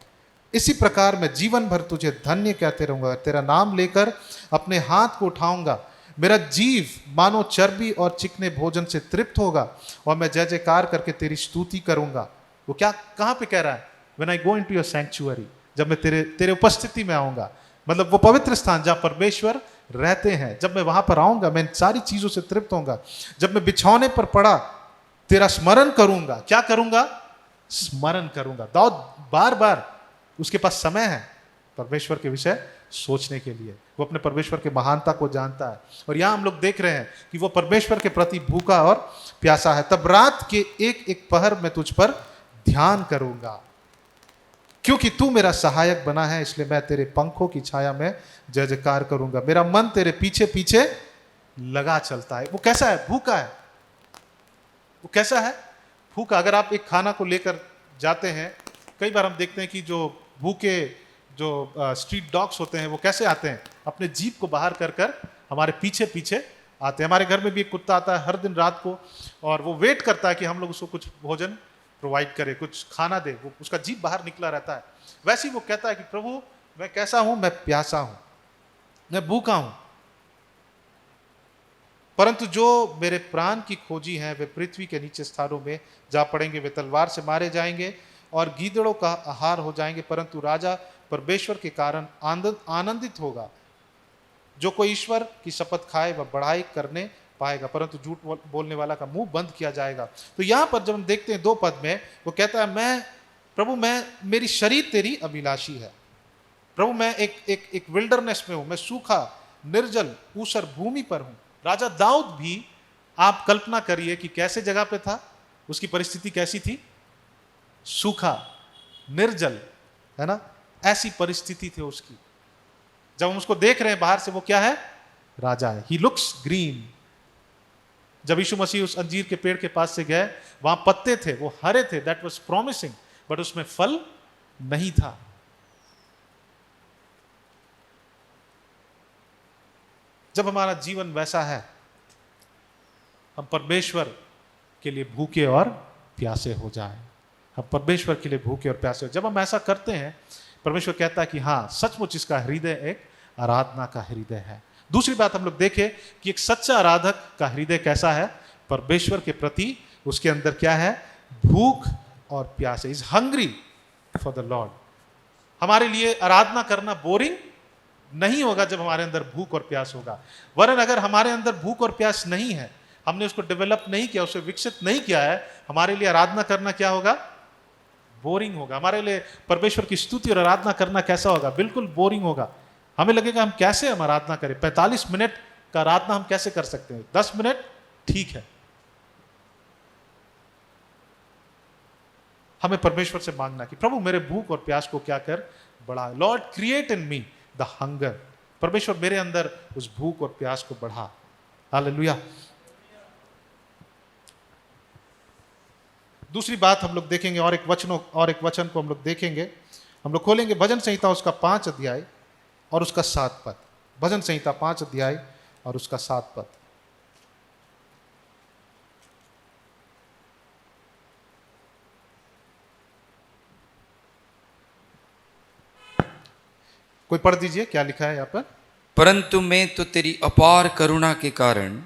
इसी प्रकार मैं जीवन भर तुझे धन्य कहते रहूंगा, तेरा नाम लेकर अपने हाथ को उठाऊंगा। मेरा जीव मानो चर्बी और चिकने भोजन से तृप्त होगा और मैं जय जयकार करके तेरी स्तुति करूंगा। वो क्या, कहां पे कह रहा है? When I go into your sanctuary, जब मैं तेरे उपस्थिति में आऊंगा, मतलब वो पवित्र स्थान जहां परमेश्वर रहते हैं, जब मैं वहां पर आऊंगा मैं इन सारी चीजों से तृप्त होऊंगा। जब मैं बिछौने पर पड़ा तेरा स्मरण करूंगा। क्या करूंगा? स्मरण करूंगा। दाऊद बार बार उसके पास समय है परमेश्वर के विषय सोचने के लिए, वो अपने परमेश्वर के महानता को जानता है। और यहां हम लोग देख रहे हैं कि वो परमेश्वर के प्रति भूखा और प्यासा है। तब रात के एक एक पहर में तुझ पर ध्यान करूंगा, क्योंकि तू मेरा सहायक बना है, इसलिए मैं तेरे पंखों की छाया में जय जयकार करूंगा। मेरा मन तेरे पीछे पीछे लगा चलता है। वो कैसा है? भूखा है। वो कैसा है? भूखा। अगर आप एक खाना को लेकर जाते हैं, कई बार हम देखते हैं कि जो भूखे जो स्ट्रीट डॉग्स होते हैं वो कैसे आते हैं? अपने जीप को बाहर कर कर हमारे पीछे पीछे आते हैं। हमारे घर में भी एक कुत्ता आता है हर दिन रात को, और वो वेट करता है कि हम लोग उसको कुछ भोजन प्रोवाइड करें, कुछ खाना दे। वो उसका जीप बाहर निकला रहता है। वैसे ही वो कहता है कि प्रभु मैं कैसा हूं? मैं प्यासा हूं, मैं भूखा हूं। परंतु जो मेरे प्राण की खोजी हैं वे पृथ्वी के नीचे स्थानों में जा पड़ेंगे, वे तलवार से मारे जाएंगे और गीदड़ों का आहार हो जाएंगे। परंतु राजा परमेश्वर के कारण आनंदित होगा। जो कोई ईश्वर की शपथ खाए वह बढ़ाई करने पाएगा, परंतु झूठ बोलने वाला का मुंह बंद किया जाएगा। तो यहां पर जब हम देखते हैं 2 पद में, वो कहता है मैं प्रभु मेरी शरीर तेरी अभिलाषी है। प्रभु मैं एक विल्डरनेस में हूं, मैं सूखा निर्जल ऊसर भूमि पर हूं। राजा दाऊद भी, आप कल्पना करिए कि कैसे जगह पे था, उसकी परिस्थिति कैसी थी? सूखा निर्जल, है ना? ऐसी परिस्थिति थी उसकी। जब हम उसको देख रहे हैं बाहर से, वो क्या है? राजा है। He looks green. जब यीशु मसीह उस अंजीर के पेड़ के पास से गए, वहां पत्ते थे, वो हरे थे, दैट वाज प्रॉमिसिंग, बट उसमें फल नहीं था। जब हमारा जीवन वैसा है, हम परमेश्वर के लिए भूखे और प्यासे हो जाएं। हम परमेश्वर के लिए भूखे और प्यासे हो। जब हम ऐसा करते हैं, परमेश्वर कहता है कि हाँ सचमुच इसका हृदय एक आराधना का हृदय है। दूसरी बात हम लोग देखें कि एक सच्चा आराधक का हृदय कैसा है? परमेश्वर के प्रति उसके अंदर क्या है? भूख और प्यास है। Is hungry for the Lord. हमारे लिए आराधना करना बोरिंग नहीं होगा जब हमारे अंदर भूख और प्यास होगा। वरन अगर हमारे अंदर भूख और प्यास नहीं है, हमने उसको डेवलप नहीं किया, उसे विकसित नहीं किया है, हमारे लिए आराधना करना क्या होगा? बोरिंग होगा। हमारे लिए परमेश्वर की स्तुति और आराधना करना कैसा होगा? बिल्कुल बोरिंग होगा। हमें लगेगा हम कैसे हम आराधना करें? 45 मिनट का आराधना हम कैसे कर सकते हैं? 10 मिनट ठीक है। हमें परमेश्वर से मांगना कि प्रभु मेरे भूख और प्यास को क्या कर? बढ़ा। Lord create in me the hunger. परमेश्वर मेरे अंदर उस भूख और प्यास को बढ़ा। हालेलुया। दूसरी बात हम लोग देखेंगे, और एक वचन को हम लोग देखेंगे। हम लोग खोलेंगे भजन संहिता उसका 5 अध्याय और उसका 7 पद। भजन संहिता 5 अध्याय और उसका 7 पद। कोई पढ़ दीजिए क्या लिखा है यहाँ पर। परंतु मैं तो तेरी अपार करुणा के कारण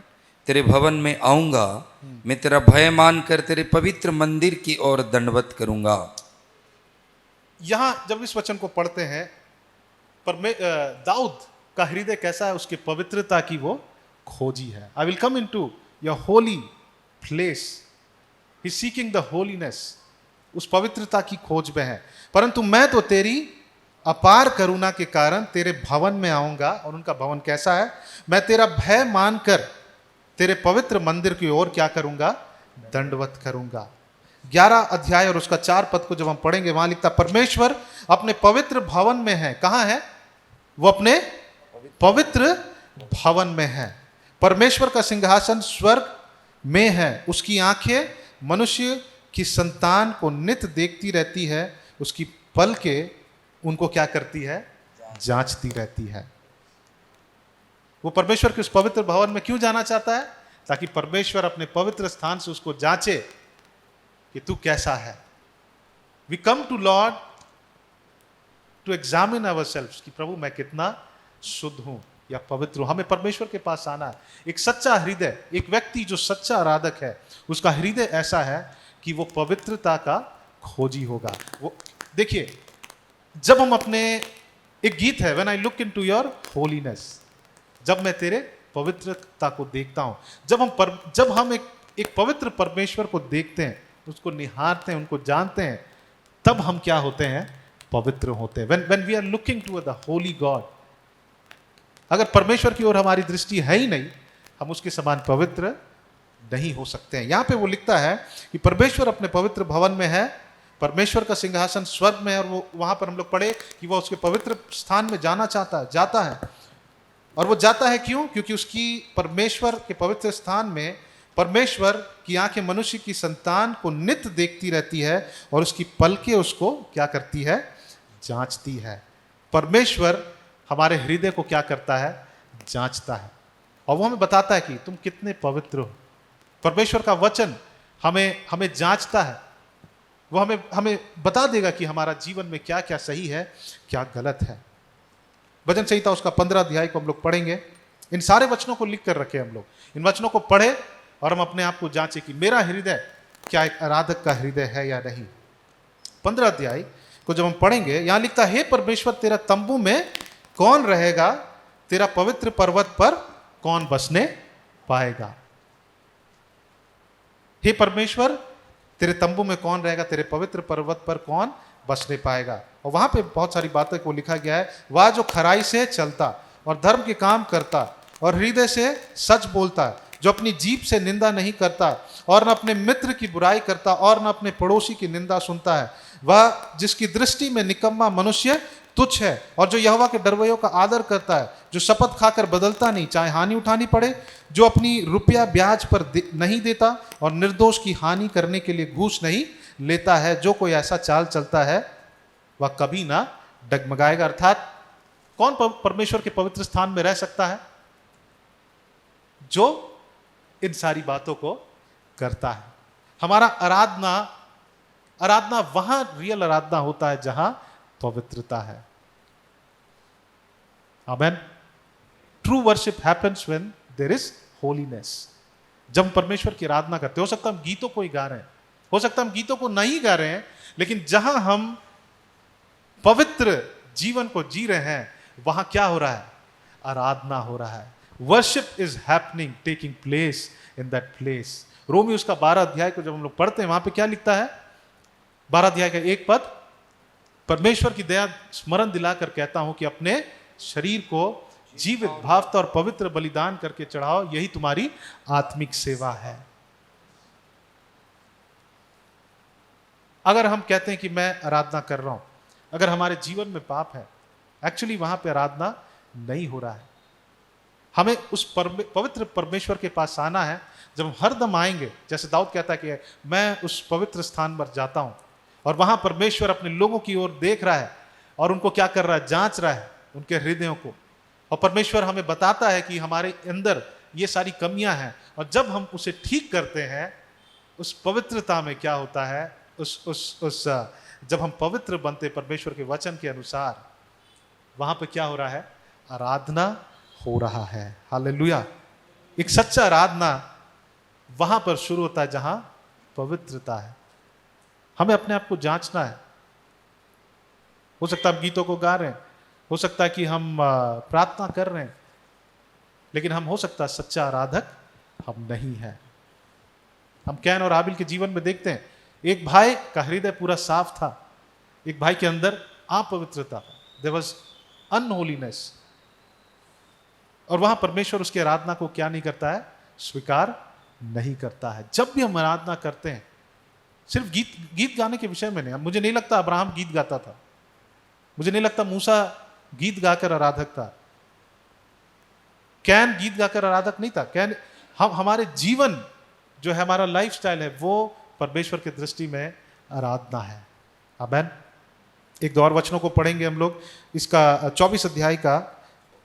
तेरे भवन में आऊंगा, मैं तेरा भय मानकर तेरे पवित्र मंदिर की ओर दंडवत करूंगा। यहां जब इस वचन को पढ़ते हैं, दाऊद का हृदय कैसा है? उसकी पवित्रता की वो खोजी है। I will come into your holy place, he seeking the holiness, उस पवित्रता की खोज में है। परंतु मैं तो तेरी अपार करुणा के कारण तेरे भवन में आऊंगा। और उनका भवन कैसा है? मैं तेरा भय मानकर तेरे पवित्र मंदिर की ओर क्या करूंगा? दंडवत करूंगा। 11 अध्याय और उसका 4 पद को जब हम पढ़ेंगे, वहां लिखता परमेश्वर अपने पवित्र भवन में है। कहां है वो? अपने पवित्र भवन में है। परमेश्वर का सिंहासन स्वर्ग में है, उसकी आंखें मनुष्य की संतान को नित्य देखती रहती है, उसकी पलकें उनको क्या करती है? जांचती रहती है। वो परमेश्वर के उस पवित्र भवन में क्यों जाना चाहता है? ताकि परमेश्वर अपने पवित्र स्थान से उसको जांचे कि तू कैसा है। We come to Lord to examine ourselves, कि प्रभु मैं कितना शुद्ध हूं या पवित्र हूं। हमें परमेश्वर के पास आना है। एक सच्चा हृदय, एक व्यक्ति जो सच्चा आराधक है, उसका हृदय ऐसा है कि वो पवित्रता का खोजी होगा। वो देखिए, जब हम अपने, एक गीत है, when I look into your holiness, जब मैं तेरे पवित्रता को देखता हूं, जब हम एक पवित्र परमेश्वर को देखते हैं, उसको निहारते हैं, उनको जानते हैं, तब हम क्या होते हैं? पवित्र होते हैं। When we are looking to the holy God, अगर परमेश्वर की ओर हमारी दृष्टि है ही नहीं, हम उसके समान पवित्र नहीं हो सकते हैं। यहां पे वो लिखता है कि परमेश्वर अपने पवित्र भवन में है, परमेश्वर का सिंहासन स्वर्ग में है, और वो वहां पर हम लोग पढ़े कि वो उसके पवित्र स्थान में जाता है। और वो जाता है क्यों? क्योंकि उसकी परमेश्वर के पवित्र स्थान में परमेश्वर की आंखें मनुष्य की संतान को नित्य देखती रहती है, और उसकी पलकें उसको क्या करती है? जांचती है। परमेश्वर हमारे हृदय को क्या करता है? जांचता है, और वो हमें बताता है कि तुम कितने पवित्र हो। परमेश्वर का वचन हमें जांचता है। वो हमें बता देगा कि हमारा जीवन में क्या क्या सही है, क्या गलत है। भजन संहिता उसका 15 अध्याय को हम लोग पढ़ेंगे। इन सारे वचनों को लिख कर रखे हम लोग, इन वचनों को पढ़े और हम अपने आप को जांचे कि मेरा हृदय क्या एक आराधक का हृदय है या नहीं। 15 अध्याय को जब हम पढ़ेंगे, यहां लिखता है, हे परमेश्वर तेरा तंबू में कौन रहेगा? तेरा पवित्र पर्वत पर कौन बसने पाएगा? हे परमेश्वर तेरे तंबू में कौन रहेगा? तेरे पवित्र पर्वत पर कौन बसने पाएगा? और वहां पे बहुत सारी बातें को लिखा गया है। वह जो खराई से चलता और धर्म के काम करता और हृदय से सच बोलता, जो अपनी जीभ से निंदा नहीं करता और न अपने मित्र की बुराई करता और न अपने पड़ोसी की निंदा सुनता है, वह जिसकी दृष्टि में निकम्मा मनुष्य तुच्छ है, और जो यहोवा के डरवैयों का आदर करता है, जो शपथ खाकर बदलता नहीं चाहे हानि उठानी पड़े, जो अपनी रुपया ब्याज पर नहीं देता और निर्दोष की हानि करने के लिए घूस नहीं लेता है, जो कोई ऐसा चाल चलता है वह कभी ना डगमगाएगा। अर्थात कौन परमेश्वर के पवित्र स्थान में रह सकता है? जो इन सारी बातों को करता है। हमारा आराधना वहां रियल आराधना होता है जहां पवित्रता है। Amen. True worship happens when there is holiness. जब हम परमेश्वर की आराधना करते, हो सकता है हम गीतों को ही गा रहे हैं, हो सकता है हम गीतों को नहीं गा रहे हैं, लेकिन जहां हम पवित्र जीवन को जी रहे हैं, वहां क्या हो रहा है? आराधना हो रहा है। Worship is happening, taking place in that place. रोमी उसका 12 अध्याय को जब हम लोग पढ़ते हैं, वहां पे क्या लिखता है? 12 अध्याय का 1 पद, परमेश्वर की दया स्मरण दिलाकर कहता हूं कि अपने शरीर को जीवित, भावता और पवित्र बलिदान करके चढ़ाओ, यही तुम्हारी आत्मिक सेवा है। अगर हम कहते हैं कि मैं आराधना कर रहा हूं, अगर हमारे जीवन में पाप है, एक्चुअली वहां पे आराधना नहीं हो रहा है। हमें उस पवित्र परमेश्वर के पास आना है। जब हम हरदम आएंगे, जैसे दाऊद कहता है कि मैं उस पवित्र स्थान पर जाता हूं, और वहां परमेश्वर अपने लोगों की ओर देख रहा है और उनको क्या कर रहा है? जांच रहा है उनके हृदयों को। और परमेश्वर हमें बताता है कि हमारे अंदर ये सारी कमियां हैं, और जब हम उसे ठीक करते हैं, उस पवित्रता में क्या होता है? जब हम पवित्र बनते परमेश्वर के वचन के अनुसार, वहां पे क्या हो रहा है? आराधना हो रहा है। हालेलुया। एक सच्चा आराधना वहां पर शुरू होता है जहां पवित्रता है। हमें अपने आप को जांचना है। हो सकता है हम गीतों को गा रहे हैं, हो सकता है कि हम प्रार्थना कर रहे हैं, लेकिन हम हो सकता है सच्चा आराधक हम नहीं है। हम कैन और हाबिल के जीवन में देखते हैं, एक भाई का हृदय पूरा साफ था, एक भाई के अंदर अपवित्रता, देयर वाज अनहोलीनेस, और वहां परमेश्वर उसकी आराधना को क्या नहीं करता है, स्वीकार नहीं करता है। जब भी हम आराधना करते हैं, सिर्फ गीत गाने के विषय में नहीं, मुझे नहीं लगता अब्राहम गीत गाता था, मुझे नहीं लगता मूसा गीत गाकर आराधक था, कैन गीत गाकर आराधक नहीं था। कैन हमारे जीवन जो है, हमारा लाइफस्टाइल है, वो परमेश्वर की दृष्टि में आराधना है। आमेन। एक दो और वचनों को पढ़ेंगे हम लोग, इसका 24 अध्याय का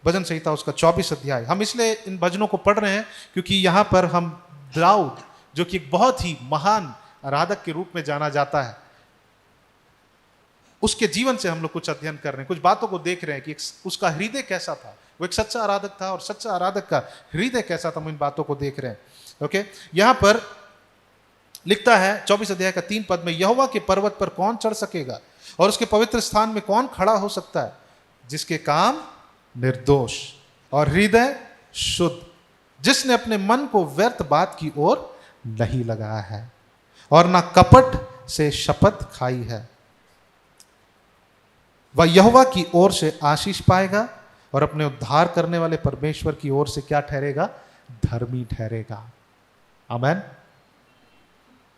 भजन संहिता, उसका 24 अध्याय। हम इसलिए इन भजनों को पढ़ रहे हैं क्योंकि यहां पर हम दाऊद, जो कि एक बहुत ही महान आराधक के रूप में जाना जाता है, उसके जीवन से हम लोग कुछ अध्ययन कर रहे हैं, कुछ बातों को देख रहे हैं कि उसका हृदय कैसा था। वो एक सच्चा आराधक था और सच्चा आराधक का हृदय कैसा था, हम इन बातों को देख रहे हैं। ओके, यहां पर लिखता है 24 अध्याय का 3 पद में, यहोवा के पर्वत पर कौन चढ़ सकेगा और उसके पवित्र स्थान में कौन खड़ा हो सकता है, जिसके काम निर्दोष और हृदय शुद्ध, जिसने अपने मन को व्यर्थ बात की ओर नहीं लगाया है और ना कपट से शपथ खाई है। वह यहोवा की ओर से आशीष पाएगा और अपने उद्धार करने वाले परमेश्वर की ओर से क्या ठहरेगा, धर्मी ठहरेगा। आमेन।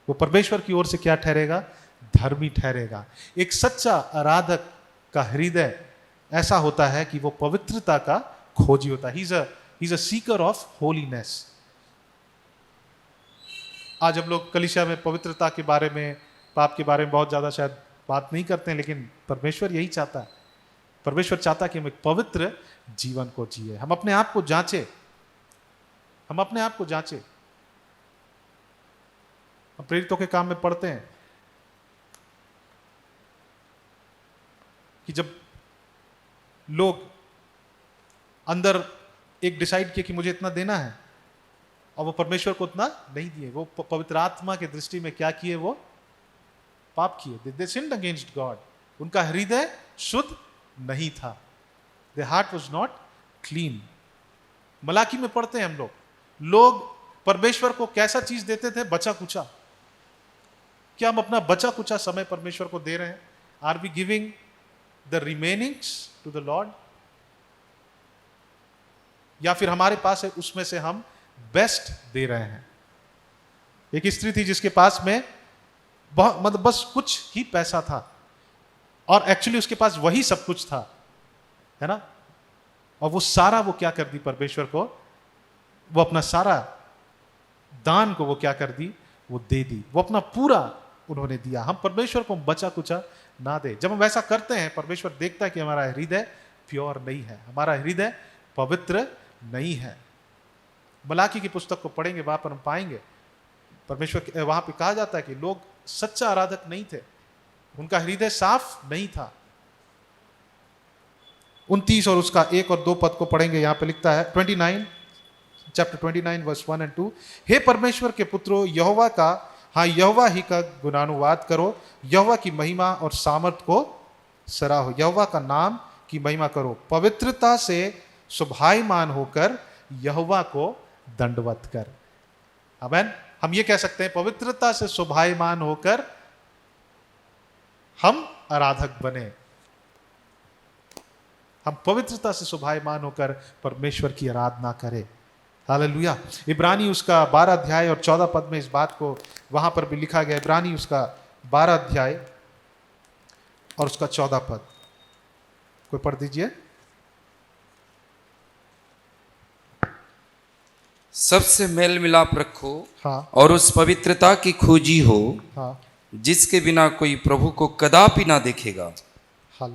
वो परमेश्वर की ओर से क्या ठहरेगा, धर्मी ठहरेगा। एक सच्चा आराधक का हृदय ऐसा होता है कि वो पवित्रता का खोजी होता है। He is a Sikar of holiness. आज हम लोग कलीसिया में पवित्रता के बारे में, पाप के बारे में बहुत ज्यादा शायद बात नहीं करते हैं, लेकिन परमेश्वर यही चाहता है। परमेश्वर चाहता है कि हम एक पवित्र जीवन को जिए। हम अपने आप को जांचे, हम अपने आप को जांचे। हम प्रेरितों के काम में पढ़ते हैं कि जब लोग अंदर एक डिसाइड किए कि मुझे इतना देना है, और वो परमेश्वर को उतना नहीं दिए, वो पवित्र आत्मा की दृष्टि में क्या किए, वो पाप किए। दे सिन्ड अगेंस्ट गॉड। उनका हृदय शुद्ध नहीं था। Their heart was not clean. Malachi में पढ़ते हैं हम लोग परमेश्वर को कैसा चीज देते थे, बचा कुचा। क्या हम अपना बचा कुचा समय परमेश्वर को दे रहे हैं? Are we giving the remainings to the Lord, या फिर हमारे पास है उसमें से हम बेस्ट दे रहे हैं? एक स्त्री थी जिसके पास में बहुत, मतलब बस कुछ ही पैसा था, और एक्चुअली उसके पास वही सब कुछ था, है ना, और वो सारा वो क्या कर दी परमेश्वर को, वो अपना सारा दान को वो क्या कर दी, वो दे दी, वो अपना पूरा उन्होंने दिया। हम परमेश्वर को बचा कुचा ना दे। जब हम वैसा करते हैं, परमेश्वर देखता है कि हमारा हृदय प्योर नहीं है, हमारा हृदय पवित्र नहीं है। मलाकी की पुस्तक को पढ़ेंगे, वहां पर हम पाएंगे परमेश्वर वहां पे कहा जाता है कि लोग सच्चा आराधक नहीं थे, उनका हृदय साफ नहीं था। 29 और उसका 1 और 2 पद को पढ़ेंगे। यहां पे लिखता है 29 चैप्टर 29 वर्स 1 और 2, हे परमेश्वर के पुत्रों, यहोवा का, हाँ यहोवा ही का गुणानुवाद करो, यहोवा की महिमा और सामर्थ को सराहो, यहोवा का नाम की महिमा करो, पवित्रता से शोभायमान होकर यहोवा को दंडवत कर। आमेन। हम ये कह सकते हैं, पवित्रता से शोभायमान होकर हम आराधक बने, हम पवित्रता से शोभायमान होकर परमेश्वर की आराधना करें। हालेलुया। इब्रानी उसका 12 अध्याय और 14 पद में इस बात को वहां पर भी लिखा गया। इब्रानी उसका 12 अध्याय और उसका 14 पद, कोई पढ़ दीजिए। सबसे मेल मिलाप रखो, हाँ, और उस पवित्रता की खोजी हो, हाँ, जिसके बिना कोई प्रभु को कदापि ना देखेगा। हाल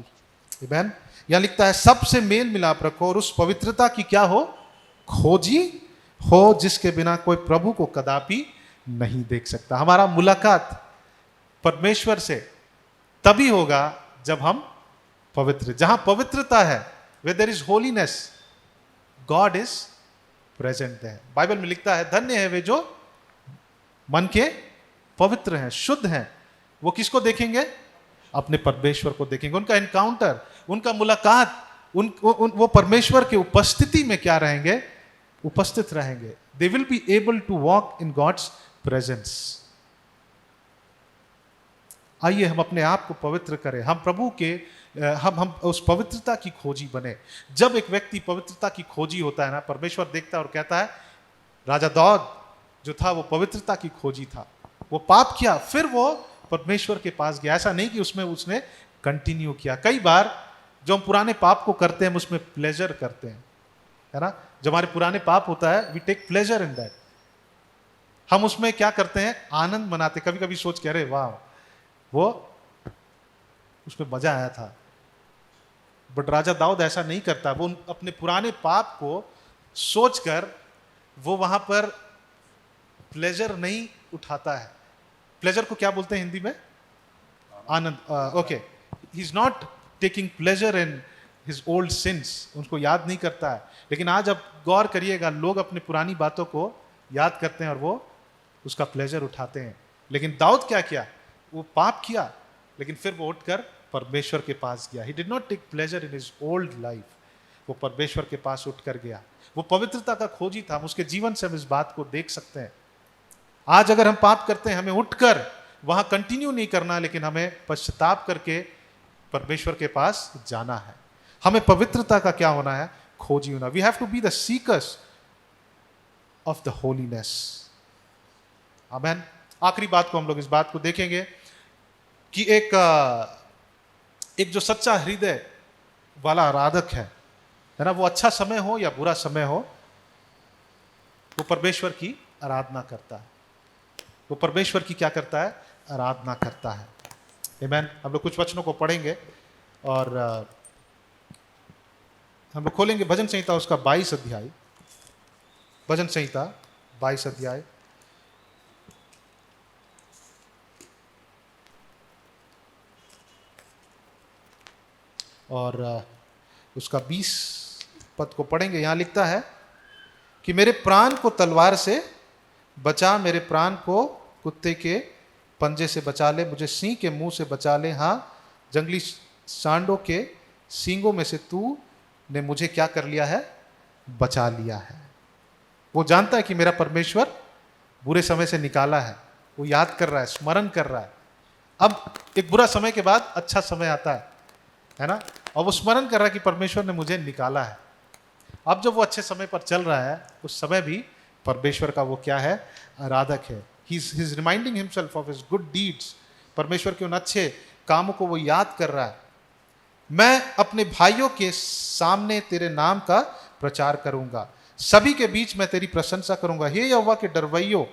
आमेन। यहां लिखता है सबसे मेल मिलाप रखो और उस पवित्रता की क्या हो, खोजी हो, जिसके बिना कोई प्रभु को कदापि नहीं देख सकता। हमारा मुलाकात परमेश्वर से तभी होगा जब हम पवित्र, जहां पवित्रता है, where there is holiness, God is present है। बाइबल में लिखता है धन्य है वे जो मन के पवित्र हैं, शुद्ध हैं। वो किसको देखेंगे? अपने परमेश्वर को देखेंगे। उनका एनकाउंटर, उनका मुलाकात, वो परमेश्वर के उपस्थिति में क्या रहेंगे? उपस्थित रहेंगे। They will be able to walk in God's presence. आइए हम अपने आप को पवित्र करें, हम प्रभु के हम उस पवित्रता की खोजी बने। जब एक व्यक्ति पवित्रता की खोजी होता है ना, परमेश्वर देखता है और कहता है, राजा दाऊद जो था वो पवित्रता की खोजी था, वो पाप किया, फिर वो परमेश्वर के पास गया। ऐसा नहीं कि उसने कंटिन्यू किया। कई बार जो हम पुराने पाप को करते हैं हम उसमें प्लेजर करते हैं, है ना। जब हमारे पुराने पाप होता है we take pleasure in that. हम उसमें क्या करते हैं? आनंद मनाते। कभी कभी सोच के अरे वाह वो उसमें मजा आया था। बट राजा दाऊद ऐसा नहीं करता। वो अपने पुराने पाप को सोचकर वो वहां पर प्लेजर नहीं उठाता है। प्लेजर को क्या बोलते हैं हिंदी में? आनंद। Okay, he is not taking pleasure in his old sins, उनको याद नहीं करता है। लेकिन आज आप गौर करिएगा, लोग अपनी पुरानी बातों को याद करते हैं और वो उसका प्लेजर उठाते हैं। लेकिन दाऊद क्या किया? वो पाप किया लेकिन फिर वो उठकर परमेश्वर के पास गया। He did not take pleasure in his old life. वो परमेश्वर के पास उठकर गया। वो पवित्रता का खोजी था। हम उसके जीवन से हम इस बात को देख सकते हैं। आज अगर हम पाप करते हैं, हमें उठकर वहां कंटिन्यू नहीं करना, लेकिन हमें पश्चाताप करके परमेश्वर के पास जाना है। हमें पवित्रता का क्या होना है? खोजी होना। We have to be the seekers of the holiness. Amen. आखिरी बात को हम लोग इस बात को देखेंगे कि एक जो सच्चा हृदय वाला आराधक है ना, वो अच्छा समय हो या बुरा समय हो, वो परमेश्वर की आराधना करता है। वो परमेश्वर की क्या करता है? आराधना करता है। आमेन। हम लोग कुछ वचनों को पढ़ेंगे और हम लोग खोलेंगे भजन संहिता उसका 22 अध्याय। भजन संहिता 22 अध्याय और उसका 20 पद को पढ़ेंगे। यहां लिखता है कि मेरे प्राण को तलवार से बचा, मेरे प्राण को कुत्ते के पंजे से बचा ले, मुझे सिंह के मुंह से बचा ले। हाँ, जंगली सांडों के सींगों में से तू ने मुझे क्या कर लिया है? बचा लिया है। वो जानता है कि मेरा परमेश्वर बुरे समय से निकाला है। वो याद कर रहा है, स्मरण कर रहा है। अब एक बुरा समय के बाद अच्छा समय आता है ना, और वो स्मरण कर रहा है कि परमेश्वर ने मुझे निकाला है। अब जब वो अच्छे समय पर चल रहा है, उस समय भी परमेश्वर का वो क्या है? आराधक है। He is reminding himself of his good deeds. परमेश्वर के उन अच्छे कामों को वो याद कर रहा है। मैं अपने भाइयों के सामने तेरे नाम का प्रचार करूंगा, सभी के बीच मैं तेरी प्रशंसा करूंगा। हे यहोवा के डरवैयो,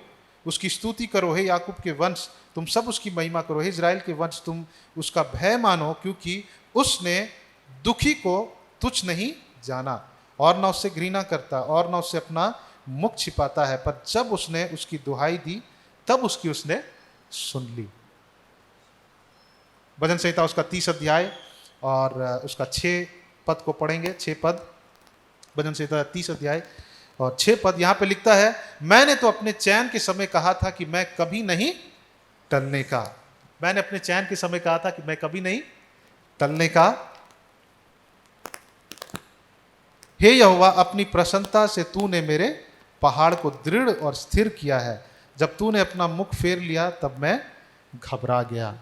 उसकी स्तुति करो। हे याकूब के वंश, तुम सब उसकी महिमा करो। हे इजराइल के वंश, तुम उसका भय मानो, क्योंकि उसने दुखी को तुच्छ नहीं जाना और न उससे घृणा करता और न उससे अपना मुख छिपाता है। पर जब उसने उसकी दुहाई दी तब उसकी उसने सुन ली। भजन संहिता उसका 30 अध्याय और उसका 6 पद को पढ़ेंगे। 6 पद, भजन संहिता 30 अध्याय और 6 पद। यहां पे लिखता है, मैंने तो अपने चैन के समय कहा था कि मैं कभी नहीं टलने का। मैंने अपने चैन के समय कहा था कि मैं कभी नहीं टलने का। हे यहोवा, अपनी प्रसन्नता से तूने मेरे पहाड़ को दृढ़ और स्थिर किया है। जब तूने अपना मुख फेर लिया तब मैं घबरा गया।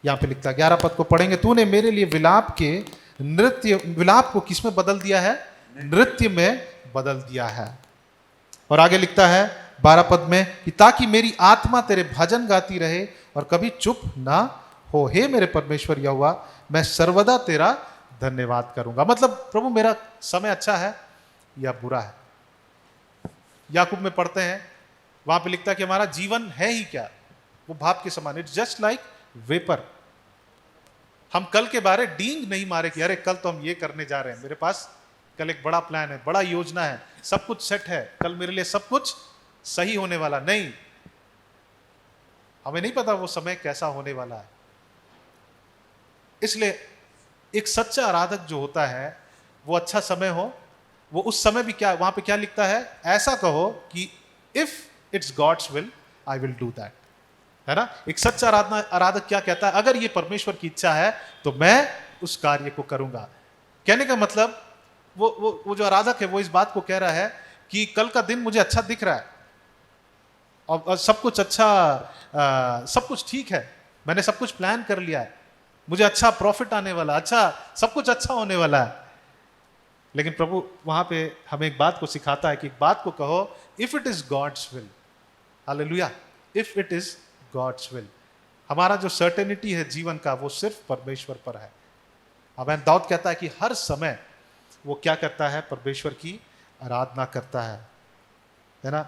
यहां पे लिखता है 11 पद को पढ़ेंगे। तूने मेरे लिए विलाप को किसमें बदल दिया है? नृत्य में बदल दिया है। और आगे लिखता है 12 पद में कि ताकि मेरी आत्मा तेरे भजन गाती रहे और कभी चुप ना हो। हे मेरे परमेश्वर यहोवा, मैं सर्वदा तेरा धन्यवाद करूंगा। मतलब प्रभु, मेरा समय अच्छा है या बुरा है? याकूब में पढ़ते हैं, वहां पे लिखता है कि हमारा जीवन है ही क्या? वो भाप के समान। It's just like vapour. हम कल के बारे डींग नहीं मारे कि अरे कल तो हम ये करने जा रहे हैं, मेरे पास कल एक बड़ा प्लान है, बड़ा योजना है, सब कुछ सेट है, कल मेरे लिए सब कुछ सही होने वाला। नहीं, हमें नहीं पता वो समय कैसा होने वाला है। इसलिए एक सच्चा आराधक जो होता है, वो अच्छा समय हो वो उस समय भी क्या वहां पे क्या लिखता है, ऐसा कहो कि if it's God's will I will do that, है ना। एक सच्चा आराधक क्या कहता है, अगर ये परमेश्वर की इच्छा है तो मैं उस कार्य को करूंगा। कहने का मतलब वो जो आराधक है वो इस बात को कह रहा है कि कल का दिन मुझे अच्छा दिख रहा है और सब कुछ अच्छा, सब कुछ ठीक है, मैंने सब कुछ प्लान कर लिया है, मुझे अच्छा प्रॉफिट आने वाला, अच्छा सब कुछ अच्छा होने वाला है। लेकिन प्रभु वहां पे हमें एक बात को सिखाता है कि एक बात को कहो, if it is God's will, hallelujah, if it is God's will. हमारा जो सर्टेनिटी है जीवन का वो सिर्फ परमेश्वर पर है। अब दाऊद कहता है कि हर समय वो क्या करता है, परमेश्वर की आराधना करता है ना।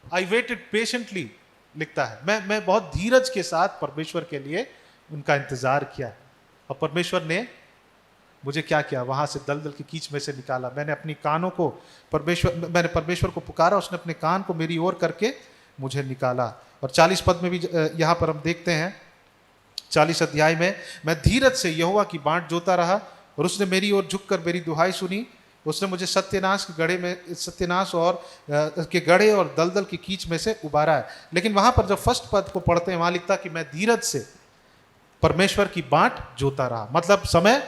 आई वेटेड पेशेंटली लिखता है, मैं बहुत धीरज के साथ परमेश्वर के लिए उनका इंतजार किया और परमेश्वर ने मुझे क्या किया, वहां से दलदल की कीच में से निकाला। मैंने अपनी कानों को मैंने परमेश्वर को पुकारा, उसने अपने कान को मेरी ओर करके मुझे निकाला। और 40 पद में भी यहाँ पर हम देखते हैं, 40 अध्याय में, मैं धीरज से यहोवा की बाट जोता रहा और उसने मेरी ओर झुककर मेरी दुहाई सुनी। उसने मुझे सत्यानाश और के गड्ढे और दलदल की कीच में से उबारा है। लेकिन वहां पर जब फर्स्ट पद को पढ़ते हैं वहां लिखता कि मैं धीरज से परमेश्वर की बाट जोता रहा, मतलब समय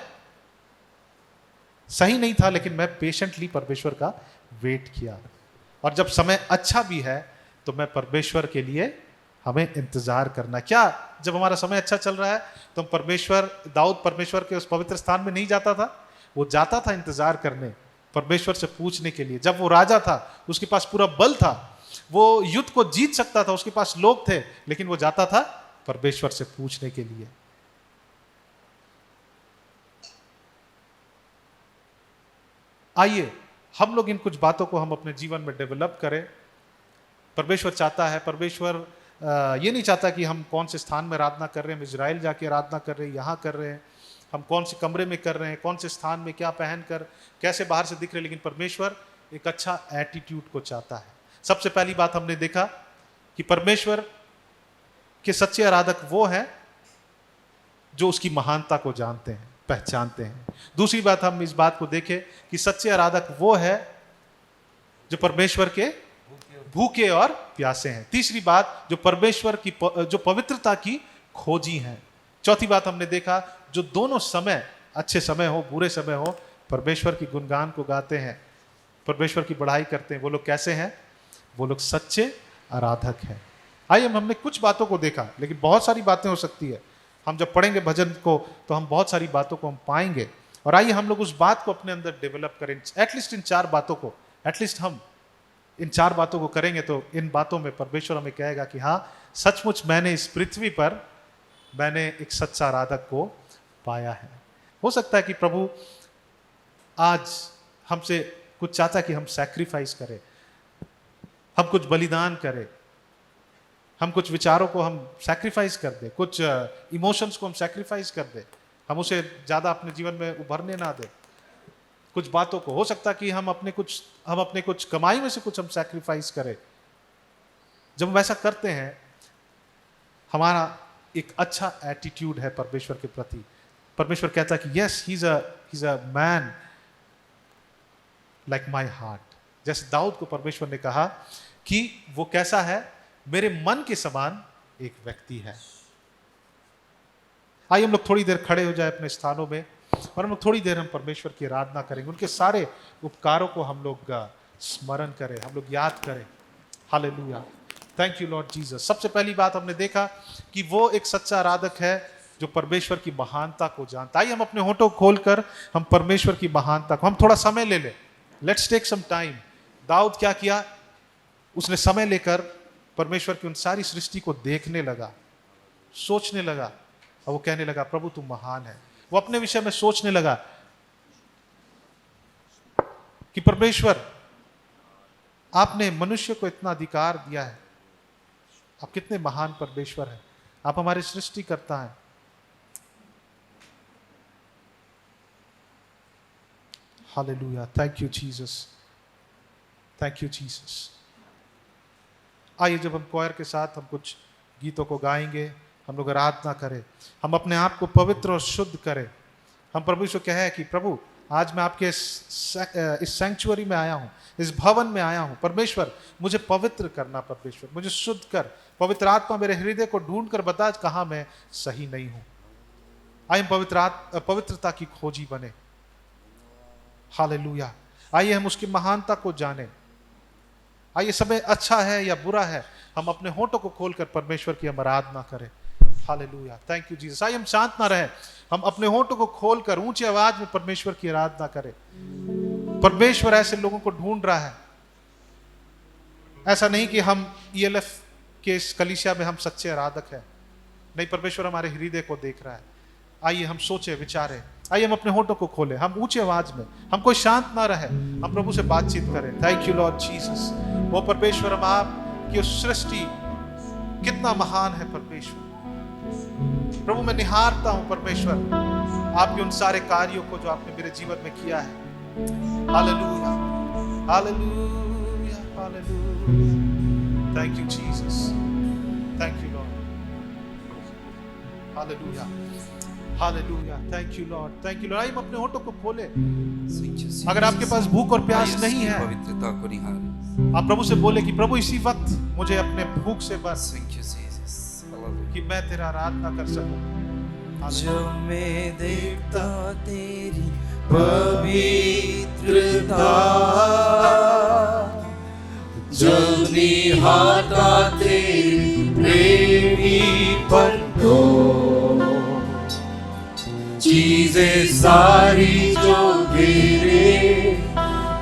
सही नहीं था लेकिन मैं पेशेंटली परमेश्वर का वेट किया। और जब समय अच्छा भी है तो मैं परमेश्वर के लिए हमें इंतजार करना। क्या जब हमारा समय अच्छा चल रहा है तो हम दाऊद परमेश्वर के उस पवित्र स्थान में नहीं जाता था, वो जाता था इंतजार करने, परमेश्वर से पूछने के लिए। जब वो राजा था, उसके पास पूरा बल था, वो युद्ध को जीत सकता था, उसके पास लोग थे, लेकिन वो जाता था परमेश्वर से पूछने के लिए। आइए हम लोग इन कुछ बातों को हम अपने जीवन में डेवलप करें। परमेश्वर चाहता है, परमेश्वर ये नहीं चाहता कि हम कौन से स्थान में आराधना कर रहे हैं, हम इजराइल जाके आराधना कर रहे हैं, यहाँ कर रहे हैं, हम कौन से कमरे में कर रहे हैं, कौन से स्थान में क्या पहनकर, कैसे बाहर से दिख रहे हैं, लेकिन परमेश्वर एक अच्छा एटीट्यूड को चाहता है। सबसे पहली बात हमने देखा कि परमेश्वर के सच्चे आराधक वो हैं जो उसकी महानता को जानते हैं, पहचानते हैं। दूसरी बात हम इस बात को देखें कि सच्चे आराधक वो है जो परमेश्वर के भूखे और प्यासे हैं। तीसरी बात, जो परमेश्वर की जो पवित्रता की खोजी हैं। चौथी बात हमने देखा, जो दोनों समय, अच्छे समय हो बुरे समय हो, परमेश्वर की गुणगान को गाते हैं, परमेश्वर की बढ़ाई करते हैं। वो लोग कैसे हैं? वो लोग सच्चे आराधक हैं। आइए हमने कुछ बातों को देखा, लेकिन बहुत सारी बातें हो सकती है। हम जब पढ़ेंगे भजन को तो हम बहुत सारी बातों को हम पाएंगे। और आइए हम लोग उस बात को अपने अंदर डेवलप करें। एटलीस्ट इन 4 बातों को, एटलीस्ट हम इन 4 बातों को करेंगे तो इन बातों में परमेश्वर हमें कहेगा कि हाँ, सचमुच मैंने इस पृथ्वी पर मैंने एक सच्चा आराधक को पाया है। हो सकता है कि प्रभु आज हमसे कुछ चाहता है कि हम सैक्रिफाइस करें, हम कुछ बलिदान करें, हम कुछ विचारों को हम सैक्रिफाइस कर दें, कुछ इमोशंस को हम सैक्रिफाइस कर दें, हम उसे ज़्यादा अपने जीवन में उभरने ना दें। कुछ बातों को हो सकता है कि हम अपने कुछ कमाई में से कुछ हम सैक्रिफाइस करें। जब हम ऐसा करते हैं, हमारा एक अच्छा एटीट्यूड है परमेश्वर के प्रति। परमेश्वर कहता है कि yes, he is a man like my heart. जैसे दाऊद को परमेश्वर ने कहा कि वो कैसा है, मेरे मन के समान एक व्यक्ति है। आइए हम लोग थोड़ी देर खड़े हो जाए अपने स्थानों में और हम लोग थोड़ी देर हम परमेश्वर की आराधना करेंगे, उनके सारे उपकारों को हम लोग स्मरण करें, हम लोग याद करें। Hallelujah, thank you Lord Jesus. सबसे पहली बात हमने देखा कि वो एक सच्चा आराधक है जो परमेश्वर की महानता को जानता है। आइए हम अपने होठों खोलकर हम परमेश्वर की महानता को, हम थोड़ा समय ले लें। Let's take some time. दाऊद क्या किया, उसने समय लेकर परमेश्वर की उन सारी सृष्टि को देखने लगा, सोचने लगा, और वो कहने लगा प्रभु तुम महान है। वो अपने विषय में सोचने लगा कि परमेश्वर आपने मनुष्य को इतना अधिकार दिया है, आप कितने महान परमेश्वर हैं, आप हमारे सृष्टि करता है। Hallelujah, thank you Jesus, thank you Jesus. आइए जब हम क्वायर के साथ हम कुछ गीतों को गाएंगे, हम लोग आराधना करें, हम अपने आप को पवित्र और शुद्ध करें। हम प्रभु से कहें कि प्रभु आज मैं आपके इस सैंक्चुअरी में आया हूँ, इस भवन में आया हूँ। परमेश्वर मुझे पवित्र करना, परमेश्वर मुझे शुद्ध कर। पवित्र आत्मा मेरे हृदय को ढूंढ कर बता कहाँ मैं सही नहीं हूँ। आइए पवित्रता की खोजी बने। हालेलुया। आइए हम उसकी महानता को जाने। आइए समय अच्छा है या बुरा है, हम अपने होठों को खोलकर परमेश्वर की हम आराधना करें। Hallelujah, thank you Jesus. आइए हम शांत ना रहें, हम अपने होठों को खोलकर ऊंची आवाज में परमेश्वर की आराधना करें। परमेश्वर ऐसे लोगों को ढूंढ रहा है। ऐसा नहीं कि हम ELF के इस कलीसिया में हम सच्चे आराधक हैं, नहीं, परमेश्वर हमारे हृदय को देख रहा है। आइए हम सोचे विचारें, आइए हम अपने होठों को खोलें, हम ऊंची आवाज में, हम कोई शांत ना रहे, हम प्रभु से बातचीत करें। Thank you Lord Jesus. वो परमेश्वर, हम आपकी उस सृष्टि कितना महान है परमेश्वर। प्रभु मैं निहारता हूं परमेश्वर आपके उन सारे कार्यों को जो आपने मेरे जीवन में किया है। Hallelujah, hallelujah, hallelujah. Thank you Jesus, thank you Lord. Hallelujah, hallelujah, thank you Lord, thank you Lord. आइए अपने होठों को खोले। अगर आपके पास भूख और प्यास नहीं है, पवित्रता को निहार। आप प्रभु से बोले कि प्रभु इसी वक्त मुझे अपने भूख से बस, कि मैं तेरा आराधना कर सकूं। जब मैं देखता तेरी पवित्रता, जब निहारता तेरी प्रेमीपन को, चीजें सारी जो तेरे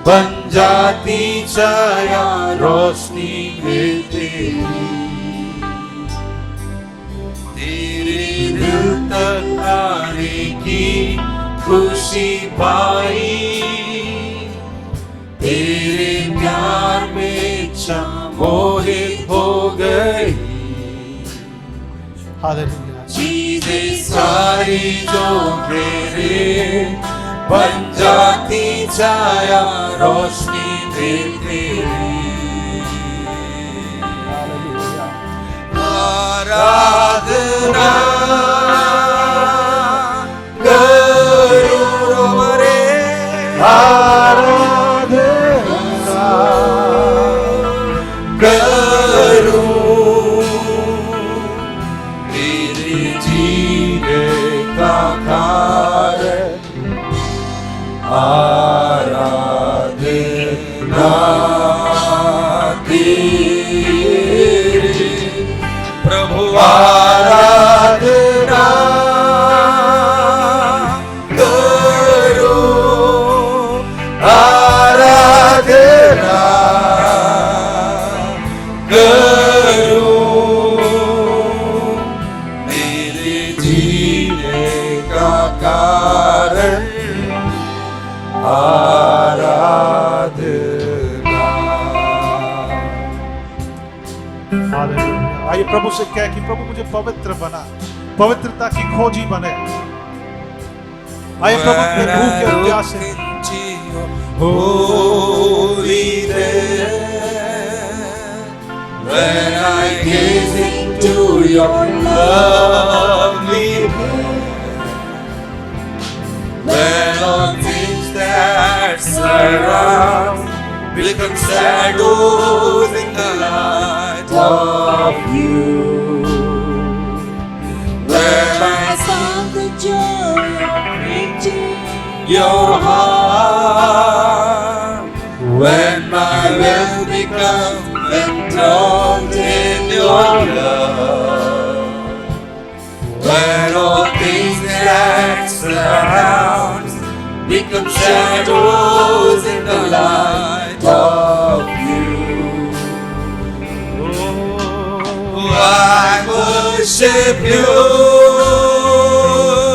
बन जाती छाया रोशनी में तेरी, दिल तक आने की खुशी पाई, तेरे प्यार में इच्छा मोहित हो गई। हालेलुया। चीजें सारी जो तेरे बन जाती छाया रोशनी में तेरी, आराधना करूं मरे, आराधना करूं, तेरे जीने का कारण आराधना प्रभु, आराधना करो, आराधना करो, मेरे जीने का कारण आराधना। हालेलुया। आइए प्रभु से कह कि प्रभु मुझे पवित्र बना, पवित्रता की खोजी बने। आइए प्रभु के भूख और प्यास से, when I gaze into your loveliness, when all things that surround become shadows in the light of you, when I found the joy of reaching your heart, when my will becomes enthroned in your love, when all things that surround become shadows in the light of you. Oh, I worship you.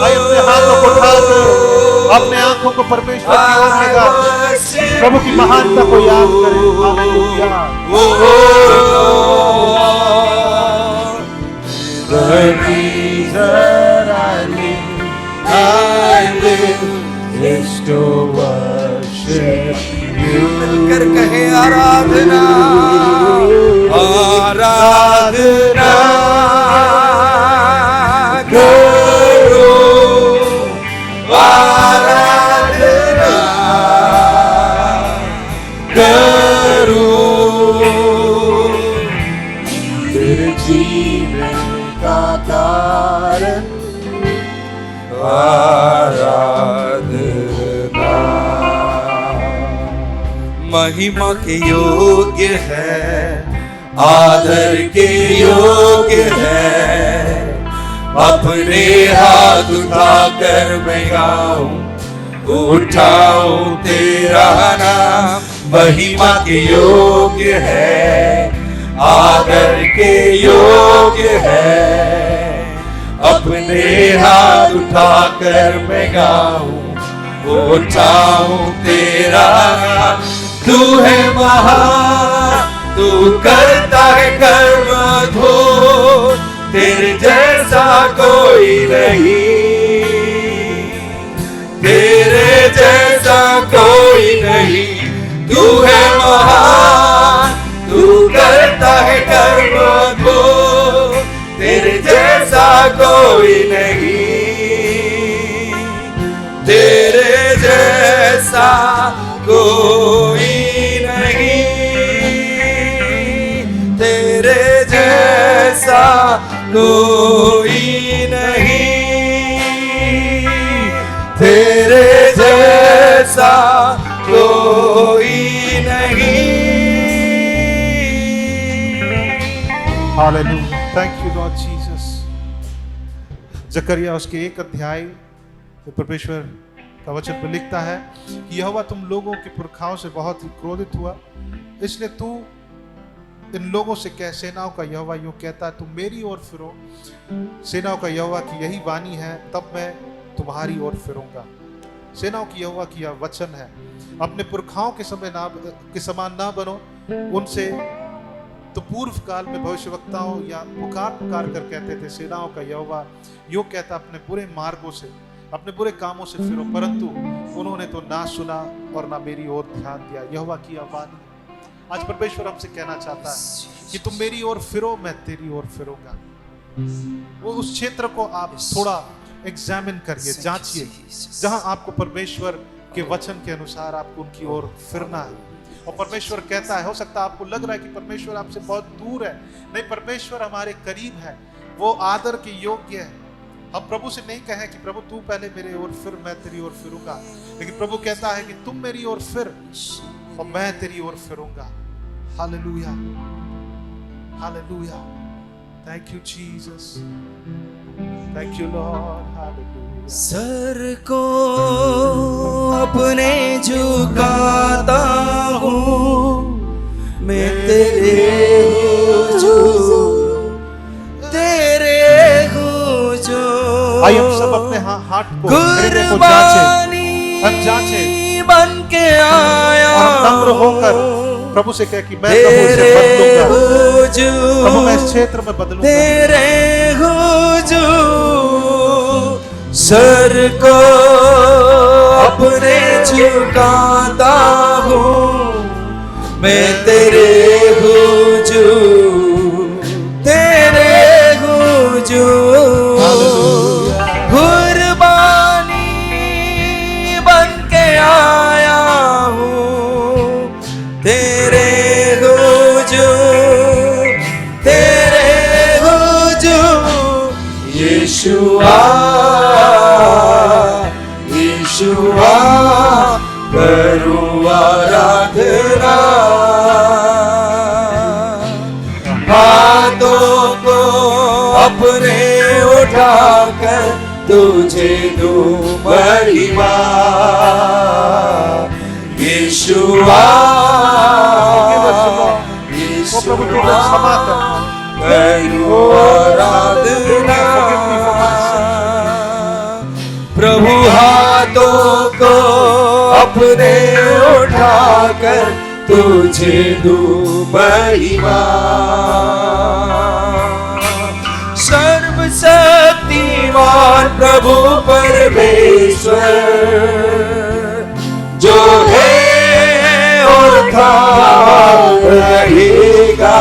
आइए अपने हाथों को उठाकर अपने आंखों को परमेश्वर की ओर लगा, प्रभु की महानता को याद करें। Hallelujah. The reason I live is to worship you. मिलकर कहे आराधना, आराधना करो, आराधना जीवन का कारण आराधना महिमा के योग्य है, आदर के योग्य है। अपने हाथ उठाकर मैं गाऊं, उठाऊं तेरा नाम। महिमा के योग्य है, आदर के योग्य है। अपने हाथ उठाकर मैं गाऊं, उठाऊं तेरा नाम। तू है महान, तू करता है कर्म अद्भुत, तेरे जैसा कोई नहीं, तेरे जैसा कोई नहीं। तू है महान, तू करता है कर्म अद्भुत, तेरे जैसा कोई नहीं, तेरे जैसा कोई नहीं, तेरे जैसा कोई नहीं, तेरे जैसा कोई नहीं। Hallelujah, thank you Lord Jesus. जकरिया उसके 1 अध्याय में परमेश्वर का वचन पर लिखता है कि यहोवा तुम लोगों के पुरखाओं से बहुत ही क्रोधित हुआ, इसलिए तू इन लोगों से कह, सेनाओं का यहोवा यूं कहता है, तुम मेरी ओर फिरो। सेनाओं का यहोवा की यही वाणी है, तब मैं तुम्हारी ओर फिरूंगा। सेनाओं की यहोवा की यह वचन है, अपने पुरखाओं के समान ना बनो। उनसे तो पूर्व काल में भविष्यवक्ताओं या पुकार कर कहते थे, सेनाओं का यहोवा यूं कहता, अपने बुरे मार्गों से, अपने बुरे कामों से फिरो। परंतु उन्होंने तो ना सुना और ना मेरी ओर ध्यान दिया। यहोवा की वाणी आज परमेश्वर हमसे कहना चाहता है कि तुम मेरी ओर फिरो, मैं तेरी ओर फिरूंगा। वो उस क्षेत्र को आप थोड़ा एग्जामिन करिए, जांचिए, जहां आपको परमेश्वर के वचन के अनुसार आपको उनकी ओर फिरना है। और परमेश्वर कहता है, हो सकता है आपको लग रहा है कि परमेश्वर आपसे बहुत दूर है। नहीं, परमेश्वर हमारे करीब है, वो आदर के योग्य है। हम प्रभु से नहीं कहें कि प्रभु तू पहले मेरे ओर फिर, मैं तेरी ओर फिरूंगा, लेकिन प्रभु कहता है कि तुम मेरी ओर फिर और मैं तेरी ओर फिरूंगा। Hallelujah, hallelujah, thank you Jesus, thank you Lord, hallelujah. सर को अपने झुकाता हूँ, मैं तेरे तेरे आइए हम सब अपने हाथ को जांचे बन के आया और हम नम्र होकर प्रभु से कह कि मैं प्रभु से बदलूंगा, प्रभु मैं इस क्षेत्र में बदलूंगा। तेरे हुजूर सर को अपने झुकाता हूँ, मैं तेरे हुजूर, तेरे हुजूर कुर्बानी बन के आया हूँ, तेरे हुजूर, तेरे हुजूर। यीशुआ यीशुआ करूँ आराधना, हाथों को अपने उठाकर तुझे दूं महिमा। यीशुआ यीशुआ करूँ आराधना, प्रभु हाथों को अपने उठाकर तुझे दूं महिमा। सर्वशक्तिमान प्रभु परमेश्वर जो है और था रहेगा,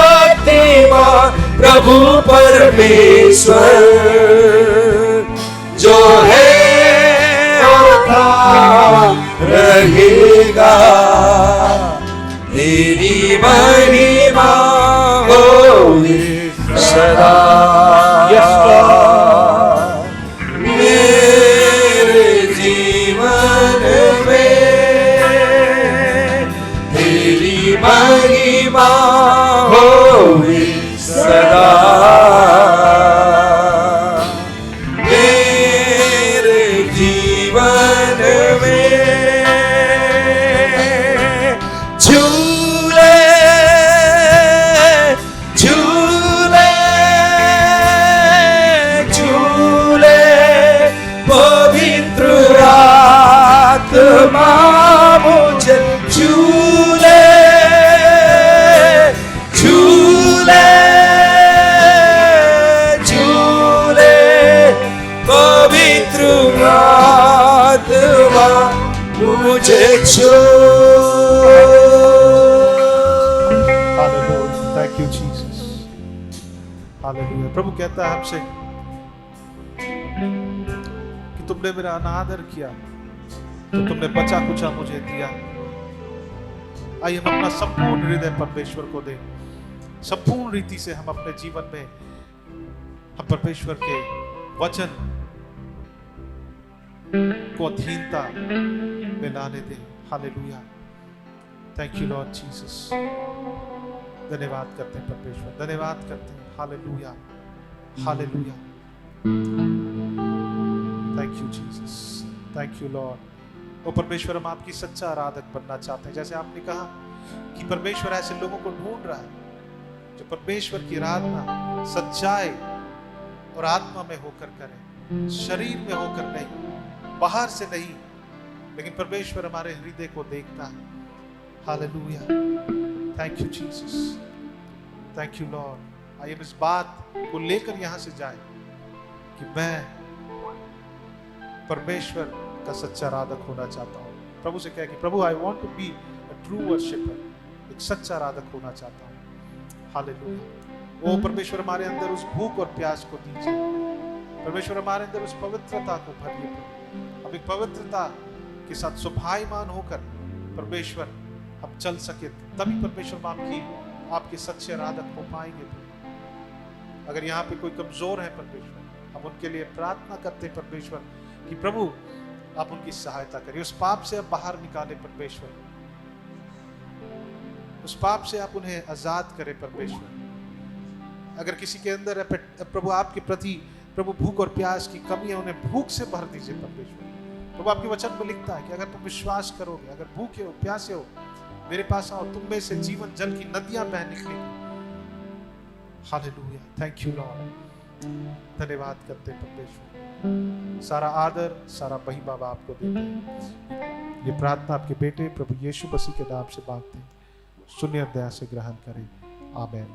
सर्वशक्तिमान प्रभु परमेश्वर जो है और था रहेगा, तेरी महिमा hallelujah, thank you Jesus. Hallelujah. प्रभु कहता है हमसे कि तुमने मेरा अनादर किया तो तुमने बचा कुचा मुझे दिया। आइए हम अपना संपूर्ण हृदय परमेश्वर को दें, संपूर्ण रीति से हम अपने जीवन में हम परमेश्वर के वचन को अधीनता में लाने दें। Hallelujah, thank you Lord Jesus. धन्यवाद करते हैं परमेश्वर, धन्यवाद करते हैं। Hallelujah, hallelujah, thank you Jesus, thank you Lord. ओ परमेश्वर, हम आपकी सच्चा आराधक बनना चाहते हैं। जैसे आपने कहा कि परमेश्वर ऐसे लोगों को ढूंढ रहा है जो परमेश्वर की आराधना सच्चाई और आत्मा में होकर करें, शरीर में होकर नहीं, बाहर से नहीं, लेकिन परमेश्वर हमारे हृदय को देखता है। Hallelujah, thank you Jesus, thank you Lord. आइए हम इस बात को लेकर यहां से जाएं कि मैं परमेश्वर का सच्चा आराधक होना चाहता हूं। प्रभु से कह कि प्रभु, I want to be a true worshipper, एक सच्चा आराधक होना चाहता हूं। हालेलुया। ओ परमेश्वर, हमारे अंदर उस भूख और प्यास को दीजिए। परमेश्वर, हमारे अंदर उस पवित्रता को भरिए। हम एक पवित्रता के साथ सुभायमान होकर परमेश्वर हम चल सके, तभी परमेश्वर हम आपके सच्चे आराधक हो पाएंगे। अगर यहाँ पे कोई कमजोर है परमेश्वर, हम उनके लिए प्रार्थना करते हैं परमेश्वर कि प्रभु आप उनकी सहायता करिए, उस पाप से आप बाहर निकाले परमेश्वर, उस पाप से आप उन्हें आजाद करें परमेश्वर। अगर किसी के अंदर प्रभु आपके प्रति प्रभु भूख और प्यास की कमी है, उन्हें भूख से भर दीजिए परमेश्वर। प्रभु आपके वचन में लिखता है कि अगर तुम विश्वास करोगे, अगर भूखे हो प्यासे हो, मेरे पास आओ, तुम में से जीवन जल की नदियां बह निकलेंगी। Hallelujah, thank you Lord. धन्यवाद करते हैं परमेश्वर। सारा आदर, सारा महिमा आपको देते हैं। ये प्रार्थना आपके बेटे प्रभु यीशु मसीह के नाम से मांगते हैं, सुनिए दया से ग्रहण करें। आमीन।